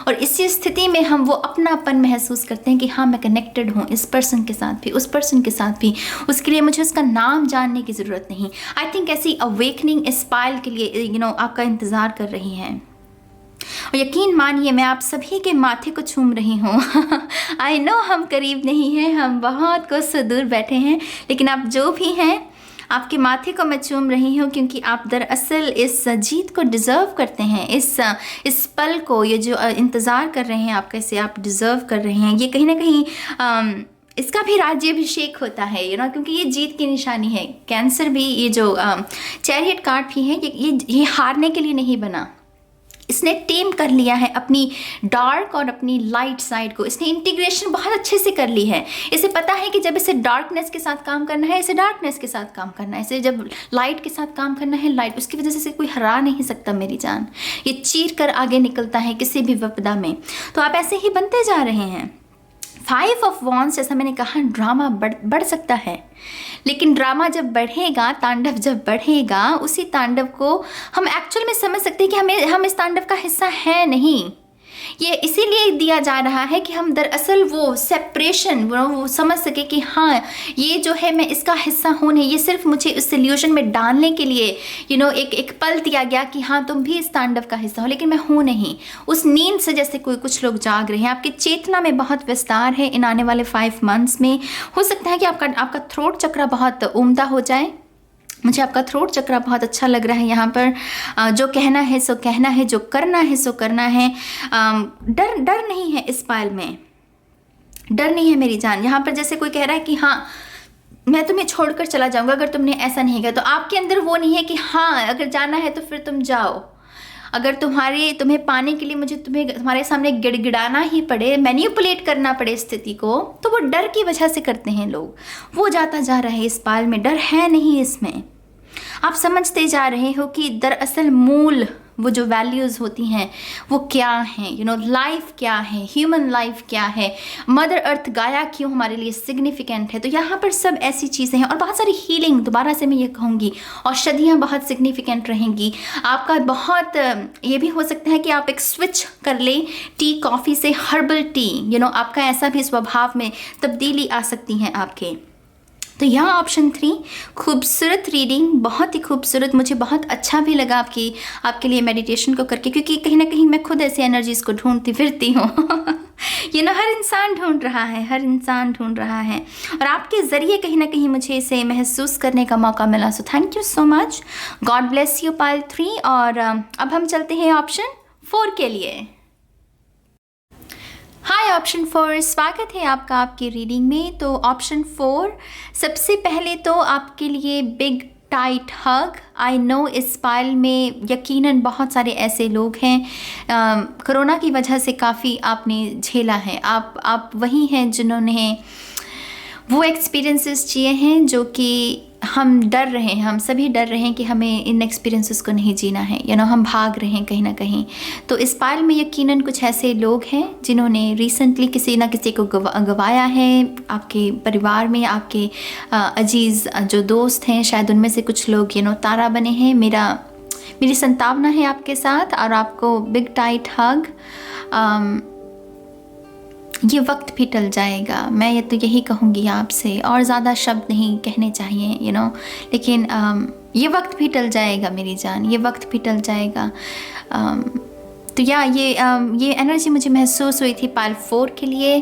और इसी स्थिति में हम वो अपनापन महसूस करते हैं कि हाँ मैं कनेक्टेड हूँ इस पर्सन के साथ भी, उस पर्सन के साथ भी। उसके लिए मुझे उसका नाम जानने की ज़रूरत नहीं। आई थिंक ऐसी अवेकनिंग इस पायल के लिए आपका इंतज़ार कर रही है। और यकीन मानिए मैं आप सभी के माथे को चूम रही हूँ। आई नो हम करीब नहीं हैं, हम बहुत कुछ से दूर बैठे हैं, लेकिन आप जो भी हैं आपके माथे को मैं चूम रही हूँ, क्योंकि आप दरअसल इस जीत को डिज़र्व करते हैं। इस पल को, ये जो इंतज़ार कर रहे हैं आप, कैसे आप डिज़र्व कर रहे हैं। ये कहीं ना कहीं इसका भी राज्याभिषेक होता है क्योंकि ये जीत की निशानी है। कैंसर भी, ये जो चैरियट कार्ड भी है, ये हारने के लिए नहीं बना। इसने टेम कर लिया है अपनी डार्क और अपनी लाइट साइड को, इसने इंटीग्रेशन बहुत अच्छे से कर ली है। इसे पता है कि जब इसे डार्कनेस के साथ काम करना है, इसे डार्कनेस के साथ काम करना है, इसे जब लाइट के साथ काम करना है, लाइट। उसकी वजह से कोई हरा नहीं सकता मेरी जान। ये चीर कर आगे निकलता है किसी भी विपदा में। तो आप ऐसे ही बनते जा रहे हैं। 5 ऑफ वॉन्ड्स, जैसा मैंने कहा, ड्रामा बढ़ सकता है, लेकिन ड्रामा जब बढ़ेगा, तांडव जब बढ़ेगा, उसी तांडव को हम एक्चुअल में समझ सकते हैं कि हम इस तांडव का हिस्सा है नहीं। ये इसीलिए दिया जा रहा है कि हम दरअसल वो सेपरेशन वो समझ सके कि हाँ ये जो है मैं इसका हिस्सा हूँ नहीं, ये सिर्फ मुझे उस सोल्यूशन में डालने के लिए एक पल दिया गया कि हाँ तुम भी इस तांडव का हिस्सा हो, लेकिन मैं हूँ नहीं। उस नींद से जैसे कुछ लोग जाग रहे हैं। आपकी चेतना में बहुत विस्तार है इन आने वाले 5 मंथ्स में। हो सकता है कि आपका थ्रोट चक्र बहुत उम्दा हो जाए। मुझे आपका थ्रोट चक्र बहुत अच्छा लग रहा है यहाँ पर। जो कहना है सो कहना है, जो करना है सो करना है। डर नहीं है इस पायल में, डर नहीं है मेरी जान। यहाँ पर जैसे कोई कह रहा है कि हाँ मैं तुम्हें छोड़कर चला जाऊँगा अगर तुमने ऐसा नहीं किया, तो आपके अंदर वो नहीं है कि हाँ अगर जाना है तो फिर तुम जाओ। अगर तुम्हें पाने के लिए मुझे तुम्हारे सामने गिड़गिड़ाना ही पड़े, मैनिपुलेट करना पड़े स्थिति को, तो वो डर की वजह से करते हैं लोग। वो जाता जा रहा है इस पाल में, डर है नहीं इसमें। आप समझते जा रहे हो कि दरअसल मूल वो जो वैल्यूज़ होती हैं वो क्या हैं, लाइफ क्या है, ह्यूमन लाइफ क्या है, मदर अर्थ गाया क्यों हमारे लिए सिग्निफिकेंट है। तो यहाँ पर सब ऐसी चीज़ें हैं और बहुत सारी हीलिंग, दोबारा से मैं ये कहूँगी, औषधियाँ बहुत सिग्निफिकेंट रहेंगी। आपका बहुत ये भी हो सकता है कि आप एक स्विच कर लें टी कॉफ़ी से हर्बल टी, आपका ऐसा भी स्वभाव में तब्दीली आ सकती है आपके। तो यहाँ ऑप्शन 3 खूबसूरत रीडिंग, बहुत ही खूबसूरत। मुझे बहुत अच्छा भी लगा आपके लिए मेडिटेशन को करके, क्योंकि कहीं ना कहीं मैं खुद ऐसी एनर्जीज को ढूंढती फिरती हूँ। हर इंसान ढूंढ रहा है, हर इंसान ढूंढ रहा है, और आपके ज़रिए कहीं ना कहीं मुझे इसे महसूस करने का मौका मिला। So thank you so much, God bless you Payal 3। और अब हम चलते हैं ऑप्शन 4 के लिए। हाय ऑप्शन 4, स्वागत है आपका आपकी रीडिंग में। तो ऑप्शन 4, सबसे पहले तो आपके लिए big tight hug. I know इस पायल में यकीनन बहुत सारे ऐसे लोग हैं, कोरोना की वजह से काफ़ी आपने झेला है। आप वही हैं जिन्होंने वो एक्सपीरियंसेस जिए हैं जो कि हम डर रहे हैं, हम सभी डर रहे हैं कि हमें इन एक्सपीरियंसेस को नहीं जीना है, हम भाग रहे हैं कहीं ना कहीं। तो इस पायल में यकीनन कुछ ऐसे लोग हैं जिन्होंने रिसेंटली किसी ना किसी को गवाया है। आपके परिवार में आपके अजीज़ जो दोस्त हैं, शायद उनमें से कुछ लोग तारा बने हैं। मेरी संतावना है आपके साथ, और आपको बिग टाइट हग। ये वक्त भी टल जाएगा, मैं यही कहूँगी आपसे, और ज़्यादा शब्द नहीं कहने चाहिए लेकिन ये वक्त भी टल जाएगा मेरी जान, ये वक्त भी टल जाएगा। तो ये एनर्जी मुझे महसूस हुई थी पायल 4 के लिए।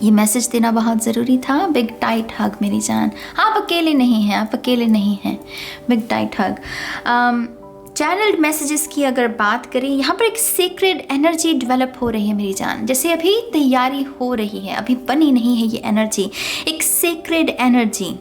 ये मैसेज देना बहुत ज़रूरी था। बिग टाइट हग मेरी जान, आप अकेले नहीं हैं, आप अकेले नहीं हैं। बिग टाइट हग। चैनल्ड मैसेजेस की अगर बात करें, यहाँ पर एक सीक्रेट एनर्जी डेवलप हो रही है मेरी जान, जैसे अभी तैयारी हो रही है, अभी बनी नहीं है ये एनर्जी, एक सीक्रेट एनर्जी।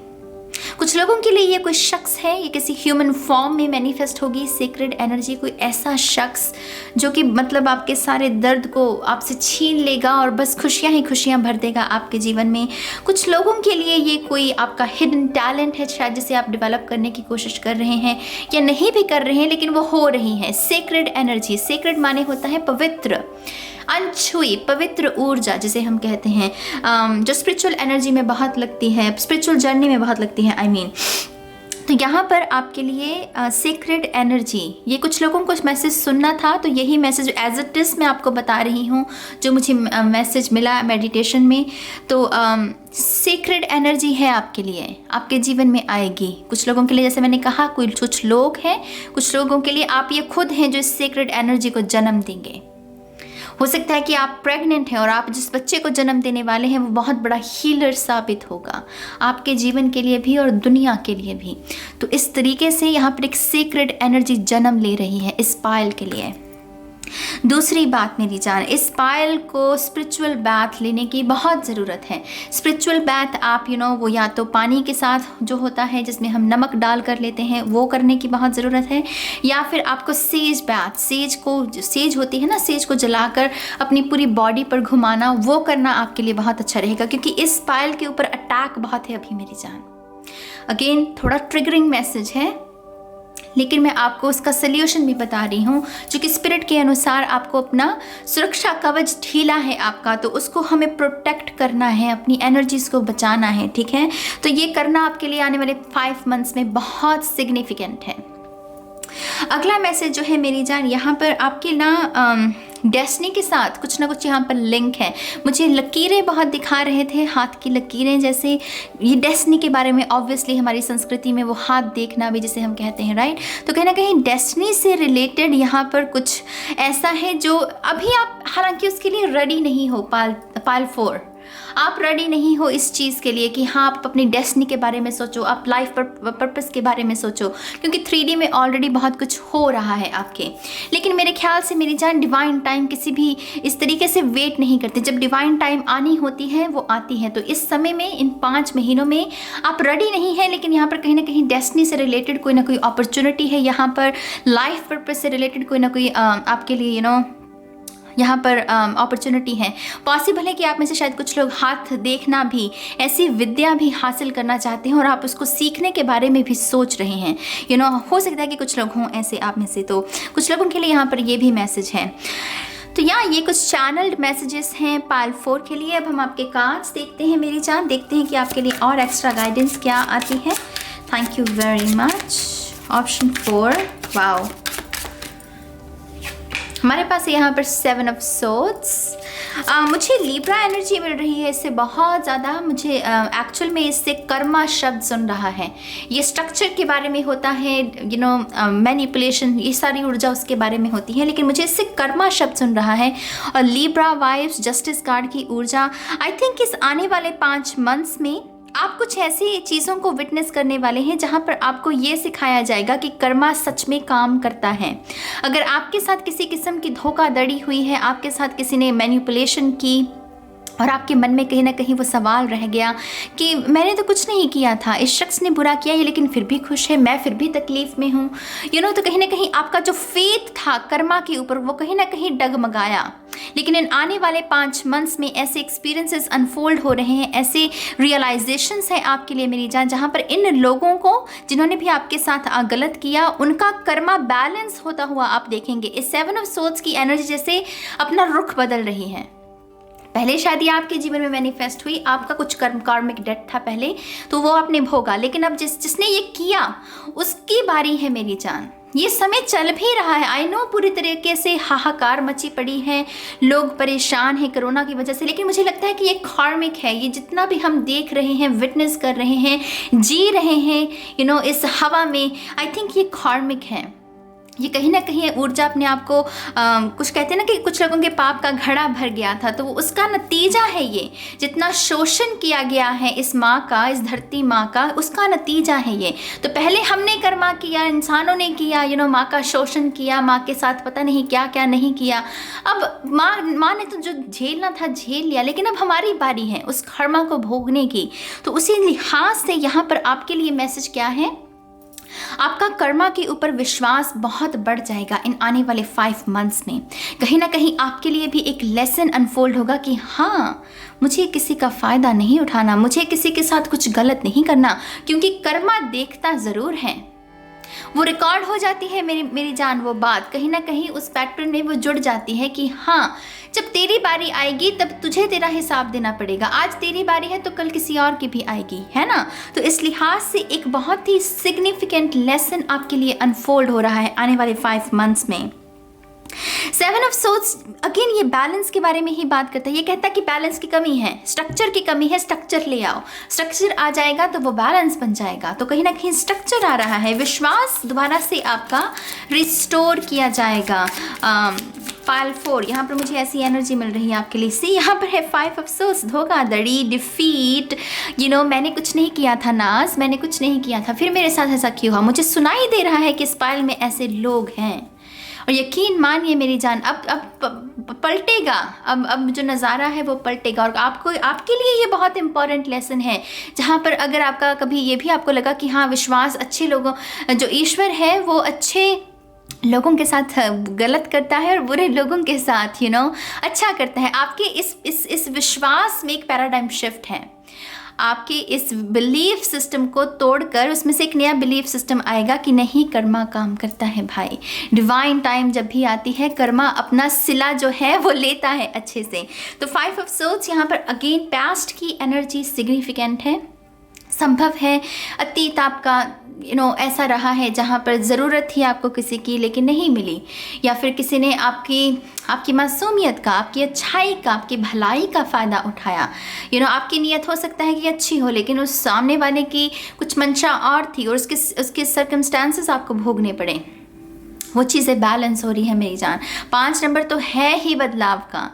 कुछ लोगों के लिए ये कोई शख्स है, ये किसी ह्यूमन फॉर्म में मैनिफेस्ट होगी सीक्रेट एनर्जी। कोई ऐसा शख्स जो कि मतलब आपके सारे दर्द को आपसे छीन लेगा और बस खुशियाँ ही खुशियाँ भर देगा आपके जीवन में। कुछ लोगों के लिए ये कोई आपका हिडन टैलेंट है शायद, जिसे आप डेवलप करने की कोशिश कर रहे हैं या नहीं भी कर रहे हैं, लेकिन वो हो रही है। सीक्रेट एनर्जी, सीक्रेट माने होता है पवित्र, अनछुई, पवित्र ऊर्जा जिसे हम कहते हैं, जो स्पिरिचुअल एनर्जी में बहुत लगती है, स्पिरिचुअल जर्नी में बहुत लगती है। तो यहाँ पर आपके लिए सीक्रेट एनर्जी, ये कुछ लोगों को मैसेज सुनना था, तो यही मैसेज एज इट इज़ मैं आपको बता रही हूँ जो मुझे मैसेज मिला मेडिटेशन में। तो सीक्रेट एनर्जी है आपके लिए, आपके जीवन में आएगी। कुछ लोगों के लिए जैसे मैंने कहा, कुछ लोग हैं, कुछ लोगों के लिए आप ये खुद हैं जो इस सीक्रेट एनर्जी को जन्म देंगे। हो सकता है कि आप प्रेग्नेंट हैं और आप जिस बच्चे को जन्म देने वाले हैं वो बहुत बड़ा हीलर साबित होगा आपके जीवन के लिए भी और दुनिया के लिए भी। तो इस तरीके से यहाँ पर एक सीक्रेट एनर्जी जन्म ले रही है इस पायल के लिए। दूसरी बात मेरी जान, इस पायल को स्पिरिचुअल बैथ लेने की बहुत ज़रूरत है। स्पिरिचुअल बैथ आप वो या तो पानी के साथ जो होता है जिसमें हम नमक डाल कर लेते हैं वो करने की बहुत ज़रूरत है, या फिर आपको सेज बैथ, सेज होती है ना, सेज को जलाकर अपनी पूरी बॉडी पर घुमाना, वो करना आपके लिए बहुत अच्छा रहेगा, क्योंकि इस पायल के ऊपर अटैक बहुत है अभी मेरी जान। अगेन थोड़ा ट्रिगरिंग मैसेज है, लेकिन मैं आपको उसका सल्यूशन भी बता रही हूँ, जो कि स्पिरिट के अनुसार आपको अपना सुरक्षा कवच ढीला है आपका, तो उसको हमें प्रोटेक्ट करना है, अपनी एनर्जीज को बचाना है, ठीक है। तो ये करना आपके लिए आने वाले 5 मंथ्स में बहुत सिग्निफिकेंट है। अगला मैसेज जो है मेरी जान, यहाँ पर आपके ना डेस्टिनी के साथ कुछ ना कुछ यहाँ पर लिंक है। मुझे लकीरें बहुत दिखा रहे थे, हाथ की लकीरें जैसे, ये डेस्टिनी के बारे में ऑब्वियसली हमारी संस्कृति में वो हाथ देखना भी जिसे हम कहते हैं, राइट। तो कहीं ना कहीं डेस्टिनी से रिलेटेड यहाँ पर कुछ ऐसा है जो अभी आप हालांकि उसके लिए रेडी नहीं हो। पाल 4 आप रेडी नहीं हो इस चीज़ के लिए कि हाँ आप अपनी डेस्टिनी के बारे में सोचो, आप लाइफ पर्पस के बारे में सोचो, क्योंकि 3D में ऑलरेडी बहुत कुछ हो रहा है आपके। लेकिन मेरे ख्याल से मेरी जान, डिवाइन टाइम किसी भी इस तरीके से वेट नहीं करते। जब डिवाइन टाइम आनी होती है वो आती है। तो इस समय में, इन 5 महीनों में आप रेडी नहीं है, लेकिन यहाँ पर कहीं ना कहीं डेस्टिनी से रिलेटेड कोई ना कोई अपॉर्चुनिटी है, यहाँ पर लाइफ पर्पस से रिलेटेड कोई ना कोई आपके लिए यहाँ पर अपॉर्चुनिटी है। पॉसिबल है कि आप में से शायद कुछ लोग हाथ देखना भी, ऐसी विद्या भी हासिल करना चाहते हैं और आप उसको सीखने के बारे में भी सोच रहे हैं। हो सकता है कि कुछ लोग हों ऐसे आप में से। तो कुछ लोगों के लिए यहाँ पर ये भी मैसेज है। तो यहाँ ये कुछ चैनल्ड मैसेजेस हैं पाल 4 के लिए। अब हम आपके कार्ड्स देखते हैं मेरी जान, देखते हैं कि आपके लिए और एक्स्ट्रा गाइडेंस क्या आती है। Thank you very much. Option 4, wow, हमारे पास यहाँ पर 7 ऑफ सोर्ड्स। मुझे लिब्रा एनर्जी मिल रही है इससे बहुत ज़्यादा। मुझे एक्चुअल में इससे कर्मा शब्द सुन रहा है। ये स्ट्रक्चर के बारे में होता है, मैनिपुलेशन, ये सारी ऊर्जा उसके बारे में होती है, लेकिन मुझे इससे कर्मा शब्द सुन रहा है। और लिब्रा वाइब्स, जस्टिस कार्ड की ऊर्जा, आई थिंक इस आने वाले 5 मंथ्स में आप कुछ ऐसी चीज़ों को विटनेस करने वाले हैं जहाँ पर आपको ये सिखाया जाएगा कि कर्मा सच में काम करता है। अगर आपके साथ किसी किस्म की धोखाधड़ी हुई है, आपके साथ किसी ने मैनिपुलेशन की और आपके मन में कहीं ना कहीं वो सवाल रह गया कि मैंने तो कुछ नहीं किया था, इस शख्स ने बुरा किया है लेकिन फिर भी खुश है, मैं फिर भी तकलीफ़ में हूँ, तो कहीं ना कहीं आपका जो फेथ था कर्मा के ऊपर वो कहीं ना कहीं डगमगाया। लेकिन इन आने वाले 5 मंथ्स में ऐसे एक्सपीरियंसेस अनफोल्ड हो रहे हैं, ऐसे रियलाइजेशंस हैं आपके लिए मेरी जान, जहाँ पर इन लोगों को जिन्होंने भी आपके साथ गलत किया उनका कर्मा बैलेंस होता हुआ आप देखेंगे। इस 7 ऑफ सोर्ड्स की एनर्जी जैसे अपना रुख बदल रही है। पहले शायद ये आपके जीवन में मैनिफेस्ट हुई, आपका कुछ कार्मिक डेट था पहले, तो वो आपने भोगा, लेकिन अब जिसने ये किया उसकी बारी है मेरी जान। ये समय चल भी रहा है, आई नो पूरी तरीके से हाहाकार मची पड़ी है, लोग परेशान हैं कोरोना की वजह से, लेकिन मुझे लगता है कि ये कार्मिक है। ये जितना भी हम देख रहे हैं, विटनेस कर रहे हैं, जी रहे हैं इस हवा में, आई थिंक ये कार्मिक है। ये कहीं ना कहीं ऊर्जा अपने आप को कुछ कहते हैं ना कि कुछ लोगों के पाप का घड़ा भर गया था, तो उसका नतीजा है ये। जितना शोषण किया गया है इस माँ का, इस धरती माँ का, उसका नतीजा है ये। तो पहले हमने कर्मा किया, इंसानों ने किया, माँ का शोषण किया, माँ के साथ पता नहीं क्या क्या नहीं किया। अब माँ ने तो जो झेलना था झेल लिया, लेकिन अब हमारी बारी है उस कर्मा को भोगने की। तो उसी लिहाज से यहाँ पर आपके लिए मैसेज क्या है, आपका कर्मा के ऊपर विश्वास बहुत बढ़ जाएगा इन आने वाले 5 मंथ्स में। कहीं ना कहीं आपके लिए भी एक लेसन अनफोल्ड होगा कि हाँ, मुझे किसी का फ़ायदा नहीं उठाना, मुझे किसी के साथ कुछ गलत नहीं करना, क्योंकि कर्मा देखता ज़रूर है। वो रिकॉर्ड हो जाती है मेरी जान, वो बात कहीं ना कहीं उस पैटर्न में वो जुड़ जाती है कि हाँ, जब तेरी बारी आएगी तब तुझे तेरा हिसाब देना पड़ेगा। आज तेरी बारी है तो कल किसी और की भी आएगी, है ना। तो इस लिहाज से एक बहुत ही सिग्निफिकेंट लेसन आपके लिए अनफोल्ड हो रहा है आने वाले 5 मंथ्स में। 7 ऑफ सोर्ड्स अगेन ये बैलेंस के बारे में ही बात करता है। ये कहता है कि बैलेंस की कमी है, स्ट्रक्चर की कमी है, स्ट्रक्चर ले आओ। स्ट्रक्चर आ जाएगा तो वो बैलेंस बन जाएगा। तो कहीं ना कहीं स्ट्रक्चर आ रहा है, विश्वास दोबारा से आपका रिस्टोर किया जाएगा। पाइल 4 यहाँ पर मुझे ऐसी एनर्जी मिल रही है आपके लिए। सी यहाँ पर है 5 ऑफ सोर्ड्स, धोखाधड़ी, डिफीट, मैंने कुछ नहीं किया था नाज, मैंने कुछ नहीं किया था, फिर मेरे साथ ऐसा क्यों हुआ। मुझे सुनाई दे रहा है कि इस पाइल में ऐसे लोग हैं और यकीन मानिए मेरी जान, अब पलटेगा। अब जो नज़ारा है वो पलटेगा। और आपके लिए ये बहुत इंपॉर्टेंट लेसन है, जहाँ पर अगर आपका कभी ये भी आपको लगा कि हाँ, विश्वास अच्छे लोगों, जो ईश्वर है वो अच्छे लोगों के साथ गलत करता है और बुरे लोगों के साथ अच्छा करता है। आपके इस विश्वास में एक पैराडाइम शिफ्ट है। आपके इस बिलीफ सिस्टम को तोड़कर उसमें से एक नया बिलीफ सिस्टम आएगा कि नहीं, कर्मा काम करता है भाई। डिवाइन टाइम जब भी आती है, कर्मा अपना सिला जो है वो लेता है अच्छे से। तो 5 ऑफ सोर्ड्स यहाँ पर अगेन पास्ट की एनर्जी सिग्निफिकेंट है। संभव है अतीत आपका ऐसा रहा है जहाँ पर ज़रूरत थी आपको किसी की लेकिन नहीं मिली, या फिर किसी ने आपकी मासूमियत का, आपकी अच्छाई का, आपकी भलाई का फ़ायदा उठाया। आपकी नीयत हो सकता है कि अच्छी हो, लेकिन उस सामने वाले की कुछ मंशा और थी और उसके सर्कमस्टांसेस आपको भोगने पड़े। वो चीज़ें बैलेंस हो रही है मेरी जान। 5 नंबर तो है ही बदलाव का।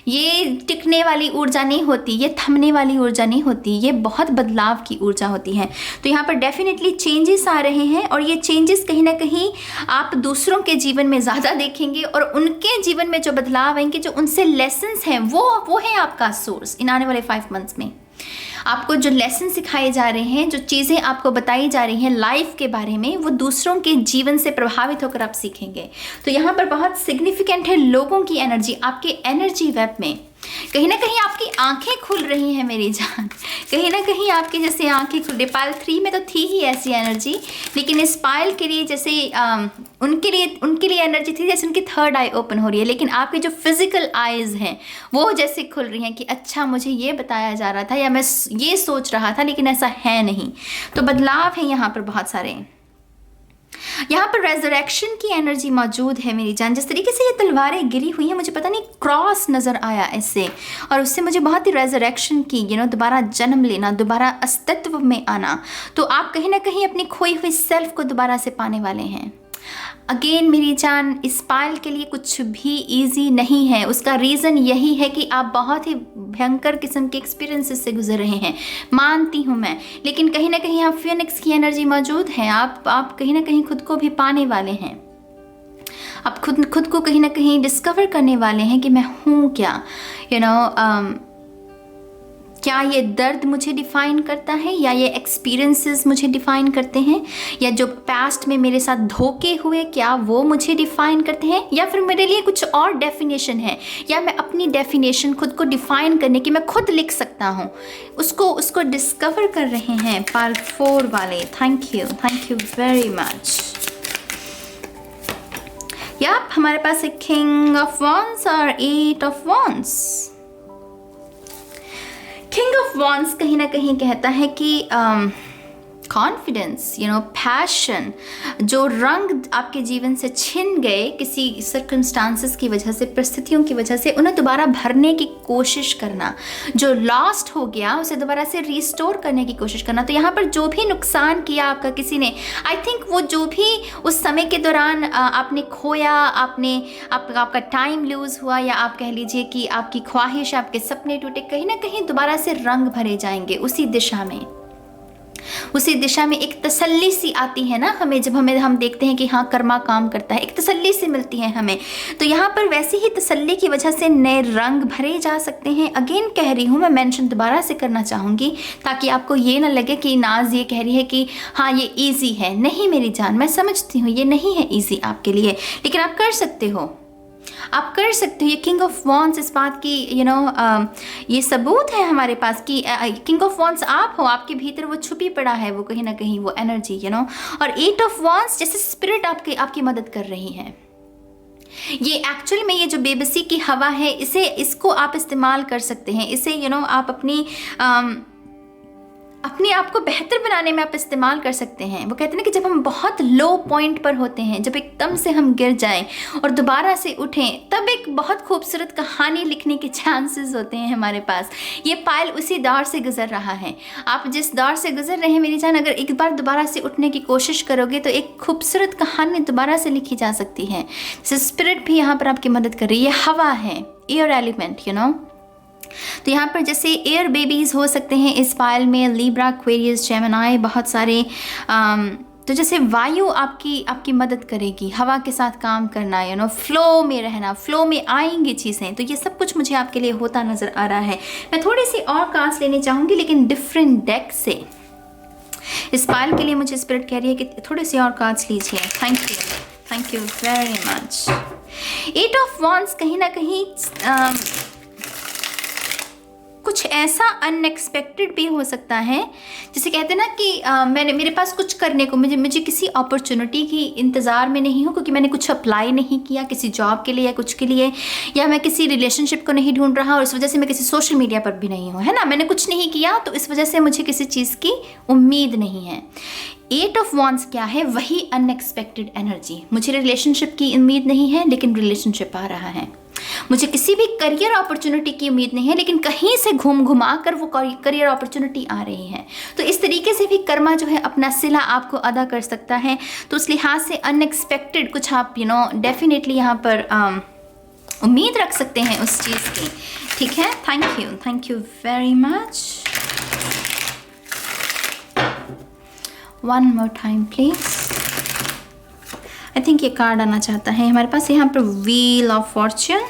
ये टिकने वाली ऊर्जा नहीं होती, ये थमने वाली ऊर्जा नहीं होती, ये बहुत बदलाव की ऊर्जा होती है। तो यहाँ पर डेफिनेटली चेंजेस आ रहे हैं और ये चेंजेस कहीं ना कहीं आप दूसरों के जीवन में ज़्यादा देखेंगे और उनके जीवन में जो बदलाव आएंगे, जो उनसे लेसन्स हैं, वो है आपका सोर्स। इन आने वाले 5 मंथ्स में आपको जो लेसन सिखाए जा रहे हैं, जो चीज़ें आपको बताई जा रही हैं लाइफ के बारे में, वो दूसरों के जीवन से प्रभावित होकर आप सीखेंगे। तो यहाँ पर बहुत सिग्निफिकेंट है लोगों की एनर्जी, आपके एनर्जी वेब में कहीं ना कहीं आपकी आंखें खुल रही हैं मेरी जान। कहीं ना कहीं आपकी जैसे आंखें खुल रही, पायल 3 में तो थी ही ऐसी एनर्जी, लेकिन इस पायल के लिए जैसे उनके लिए एनर्जी थी जैसे उनकी 3rd आई ओपन हो रही है, लेकिन आपके जो फिजिकल आईज हैं वो जैसे खुल रही हैं कि अच्छा मुझे ये बताया जा रहा था या मैं ये सोच रहा था लेकिन ऐसा है नहीं। तो बदलाव है यहाँ पर बहुत सारे। यहाँ पर रेजरेक्शन की एनर्जी मौजूद है मेरी जान। जिस तरीके से ये तलवारें गिरी हुई हैं, मुझे पता नहीं क्रॉस नज़र आया इससे, और उससे मुझे बहुत ही रेजरेक्शन की दोबारा जन्म लेना, दोबारा अस्तित्व में आना। तो आप कहीं ना कहीं अपनी खोई हुई सेल्फ को दोबारा से पाने वाले हैं। अगेन मेरी जान, इस पायल के लिए कुछ भी इजी नहीं है। उसका रीज़न यही है कि आप बहुत ही भयंकर किस्म के एक्सपीरियंसेस से गुजर रहे हैं, मानती हूँ मैं, लेकिन कहीं ना कहीं आप फिनिक्स की एनर्जी मौजूद है। आप कहीं ना कहीं खुद को भी पाने वाले हैं। आप खुद को कहीं ना कहीं डिस्कवर करने वाले हैं कि मैं हूँ क्या। क्या ये दर्द मुझे डिफ़ाइन करता है, या ये एक्सपीरियंसेस मुझे डिफ़ाइन करते हैं, या जो पास्ट में मेरे साथ धोखे हुए क्या वो मुझे डिफ़ाइन करते हैं, या फिर मेरे लिए कुछ और डेफिनेशन है, या मैं अपनी डेफिनेशन खुद को डिफ़ाइन करने की मैं खुद लिख सकता हूँ, उसको डिस्कवर कर रहे हैं पार्ट 4 वाले। Thank you very much. या हमारे पास एक किंग ऑफ वॉन्ड्स और 8 of wands. King of wands कहीं ना कहीं कहता है कि कॉन्फिडेंस, पैशन, जो रंग आपके जीवन से छिन गए किसी सर्कमस्टांसेस की वजह से, परिस्थितियों की वजह से, उन्हें दोबारा भरने की कोशिश करना। जो लॉस्ट हो गया उसे दोबारा से रिस्टोर करने की कोशिश करना। तो यहाँ पर जो भी नुकसान किया आपका किसी ने, आई थिंक वो जो भी उस समय के दौरान आपने खोया, आपका टाइम लूज हुआ, या आप कह लीजिए कि आपकी ख्वाहिश, आपके सपने टूटे, कहीं ना कहीं दोबारा से रंग भरे जाएंगे उसी दिशा में। एक तसल्ली सी आती है ना हमें, जब हम देखते हैं कि हाँ कर्मा काम करता है, एक तसल्ली सी मिलती है हमें। तो यहाँ पर वैसी ही तसल्ली की वजह से नए रंग भरे जा सकते हैं। अगेन कह रही हूँ, मैं मेंशन दोबारा से करना चाहूँगी ताकि आपको ये ना लगे कि नाज ये कह रही है कि हाँ ये ईजी है। नहीं मेरी जान, मैं समझती हूँ ये नहीं है ईजी आपके लिए, लेकिन आप कर सकते हो। ये किंग ऑफ वॉन्ड्स इस बात की ये सबूत है हमारे पास कि किंग ऑफ वॉन्ड्स आप हो, आपके भीतर वो छुपी पड़ा है, वो कहीं ना कहीं वो एनर्जी और 8 ऑफ वॉन्ड्स जैसे स्पिरिट आपकी मदद कर रही है। ये एक्चुअली में ये जो बेबसी की हवा है, इसको आप इस्तेमाल कर सकते हैं। इसे आप अपने आप को बेहतर बनाने में आप इस्तेमाल कर सकते हैं। वो कहते हैं ना कि जब हम बहुत लो पॉइंट पर होते हैं, जब एकदम से हम गिर जाएं और दोबारा से उठें, तब एक बहुत खूबसूरत कहानी लिखने के चांसेस होते हैं हमारे पास। ये पायल उसी दौर से गुजर रहा है। आप जिस दौर से गुजर रहे हैं मेरी जान, अगर एक बार दोबारा से उठने की कोशिश करोगे तो एक खूबसूरत कहानी दोबारा से लिखी जा सकती है। स्पिरिट भी यहाँ पर आपकी मदद कर रही है। हवा है, एयर एलिमेंट, तो यहाँ पर जैसे एयर बेबीज़ हो सकते हैं इस पायल में, लिब्रा, एक्वेरियस, जेमिनी, बहुत सारे। तो जैसे वायु आपकी मदद करेगी, हवा के साथ काम करना, फ्लो में रहना, फ्लो में आएंगी चीज़ें। तो ये सब कुछ मुझे आपके लिए होता नज़र आ रहा है। मैं थोड़ी सी और कार्ड्स लेने चाहूँगी, लेकिन डिफरेंट डेक से। इस पायल के लिए मुझे स्पिरिट कह रही है कि थोड़ी सी और कार्ड्स लीजिए। Thank you very much. 8 of wands कहीं ना कहीं कुछ ऐसा अनएक्सपेक्टेड भी हो सकता है, जिसे कहते हैं ना कि मेरे पास कुछ करने को, मुझे किसी अपॉर्चुनिटी की इंतज़ार में नहीं हूँ, क्योंकि मैंने कुछ अप्लाई नहीं किया किसी जॉब के लिए या कुछ के लिए, या मैं किसी रिलेशनशिप को नहीं ढूंढ रहा और इस वजह से मैं किसी सोशल मीडिया पर भी नहीं हूँ, है ना। मैंने कुछ नहीं किया तो इस वजह से मुझे किसी चीज़ की उम्मीद नहीं है। 8 ऑफ वॉन्ड्स क्या है? वही अनएक्सपेक्टेड एनर्जी। मुझे रिलेशनशिप की उम्मीद नहीं है लेकिन रिलेशनशिप आ रहा है। मुझे किसी भी करियर अपॉर्चुनिटी की उम्मीद नहीं है लेकिन कहीं से घूम घुमा कर वो करियर अपॉर्चुनिटी आ रही है। तो इस तरीके से भी कर्मा जो है अपना सिला आपको अदा कर सकता है। तो उस लिहाज से अनएक्सपेक्टेड कुछ आप डेफिनेटली यहाँ पर उम्मीद रख सकते हैं उस चीज़ की। ठीक है, thank you very much. One more time please. I think ये कार्ड आना चाहता है हमारे पास यहाँ पर, व्हील ऑफ फॉर्च्यून।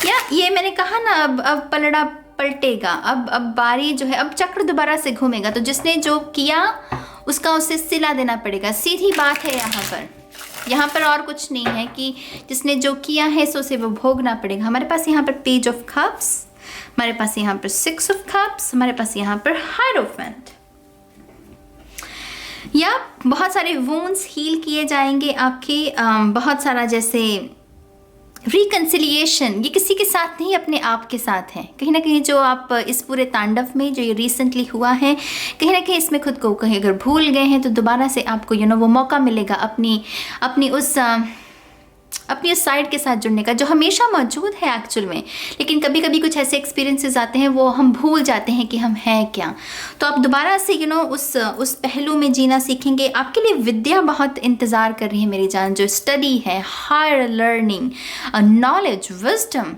या ये मैंने कहा ना, अब पलड़ा पलटेगा, अब बारी जो है, अब चक्र दोबारा से घूमेगा। तो जिसने जो किया उसका उसे सिला देना पड़ेगा, सीधी बात है यहाँ पर और कुछ नहीं है कि जिसने जो किया है सो उसे वो भोगना पड़ेगा। हमारे पास यहाँ पर पेज ऑफ कप्स, हमारे पास यहाँ पर 6 ऑफ कप्स, हमारे पास यहाँ पर हायरोफेंट। या बहुत सारे वुंड्स हील किए जाएंगे आपके, बहुत सारा जैसे रिकन्सिलिएशन, ये किसी के साथ नहीं अपने आप के साथ है। कहीं ना कहीं जो आप इस पूरे तांडव में जो ये रिसेंटली हुआ है, कहीं ना कहीं इसमें खुद को कहीं अगर भूल गए हैं तो दोबारा से आपको वो मौका मिलेगा अपनी उस साइड के साथ जुड़ने का जो हमेशा मौजूद है एक्चुअल में। लेकिन कभी कभी कुछ ऐसे एक्सपीरियंसेस आते हैं वो हम भूल जाते हैं कि हम हैं क्या। तो आप दोबारा से उस पहलू में जीना सीखेंगे। आपके लिए विद्या बहुत इंतज़ार कर रही है मेरी जान, जो स्टडी है, हायर लर्निंग, नॉलेज, विजडम,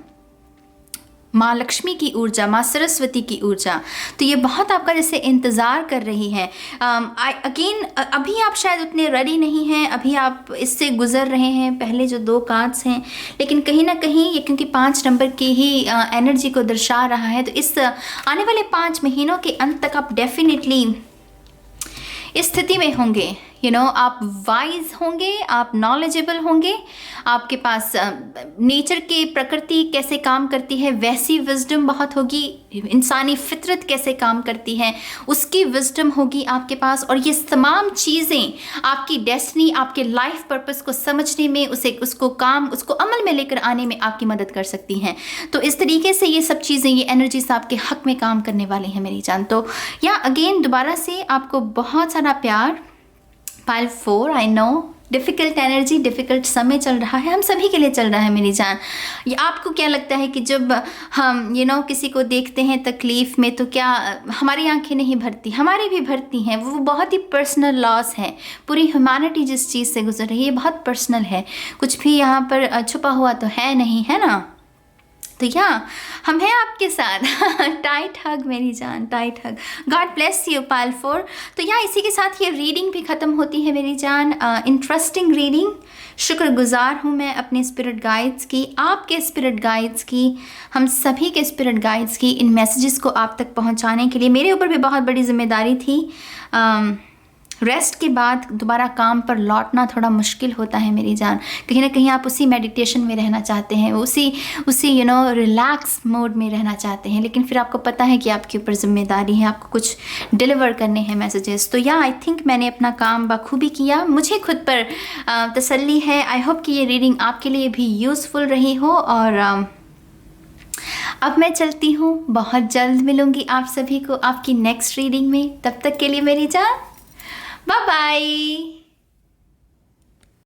माँ लक्ष्मी की ऊर्जा, माँ सरस्वती की ऊर्जा। तो ये बहुत आपका जैसे इंतज़ार कर रही है। अगेन अभी आप शायद उतने रेडी नहीं हैं, अभी आप इससे गुज़र रहे हैं, पहले जो 2 कार्ड्स हैं। लेकिन कहीं ना कहीं ये क्योंकि 5 नंबर की ही एनर्जी को दर्शा रहा है, तो इस आने वाले 5 महीनों के अंत तक आप डेफिनेटली इस स्थिति में होंगे। आप वाइज होंगे, आप नॉलेजेबल होंगे, आपके पास नेचर के प्रकृति कैसे काम करती है वैसी विजडम बहुत होगी, इंसानी फितरत कैसे काम करती है उसकी विजडम होगी आपके पास। और ये तमाम चीज़ें आपकी डेस्टिनी, आपके लाइफ पर्पस को समझने में, उसको अमल में लेकर आने में आपकी मदद कर सकती हैं। तो इस तरीके से ये सब चीज़ें, ये एनर्जीज आपके हक में काम करने वाली हैं मेरी जान। तो या अगेन दोबारा से आपको बहुत सारा प्यार। Pile 4, I know difficult energy, difficult समय चल रहा है, हम सभी के लिए चल रहा है मेरी जान। ये आपको क्या लगता है कि जब हम किसी को देखते हैं तकलीफ़ में तो क्या हमारी आंखें नहीं भरती? हमारी भी भरती हैं। वो बहुत ही पर्सनल लॉस है। पूरी ह्यूमैनिटी जिस चीज़ से गुजर रही है ये बहुत पर्सनल है, कुछ भी यहाँ पर छुपा हुआ तो है नहीं, है ना। तो या हम हैं आपके साथ। टाइट हग मेरी जान, tight hug. God bless you pile 4। तो या इसी के साथ ये रीडिंग भी ख़त्म होती है मेरी जान। Interesting reading. शुक्रगुजार हूँ मैं अपने स्पिरिट गाइड्स की, आपके स्पिरिट गाइड्स की, हम सभी के स्पिरिट गाइड्स की, इन मैसेजेस को आप तक पहुँचाने के लिए। मेरे ऊपर भी बहुत बड़ी जिम्मेदारी थी। रेस्ट के बाद दोबारा काम पर लौटना थोड़ा मुश्किल होता है मेरी जान। कहीं ना कहीं आप उसी मेडिटेशन में रहना चाहते हैं, उसी रिलैक्स मोड में रहना चाहते हैं, लेकिन फिर आपको पता है कि आपके ऊपर जिम्मेदारी है, आपको कुछ डिलीवर करने हैं मैसेजेस। तो या आई थिंक मैंने अपना काम बखूबी किया, मुझे खुद पर तसल्ली है। आई होप कि ये रीडिंग आपके लिए भी यूज़फुल रही हो। और अब मैं चलती हूँ, बहुत जल्द मिलूँगी आप सभी को आपकी नेक्स्ट रीडिंग में। तब तक के लिए मेरी जान, बाय बाय।